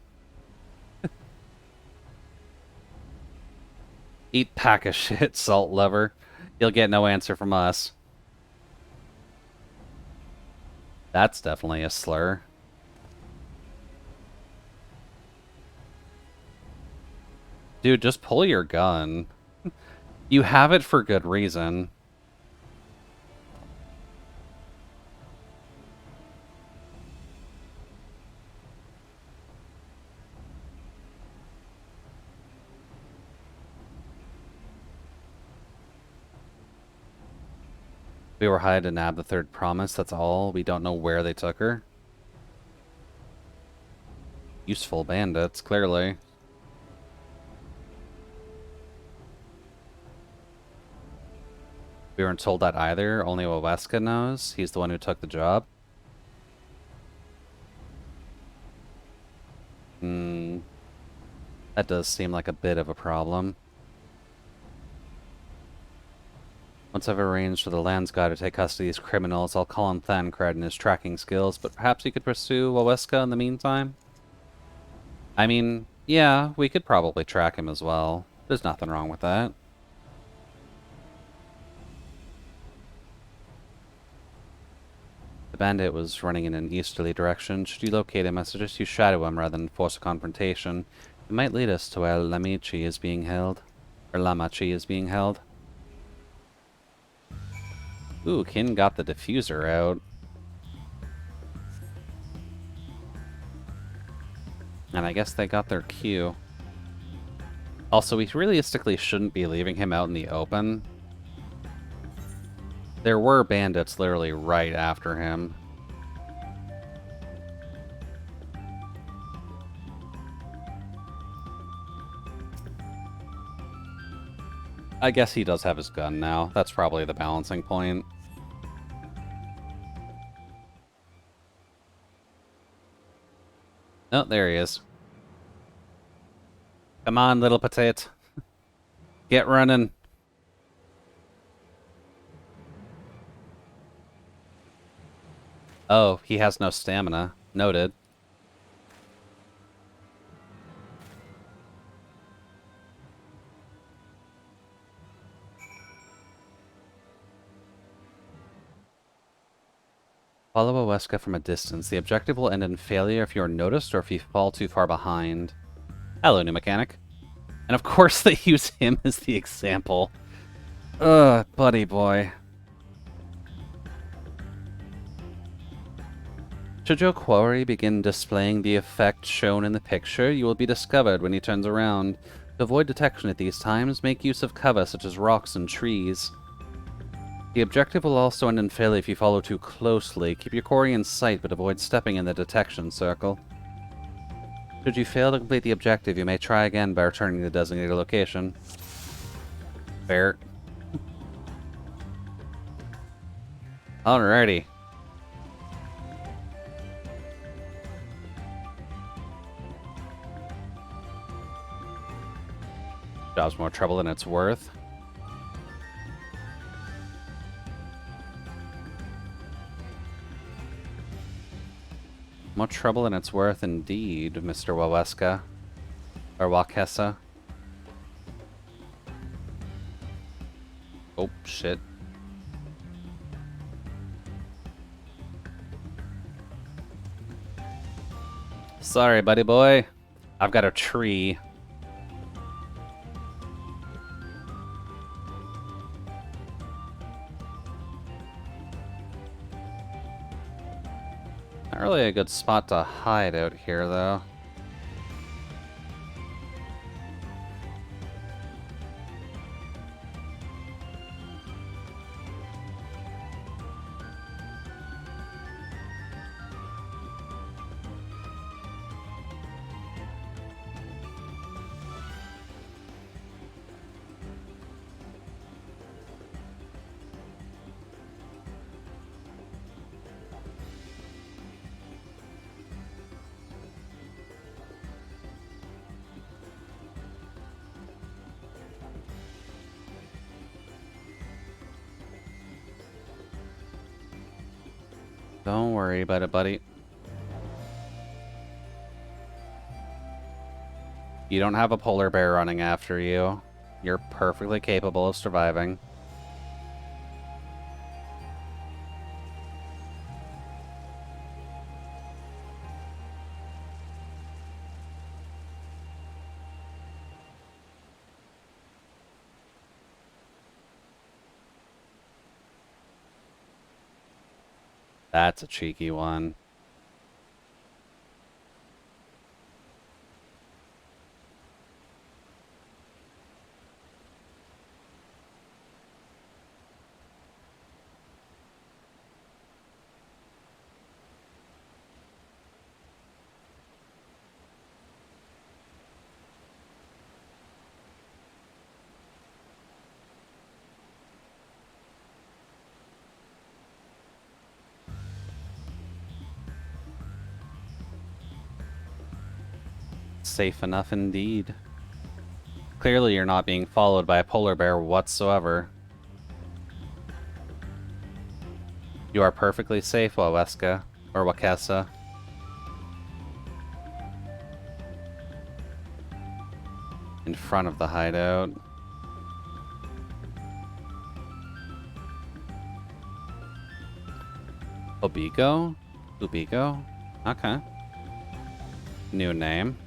Eat pack of shit, salt lover. You'll get no answer from us. That's definitely a slur. Dude, just pull your gun. You have it for good reason. We were hired to nab the third promise, that's all. We don't know where they took her. Useful bandits, clearly. We weren't told that either. Only Waweska knows. He's the one who took the job. That does seem like a bit of a problem. Once I've arranged for the Lands God to take custody of these criminals, I'll call on Thancred and his tracking skills, but perhaps he could pursue Waweska in the meantime? I mean, yeah, we could probably track him as well. There's nothing wrong with that. The bandit was running in an easterly direction. Should you locate him, I suggest you shadow him rather than force a confrontation. It might lead us to where Lamichi is being held. Or Lamachi is being held. Ooh, Kin got the diffuser out. And I guess they got their cue. Also, we realistically shouldn't be leaving him out in the open. There were bandits literally right after him. I guess he does have his gun now. That's probably the balancing point. Oh, there he is. Come on, little potato. Get running. Oh, he has no stamina. Noted. Follow a Weska from a distance. The objective will end in failure if you are noticed or if you fall too far behind. Hello, new mechanic. And of course they use him as the example. Ugh, buddy boy. Should your quarry begin displaying the effect shown in the picture, you will be discovered when he turns around. To avoid detection at these times, make use of cover such as rocks and trees. The objective will also end in failure if you follow too closely. Keep your quarry in sight, but avoid stepping in the detection circle. Should you fail to complete the objective, you may try again by returning to the designated location. Fair. Alrighty. Job's more trouble than it's worth. More trouble than it's worth indeed, Mr. Waweska. Or Wakesa. Oh, shit. Sorry, buddy boy. I've got a tree. Not really a good spot to hide out here, though. Don't worry about it, buddy. You don't have a polar bear running after you. You're perfectly capable of surviving. That's a cheeky one. Safe enough indeed. Clearly you're not being followed by a polar bear whatsoever. You are perfectly safe, Waweska, or Wakesa. In front of the hideout. Obiko? Ubiko? Okay. New name.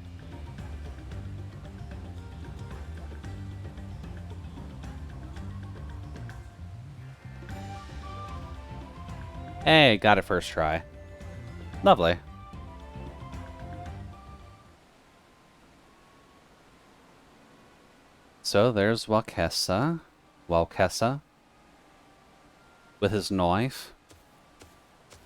Hey, got it first try. Lovely. So there's Wakesa. With his knife.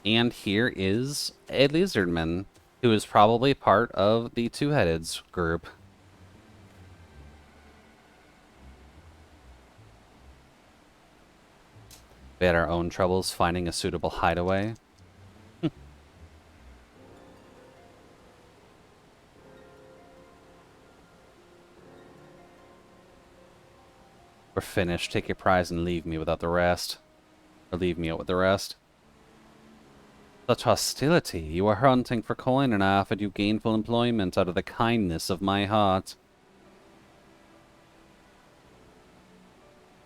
And here is a lizardman, who is probably part of the Two-Headeds group. We had our own troubles finding a suitable hideaway. We're finished. Take your prize and leave me without the rest. Or leave me out with the rest. Such hostility. You are hunting for coin and I offered you gainful employment out of the kindness of my heart.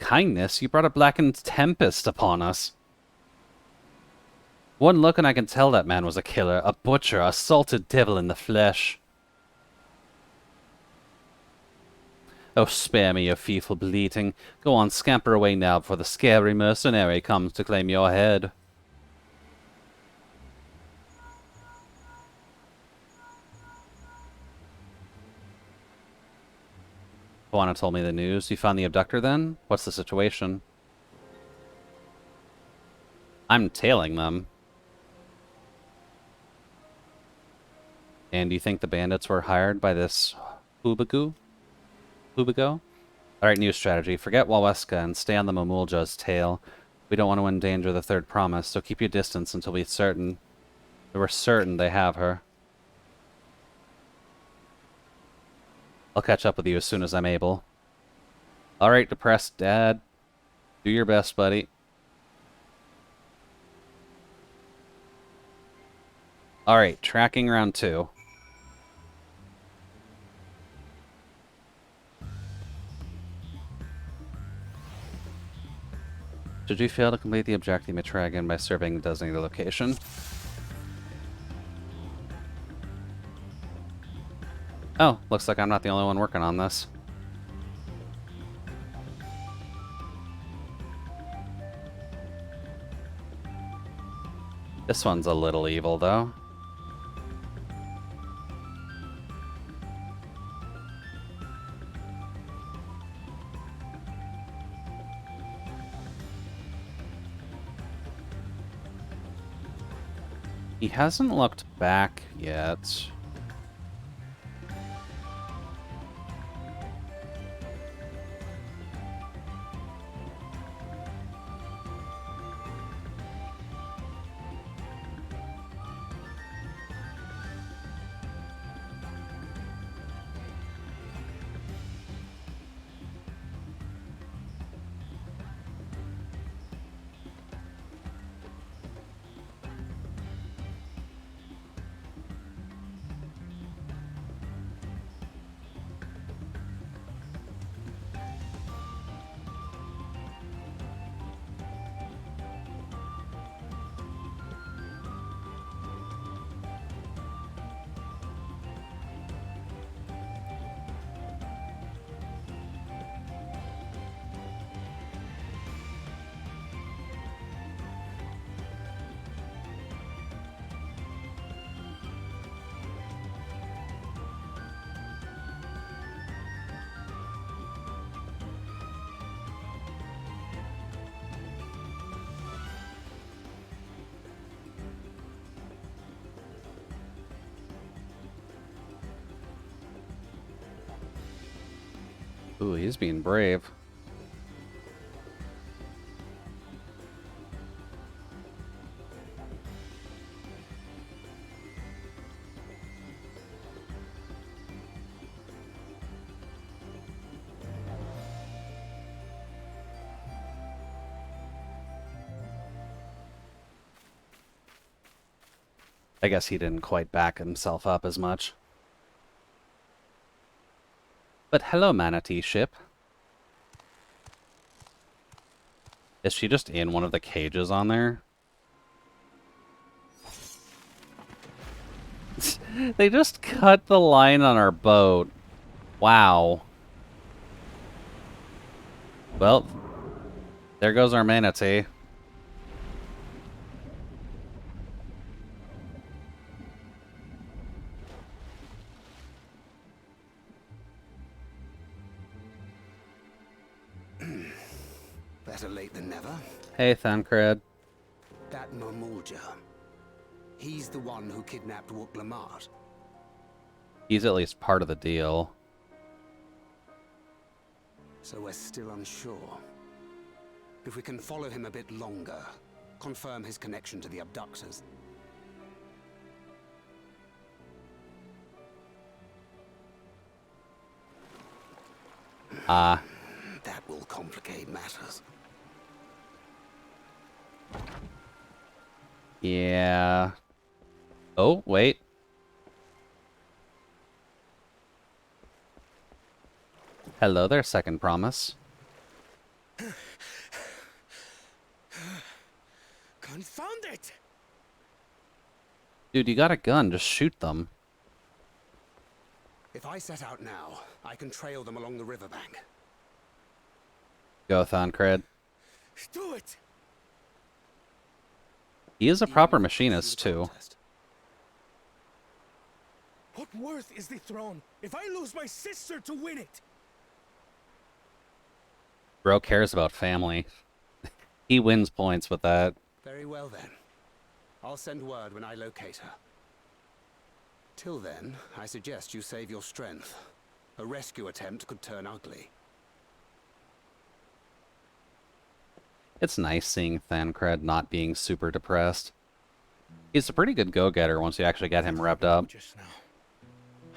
Kindness? You brought a blackened tempest upon us. One look and I can tell that man was a killer, a butcher, a salted devil in the flesh. Oh, spare me your fearful bleating. Go on, scamper away now before the scary mercenary comes to claim your head. Juana told me the news. You found the abductor then? What's the situation? I'm tailing them. And do you think the bandits were hired by this Hubago? Alright, new strategy. Forget Waweska and stay on the Mamulja's tail. We don't want to endanger the third promise, so keep your distance until we're certain they have her. I'll catch up with you as soon as I'm able. Alright, depressed dad. Do your best, buddy. Alright, tracking round 2. Should you fail to complete the objective, you may try again by surveying the designated location. Oh, looks like I'm not the only one working on this. This one's a little evil, though. He hasn't looked back yet. Ooh, he's being brave. I guess he didn't quite back himself up as much. But hello, manatee ship. Is she just in one of the cages on there? They just cut the line on our boat. Wow. Well, there goes our manatee. Better late than never. Hey, Thancred. That Mamulja. He's the one who kidnapped Wook Lamart. He's at least part of the deal. So we're still unsure. If we can follow him a bit longer, confirm his connection to the abductors. That will complicate matters. Yeah. Oh, wait. Hello there, second promise. Confound it! Dude, you got a gun. Just shoot them. If I set out now, I can trail them along the riverbank. Go, Thancred. Do it! He is a proper machinist, too. What worth is the throne if I lose my sister to win it? Bro cares about family. He wins points with that. Very well then. I'll send word when I locate her. Till then, I suggest you save your strength. A rescue attempt could turn ugly. It's nice seeing Thancred not being super depressed. He's a pretty good go-getter once you actually get him revved up. Just now.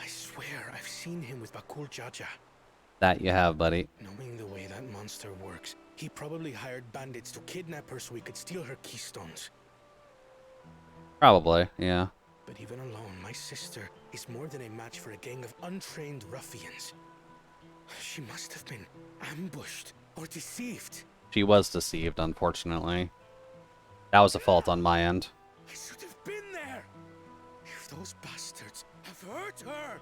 I swear I've seen him with Bakul Jaja. That you have, buddy. Knowing the way that monster works, he probably hired bandits to kidnap her so he could steal her keystones. Probably, yeah. But even alone, my sister is more than a match for a gang of untrained ruffians. She must have been ambushed or deceived. She was deceived, unfortunately. That was a fault on my end. I should have been there! If those bastards have hurt her!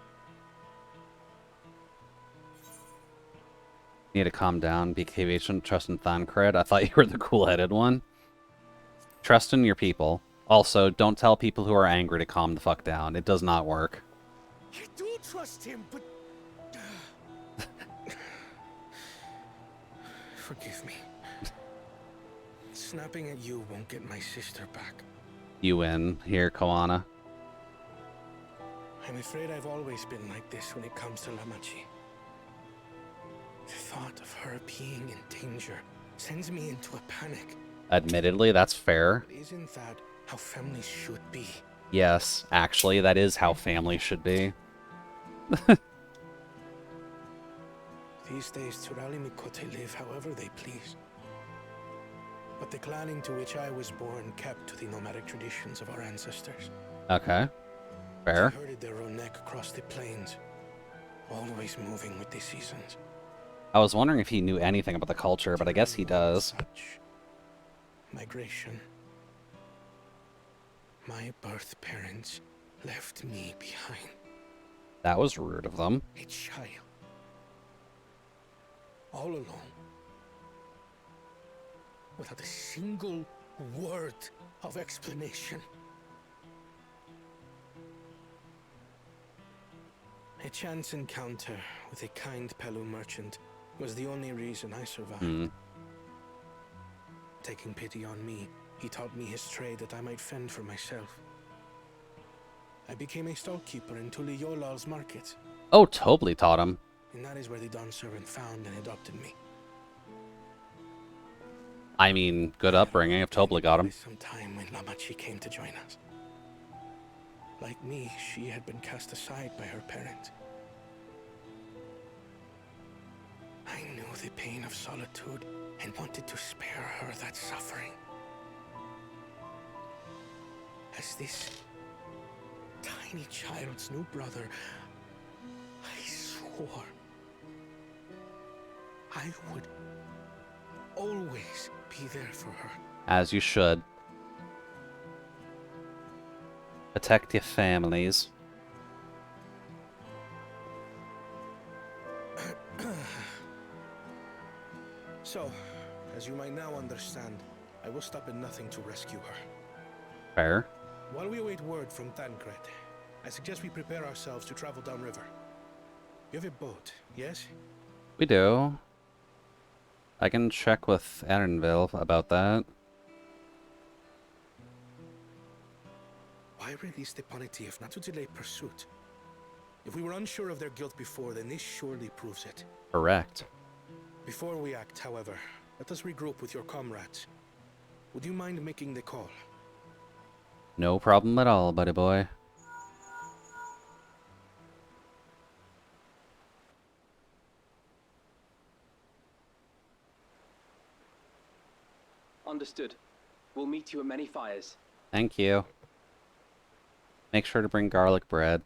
Need to calm down, be patient, trust in Thancred. I thought you were the cool-headed one. Trust in your people. Also, don't tell people who are angry to calm the fuck down. It does not work. I do trust him, but... Forgive me. Snapping at you won't get my sister back. You win. Here, Koana. I'm afraid I've always been like this when it comes to Lamachi. The thought of her being in danger sends me into a panic. Admittedly, that's fair. But isn't that how families should be? Yes, actually, that is how family should be. These days, Turali Mikote live however they please. But the clan into which I was born kept to the nomadic traditions of our ancestors. Okay. Fair. They herded their own neck across the plains, always moving with the seasons. I was wondering if he knew anything about the culture, but I guess he does. Such migration. My birth parents left me behind. That was rude of them. A child. All alone. Without a single word of explanation. A chance encounter with a kind Pelu merchant was the only reason I survived. Taking pity on me, he taught me his trade that I might fend for myself. I became a storekeeper in Tuliyolal's market. Oh, Tobli taught him. And that is where the Dawn servant found and adopted me. I mean, good upbringing if Tobli got him. Some time when Lamachi came to join us. Like me, she had been cast aside by her parents. I knew the pain of solitude and wanted to spare her that suffering. As this tiny child's new brother, I swore I would always be there for her. As you should. Protect your families. So, as you might now understand, I will stop at nothing to rescue her. Fair. While we await word from Thancred, I suggest we prepare ourselves to travel downriver. You have a boat, yes? We do. I can check with Erenville about that. Why release the Panity if not to delay pursuit? If we were unsure of their guilt before, then this surely proves it. Correct. Before we act, however, let us regroup with your comrades. Would you mind making the call? No problem at all, buddy boy. Understood. We'll meet you at many fires. Thank you. Make sure to bring garlic bread.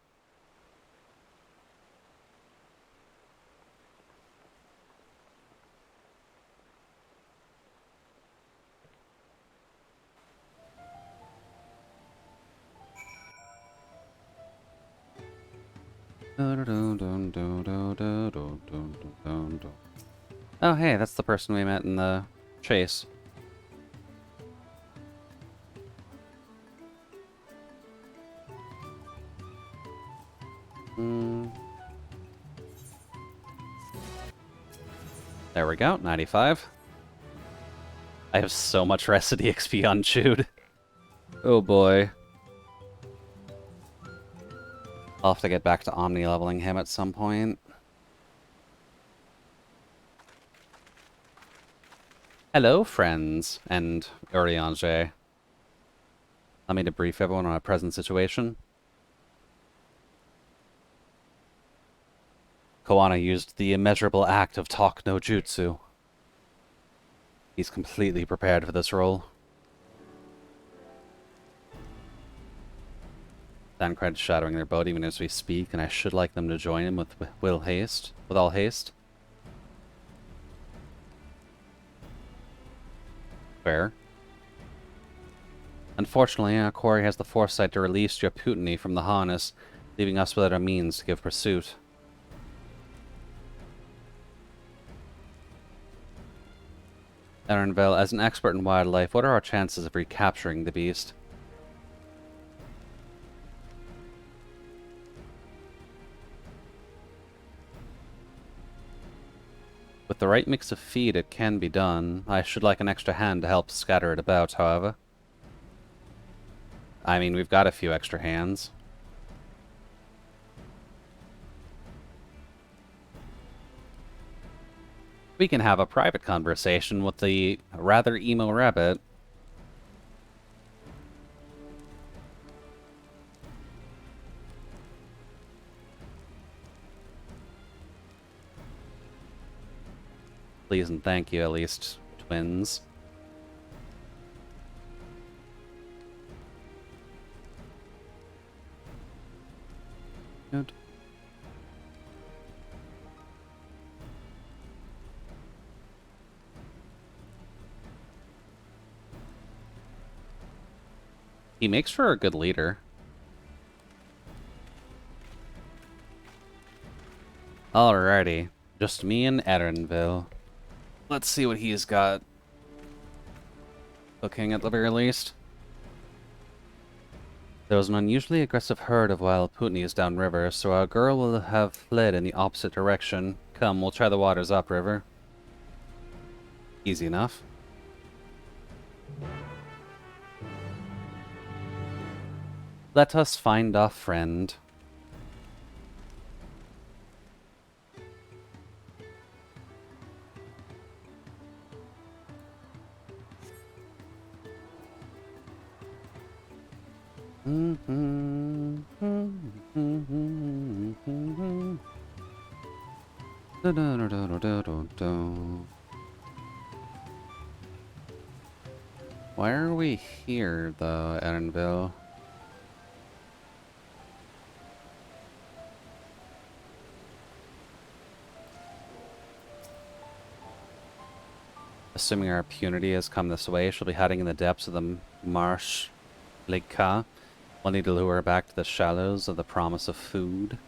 Oh, hey, that's the person we met in the chase. There we go, 95. I have so much rested EXP on Chewed. Oh boy. I'll have to get back to omni-leveling him at some point. Hello, friends, and Urianger. Allow me to brief everyone on our present situation. Koana used the immeasurable act of talk no jutsu. He's completely prepared for this role. Thancred's shadowing their boat even as we speak, and I should like them to join him with all haste. Fair. Unfortunately, our quarry has the foresight to release Draputini from the harness, leaving us without a means to give pursuit. Erenville, as an expert in wildlife, what are our chances of recapturing the beast? With the right mix of feed, it can be done. I should like an extra hand to help scatter it about, however. I mean, we've got a few extra hands. We can have a private conversation with the rather emo rabbit. Please and thank you, at least, twins. Good. He makes for a good leader. Alrighty. Just me and Erenville. Let's see what he's got. Cooking at the very least. There was an unusually aggressive herd of wild putneys downriver, so our girl will have fled in the opposite direction. Come, we'll try the waters upriver. Easy enough. Let us find our friend. Why are we here, though, Erenville? Assuming our punity has come this way, she'll be hiding in the depths of the marsh Lake Ka. We'll need to lure her back to the shallows of the promise of food.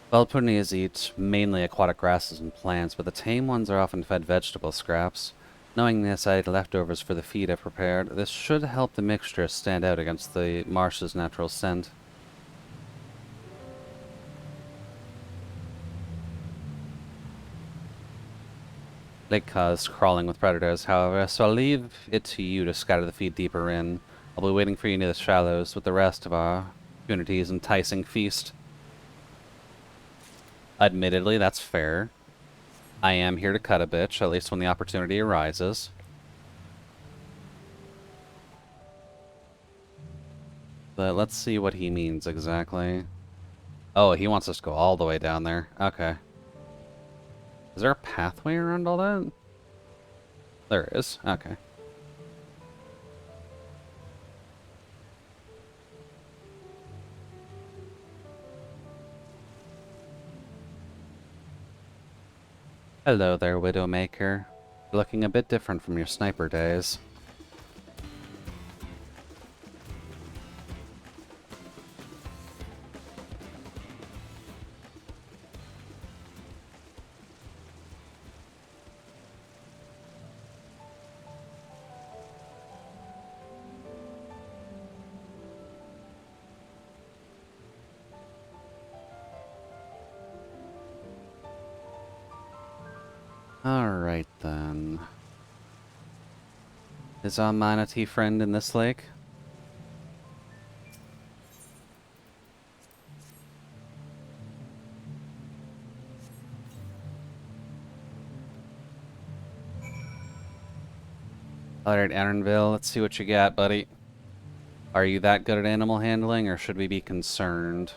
Wild putneys eat mainly aquatic grasses and plants, but the tame ones are often fed vegetable scraps. Knowing this, I had leftovers for the feed I prepared. This should help the mixture stand out against the marsh's natural scent. Lake Ka is crawling with predators, however, so I'll leave it to you to scatter the feed deeper in. I'll be waiting for you near the shallows with the rest of our Unity's enticing feast. Admittedly, that's fair. I am here to cut a bitch, at least when the opportunity arises. But let's see what he means exactly. Oh, he wants us to go all the way down there. Okay. Is there a pathway around all that? There is. Okay. Hello there, Widowmaker. You're looking a bit different from your sniper days. Alright then. Is our manatee friend in this lake? Alright, Aaronville, let's see what you got, buddy. Are you that good at animal handling, or should we be concerned?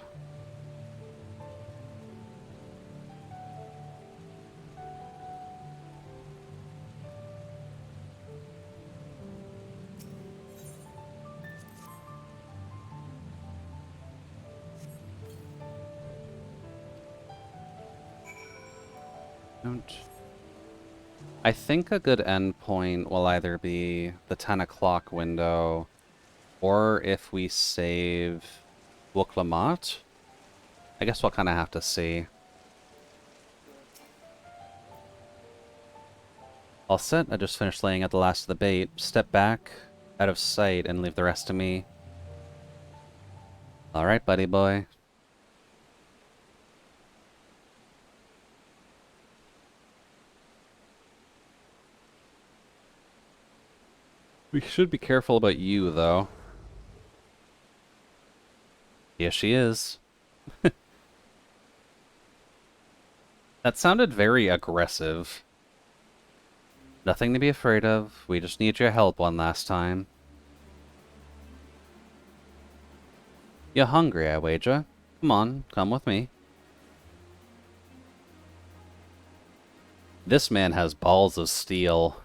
I think a good endpoint will either be the 10 o'clock window, or if we save Wuklamot. I guess we'll kind of have to see. All set, I just finished laying out the last of the bait. Step back, out of sight, and leave the rest to me. Alright, buddy boy. We should be careful about you, though. Yes, she is. That sounded very aggressive. Nothing to be afraid of. We just need your help one last time. You're hungry, I wager. Come on, come with me. This man has balls of steel.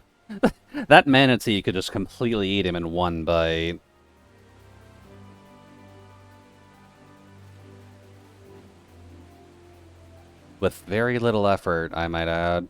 That manatee could just completely eat him in one bite. With very little effort, I might add.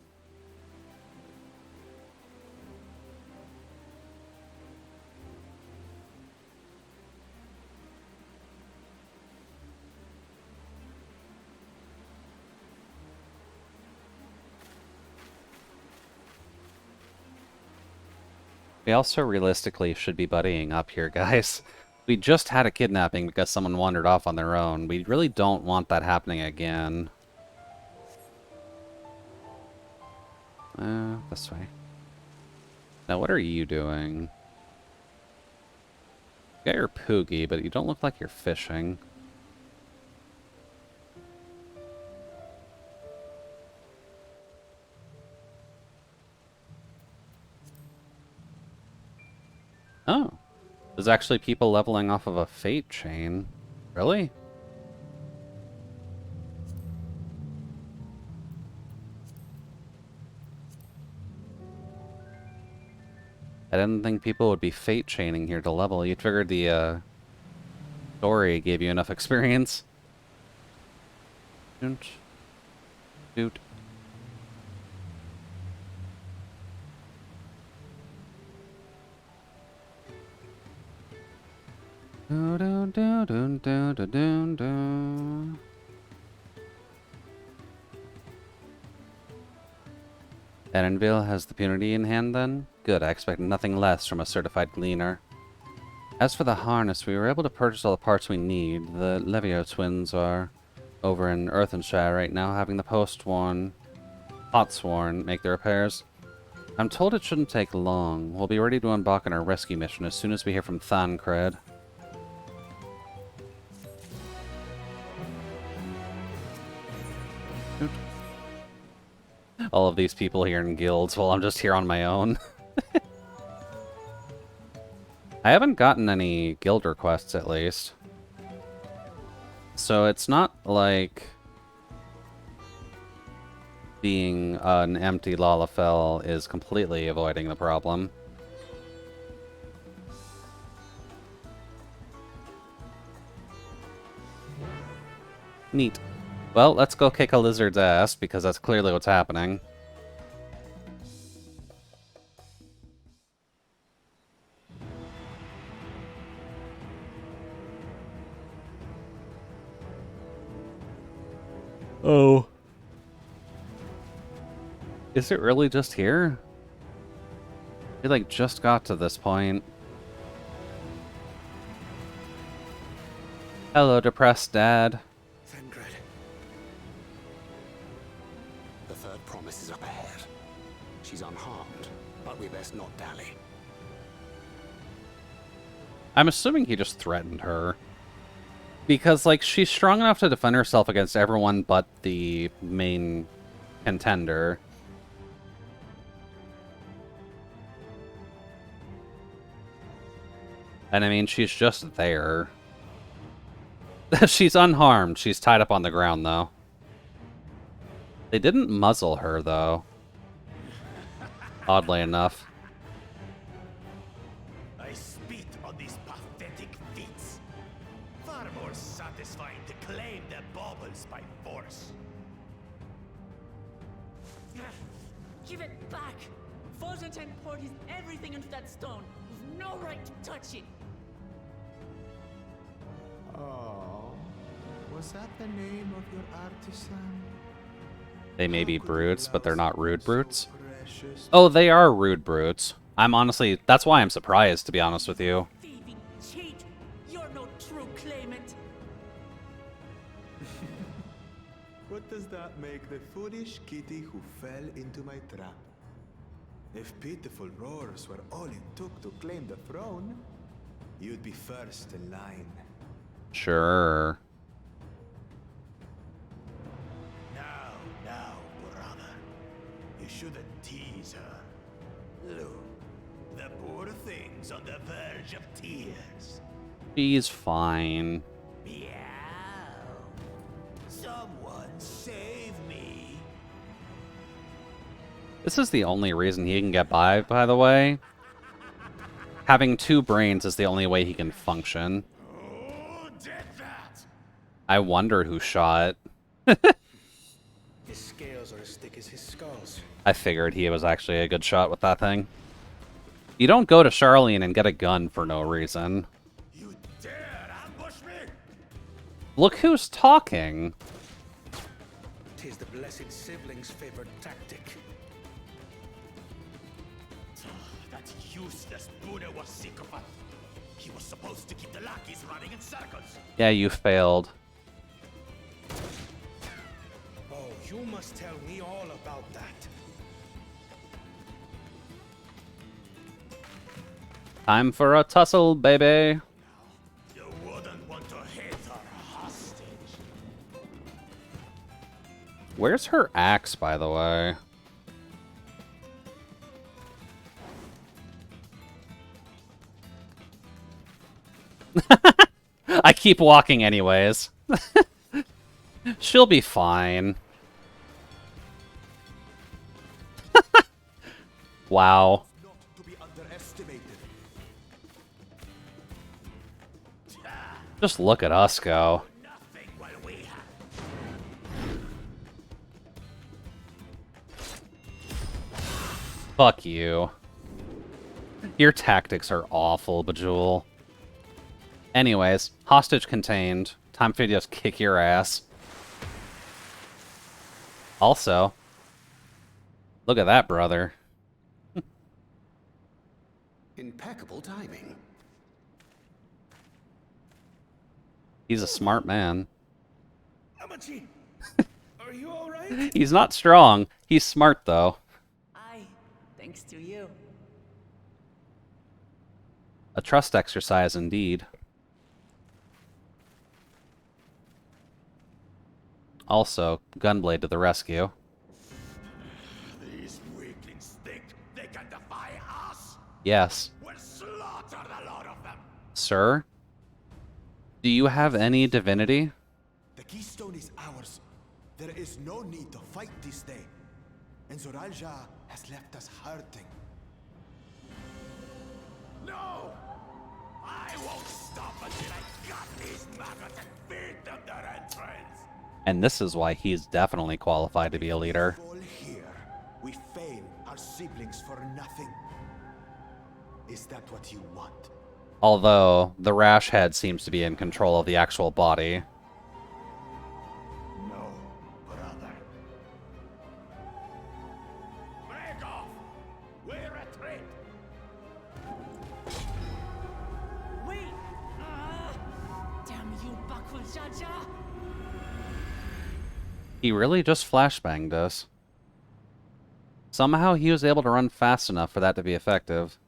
We also realistically should be buddying up here, guys. We just had a kidnapping because someone wandered off on their own. We really don't want that happening again. This way. Now, what are you doing? You got your poogie, but you don't look like you're fishing. Oh. There's actually people leveling off of a fate chain. Really? I didn't think people would be fate chaining here to level. You figured the story gave you enough experience. Doot. Doot. Do do do do do do do do. Edenville has the punity in hand, then? Good, I expect nothing less from a certified gleaner. As for the harness, we were able to purchase all the parts we need. The Levio twins are over in Earthenshire right now, having the Potsworn make the repairs. I'm told it shouldn't take long. We'll be ready to embark on our rescue mission as soon as we hear from Thancred. All of these people here in guilds while I'm just here on my own. I haven't gotten any guild requests, at least. So it's not like being an empty Lalafell is completely avoiding the problem. Neat. Well, let's go kick a lizard's ass, because that's clearly what's happening. Oh. Is it really just here? We, like, just got to this point. Hello, depressed dad. The third promise is up ahead. she's unharmed, but we best not dally. I'm assuming he just threatened her. Because, like, she's strong enough to defend herself against everyone but the main contender. And I mean, she's just there. She's unharmed. She's tied up on the ground, though. They didn't muzzle her, though. Oddly enough. I spit on these pathetic feats. Far more satisfying to claim their baubles by force. Give it back! Forzenten poured his everything into that stone. You've no right to touch it. Oh, was that the name of your artisan? They may be brutes, but they're not rude brutes. Precious. Oh, they are rude brutes. I'm honestly... That's why I'm surprised, to be honest with you. Thieving cheat! You're no true claimant. What does that make the foolish kitty who fell into my trap? If pitiful roars were all it took to claim the throne, you'd be first in line. Sure. Now, brother. You shouldn't tease her. Look, the poor thing's on the verge of tears. She's fine. Meow. Someone save me. This is the only reason he can get by the way. Having 2 brains is the only way he can function. Who did that? I wonder who shot. His scales are as thick as his skulls. I figured he was actually a good shot with that thing. You don't go to Charlene and get a gun for no reason. You dare ambush me? Look who's talking. 'Tis the blessed sibling's favorite tactic. That useless Buddha was sycophant. He was supposed to keep the lackeys running in circles. Yeah, you failed. Oh, you must tell me all about that. Time for a tussle, baby. You wouldn't want to hit her hostage. Where's her axe, by the way? I keep walking anyways. She'll be fine. Wow. Not to be underestimated. Just look at us go. Nothing while we have. Fuck you. Your tactics are awful, Bejewel. Anyways, hostage contained. Time for you to just kick your ass. Also, look at that, brother. Impeccable timing. He's a smart man. Amachi, are you all right? He's not strong. He's smart, though. Aye, thanks to you. A trust exercise, indeed. Also, Gunblade to the rescue. These weaklings think they can defy us. Yes. We'll slaughter the lot of them. Sir? Do you have any divinity? The keystone is ours. There is no need to fight this day. And Zoralja has left us hurting. No! I won't stop until I got these maggots and feed them their entrails. And this is why he's definitely qualified to be a leader. All here, we fail our siblings for nothing. Is that what you want? Although, the rash head seems to be in control of the actual body. No, brother. Break off! We retreat! Wait! Damn you, Bakul Jaja! He really just flashbanged us. Somehow he was able to run fast enough for that to be effective.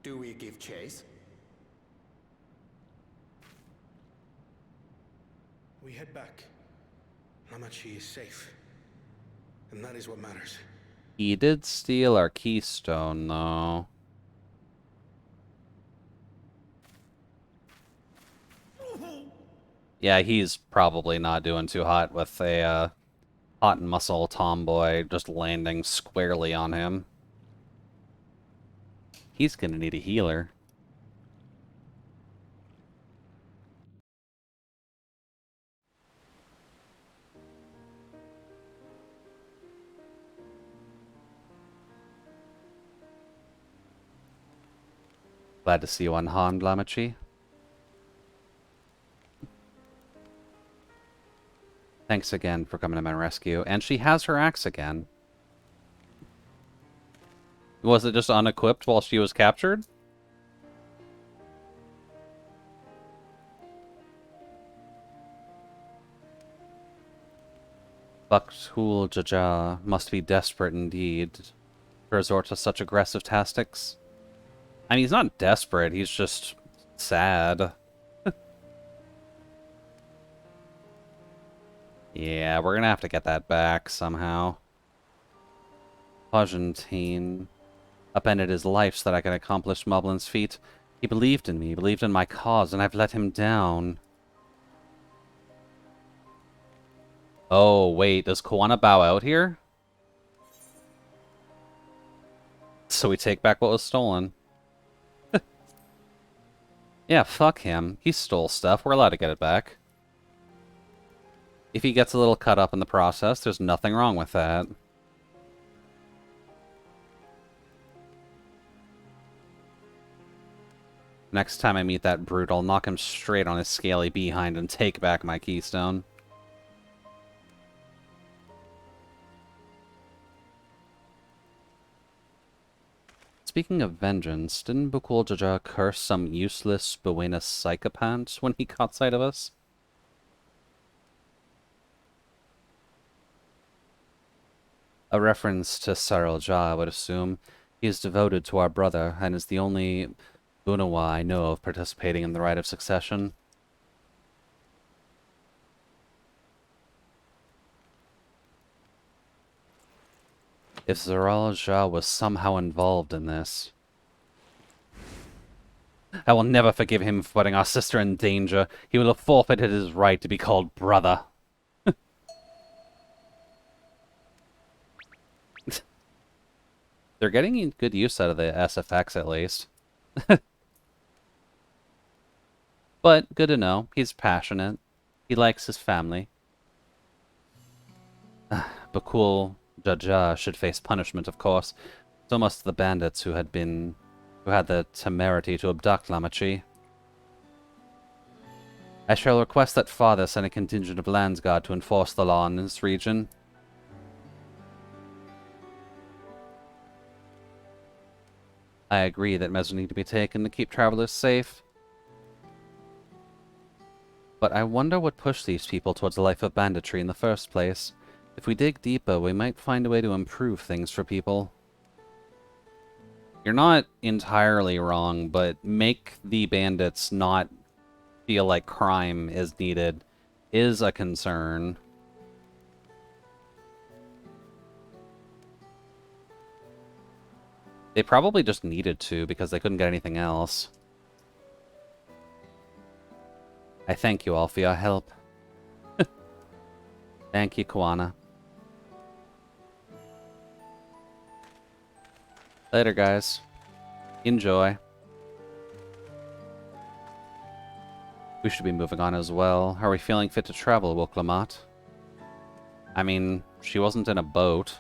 Do we give chase? We head back. Namachi is safe. And that is what matters. He did steal our keystone, though. Yeah, he's probably not doing too hot with a hot and muscle tomboy just landing squarely on him. He's gonna need a healer. Glad to see you unharmed, Lamachi. Thanks again for coming to my rescue. And she has her axe again. Was it just unequipped while she was captured? Baktul Jaja must be desperate indeed to resort to such aggressive tactics. I mean, he's not desperate, he's just sad. Yeah, we're gonna have to get that back somehow. Argentine upended his life so that I could accomplish Moblin's feat. He believed in me, believed in my cause, and I've let him down. Oh, wait, does Koana bow out here? So we take back what was stolen. Yeah, fuck him. He stole stuff. We're allowed to get it back. If he gets a little cut up in the process, there's nothing wrong with that. Next time I meet that brute, I'll knock him straight on his scaly behind and take back my keystone. Speaking of vengeance, didn't Bukul Jaja curse some useless Buena psychopath when he caught sight of us? A reference to Saril Ja, I would assume. He is devoted to our brother, and is the only Bunawa I know of participating in the rite of succession. If Saril Ja was somehow involved in this, I will never forgive him for putting our sister in danger. He will have forfeited his right to be called brother. They're getting good use out of the SFX, at least. But, good to know. He's passionate. He likes his family. Bakul Jaja should face punishment, of course. So must the bandits who had the temerity to abduct Lamachi. I shall request that Father send a contingent of Landsguard to enforce the law in this region. I agree that measures need to be taken to keep travelers safe. But I wonder what pushed these people towards a life of banditry in the first place. If we dig deeper, we might find a way to improve things for people. You're not entirely wrong, but make the bandits not feel like crime is needed is a concern. They probably just needed to because they couldn't get anything else. I thank you all for your help. Thank you, Koana. Later, guys. Enjoy. We should be moving on as well. Are we feeling fit to travel, Woklamat? I mean, she wasn't in a boat.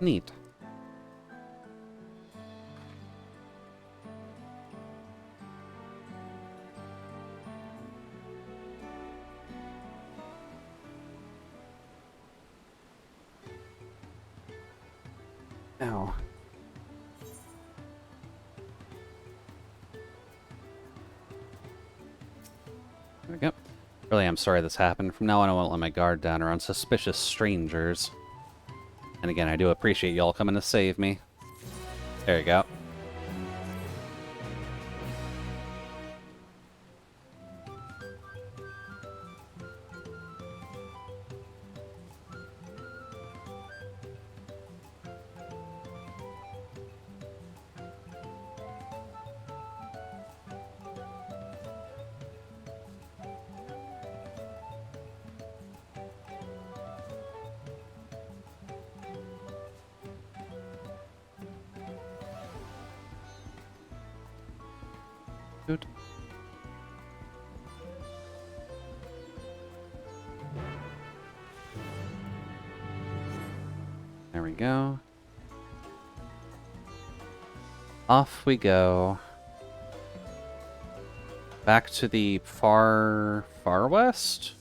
Neat. Ow. There we go. Really, I'm sorry this happened. From now on, I won't let my guard down around suspicious strangers. And again, I do appreciate y'all coming to save me. There you go. Good. There we go. Off we go. Back to the far west?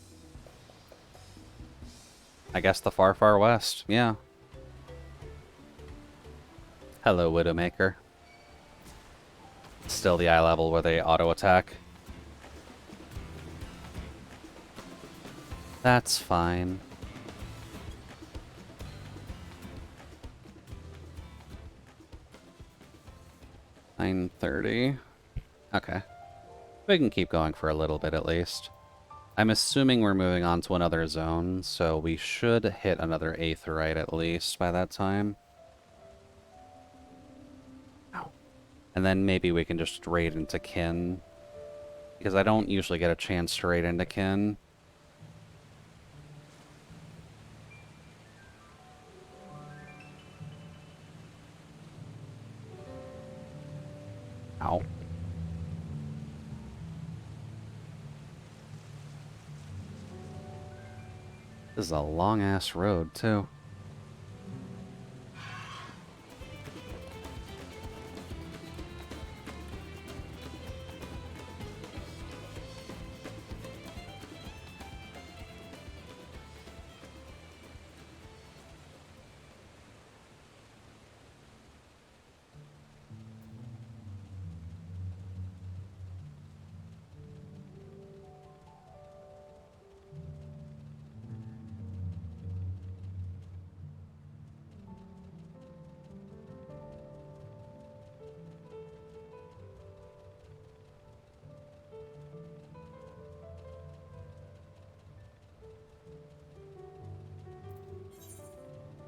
I guess the far west, yeah. Hello, Widowmaker. Still the eye level where they auto-attack. That's fine. $9:30. Okay. We can keep going for a little bit at least. I'm assuming we're moving on to another zone, so we should hit another aetheryte at least by that time. And then maybe we can just raid into kin. Because I don't usually get a chance to raid into kin. Ow. This is a long-ass road, too.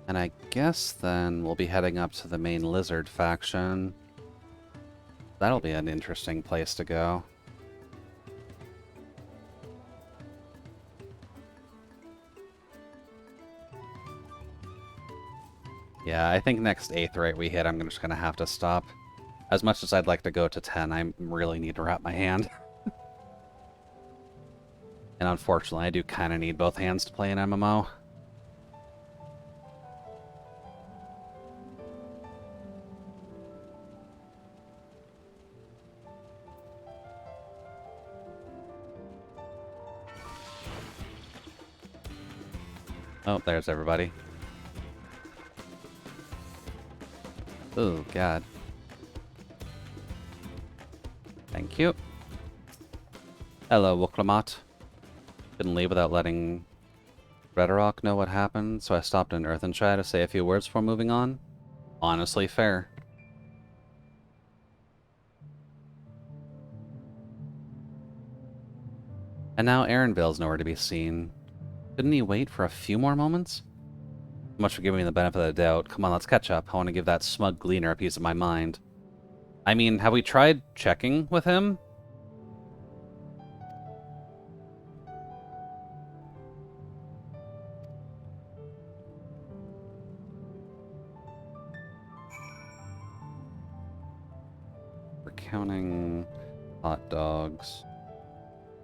And I guess then we'll be heading up to the main lizard faction. That'll be an interesting place to go. Yeah, I think next aetheryte we hit, I'm just going to have to stop. As much as I'd like to go to 10, I really need to wrap my hand. And unfortunately, I do kind of need both hands to play an MMO. Oh, there's everybody. Oh, God. Thank you. Hello, Wuklamat. Couldn't leave without letting Redrock know what happened, so I stopped in Earthenshire to say a few words before moving on. Honestly, fair. And now Aaronville's nowhere to be seen. Couldn't he wait for a few more moments? Much for giving me the benefit of the doubt. Come on, let's catch up. I want to give that smug gleaner a piece of my mind. I mean, have we tried checking with him? We're counting hot dogs,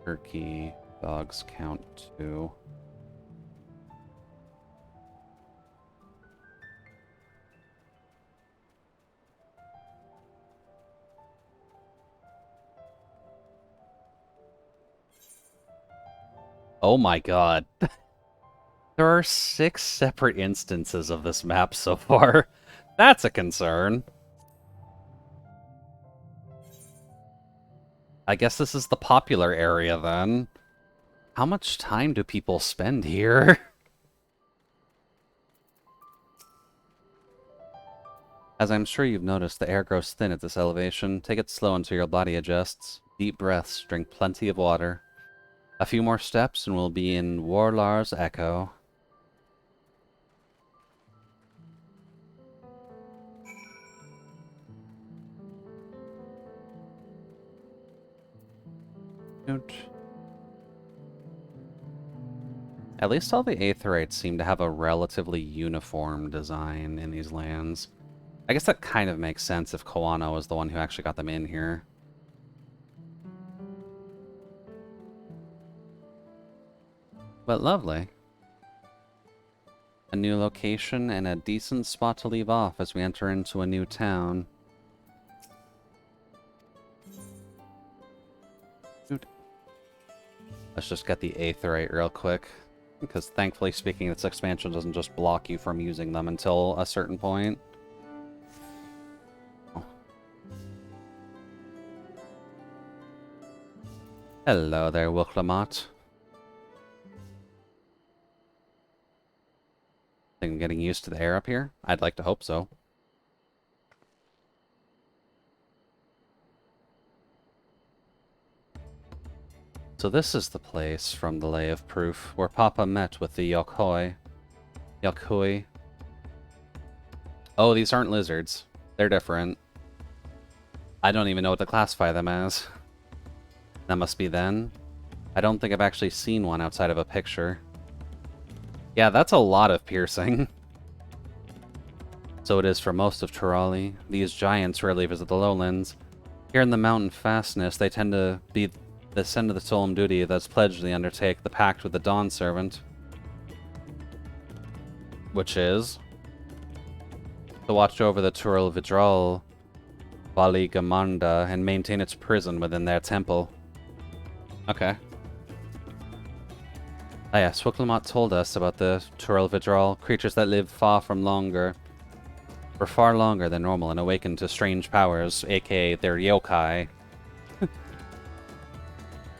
turkey, dogs count 2. Oh my god. There are 6 separate instances of this map so far. That's a concern. I guess this is the popular area then. How much time do people spend here? As I'm sure you've noticed, the air grows thin at this elevation. Take it slow until your body adjusts. Deep breaths, drink plenty of water. A few more steps and we'll be in Warlar's Echo. At least all the Aetherites seem to have a relatively uniform design in these lands. I guess that kind of makes sense if Koano was the one who actually got them in here. But lovely. A new location and a decent spot to leave off as we enter into a new town. Let's just get the Aetherite real quick. Because thankfully speaking, this expansion doesn't just block you from using them until a certain point. Oh. Hello there, Wilklamat. Think I'm getting used to the air up here? I'd like to hope so. So this is the place from the Lay of Proof where Papa met with the Yokoi. Yokoi. Oh, these aren't lizards. They're different. I don't even know what to classify them as. That must be then. I don't think I've actually seen one outside of a picture. Yeah, that's a lot of piercing. So it is for most of Turali. These giants rarely visit the lowlands. Here in the mountain fastness, they tend to be the send of the solemn duty that's pledged to undertake the pact with the Dawn Servant. Which is to watch over the Tural Vidral Vali Gamanda and maintain its prison within their temple. Okay. Ah yes, Wiklamat told us about the Tural Vidral, creatures that live far longer than normal and awaken to strange powers, aka their yokai.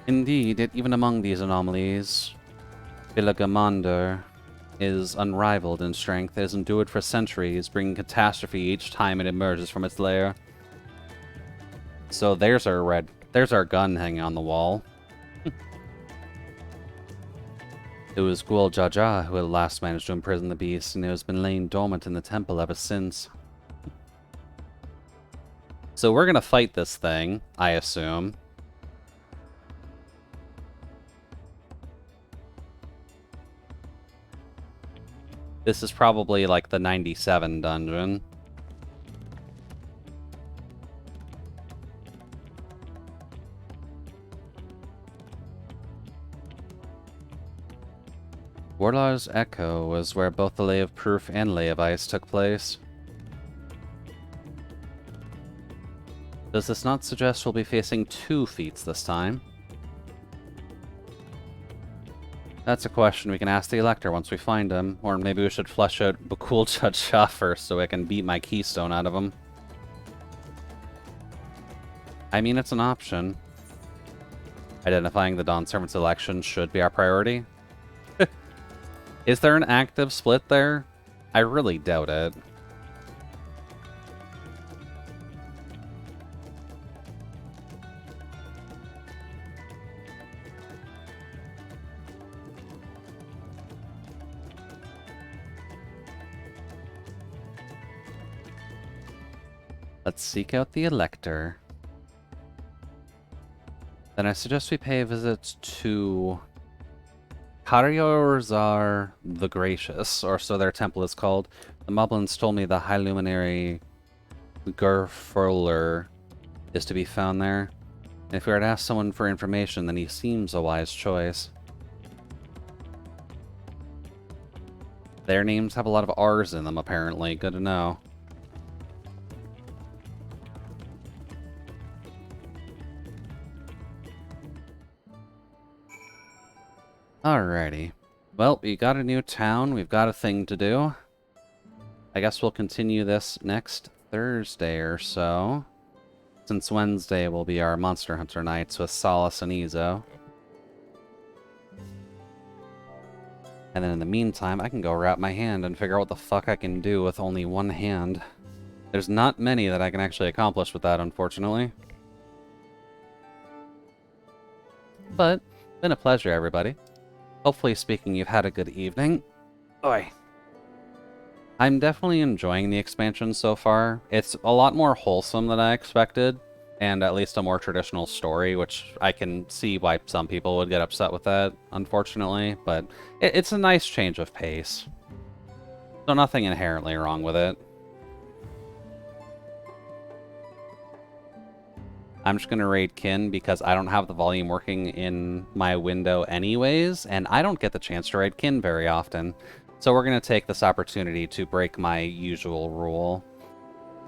Indeed, even among these anomalies, Bilagamander is unrivaled in strength. It has endured for centuries, bringing catastrophe each time it emerges from its lair. So there's our gun hanging on the wall. It was Gual Jaja who had last managed to imprison the beast, and it has been laying dormant in the temple ever since. So we're gonna fight this thing, I assume. This is probably like the 97 dungeon. Warlar's Echo was where both the Lay of Proof and Lay of Ice took place. Does this not suggest we'll be facing 2 feats this time? That's a question we can ask the Elector once we find him, or maybe we should flesh out Bakul Chacha first so I can beat my keystone out of him. I mean, it's an option. Identifying the Dawn Servant's election should be our priority. Is there an active split there? I really doubt it. Let's seek out the Elector. Then I suggest we pay a visit to Karyorzar the Gracious, or so their temple is called. The Moblins told me the High Luminary Gurfurler is to be found there. And if we were to ask someone for information, then he seems a wise choice. Their names have a lot of R's in them, apparently. Good to know. Alrighty. Well, we got a new town. We've got a thing to do. I guess we'll continue this next Thursday or so. Since Wednesday will be our Monster Hunter nights with Solace and Izo. And then in the meantime, I can go wrap my hand and figure out what the fuck I can do with only one hand. There's not many that I can actually accomplish with that, unfortunately. But, been a pleasure, everybody. Hopefully speaking, you've had a good evening. Oi. I'm definitely enjoying the expansion so far. It's a lot more wholesome than I expected, and at least a more traditional story, which I can see why some people would get upset with that, unfortunately, but it's a nice change of pace. So nothing inherently wrong with it. I'm just going to raid Kin because I don't have the volume working in my window anyways, and I don't get the chance to raid Kin very often. So we're going to take this opportunity to break my usual rule.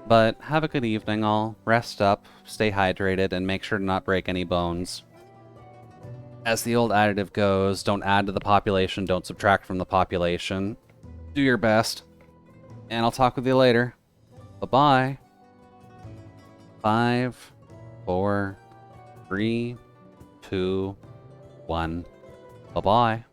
But have a good evening all, rest up, stay hydrated, and make sure to not break any bones. As the old additive goes, don't add to the population, don't subtract from the population. Do your best. And I'll talk with you later. Bye-bye. 5, 4, 3, 2, 1. Bye-bye.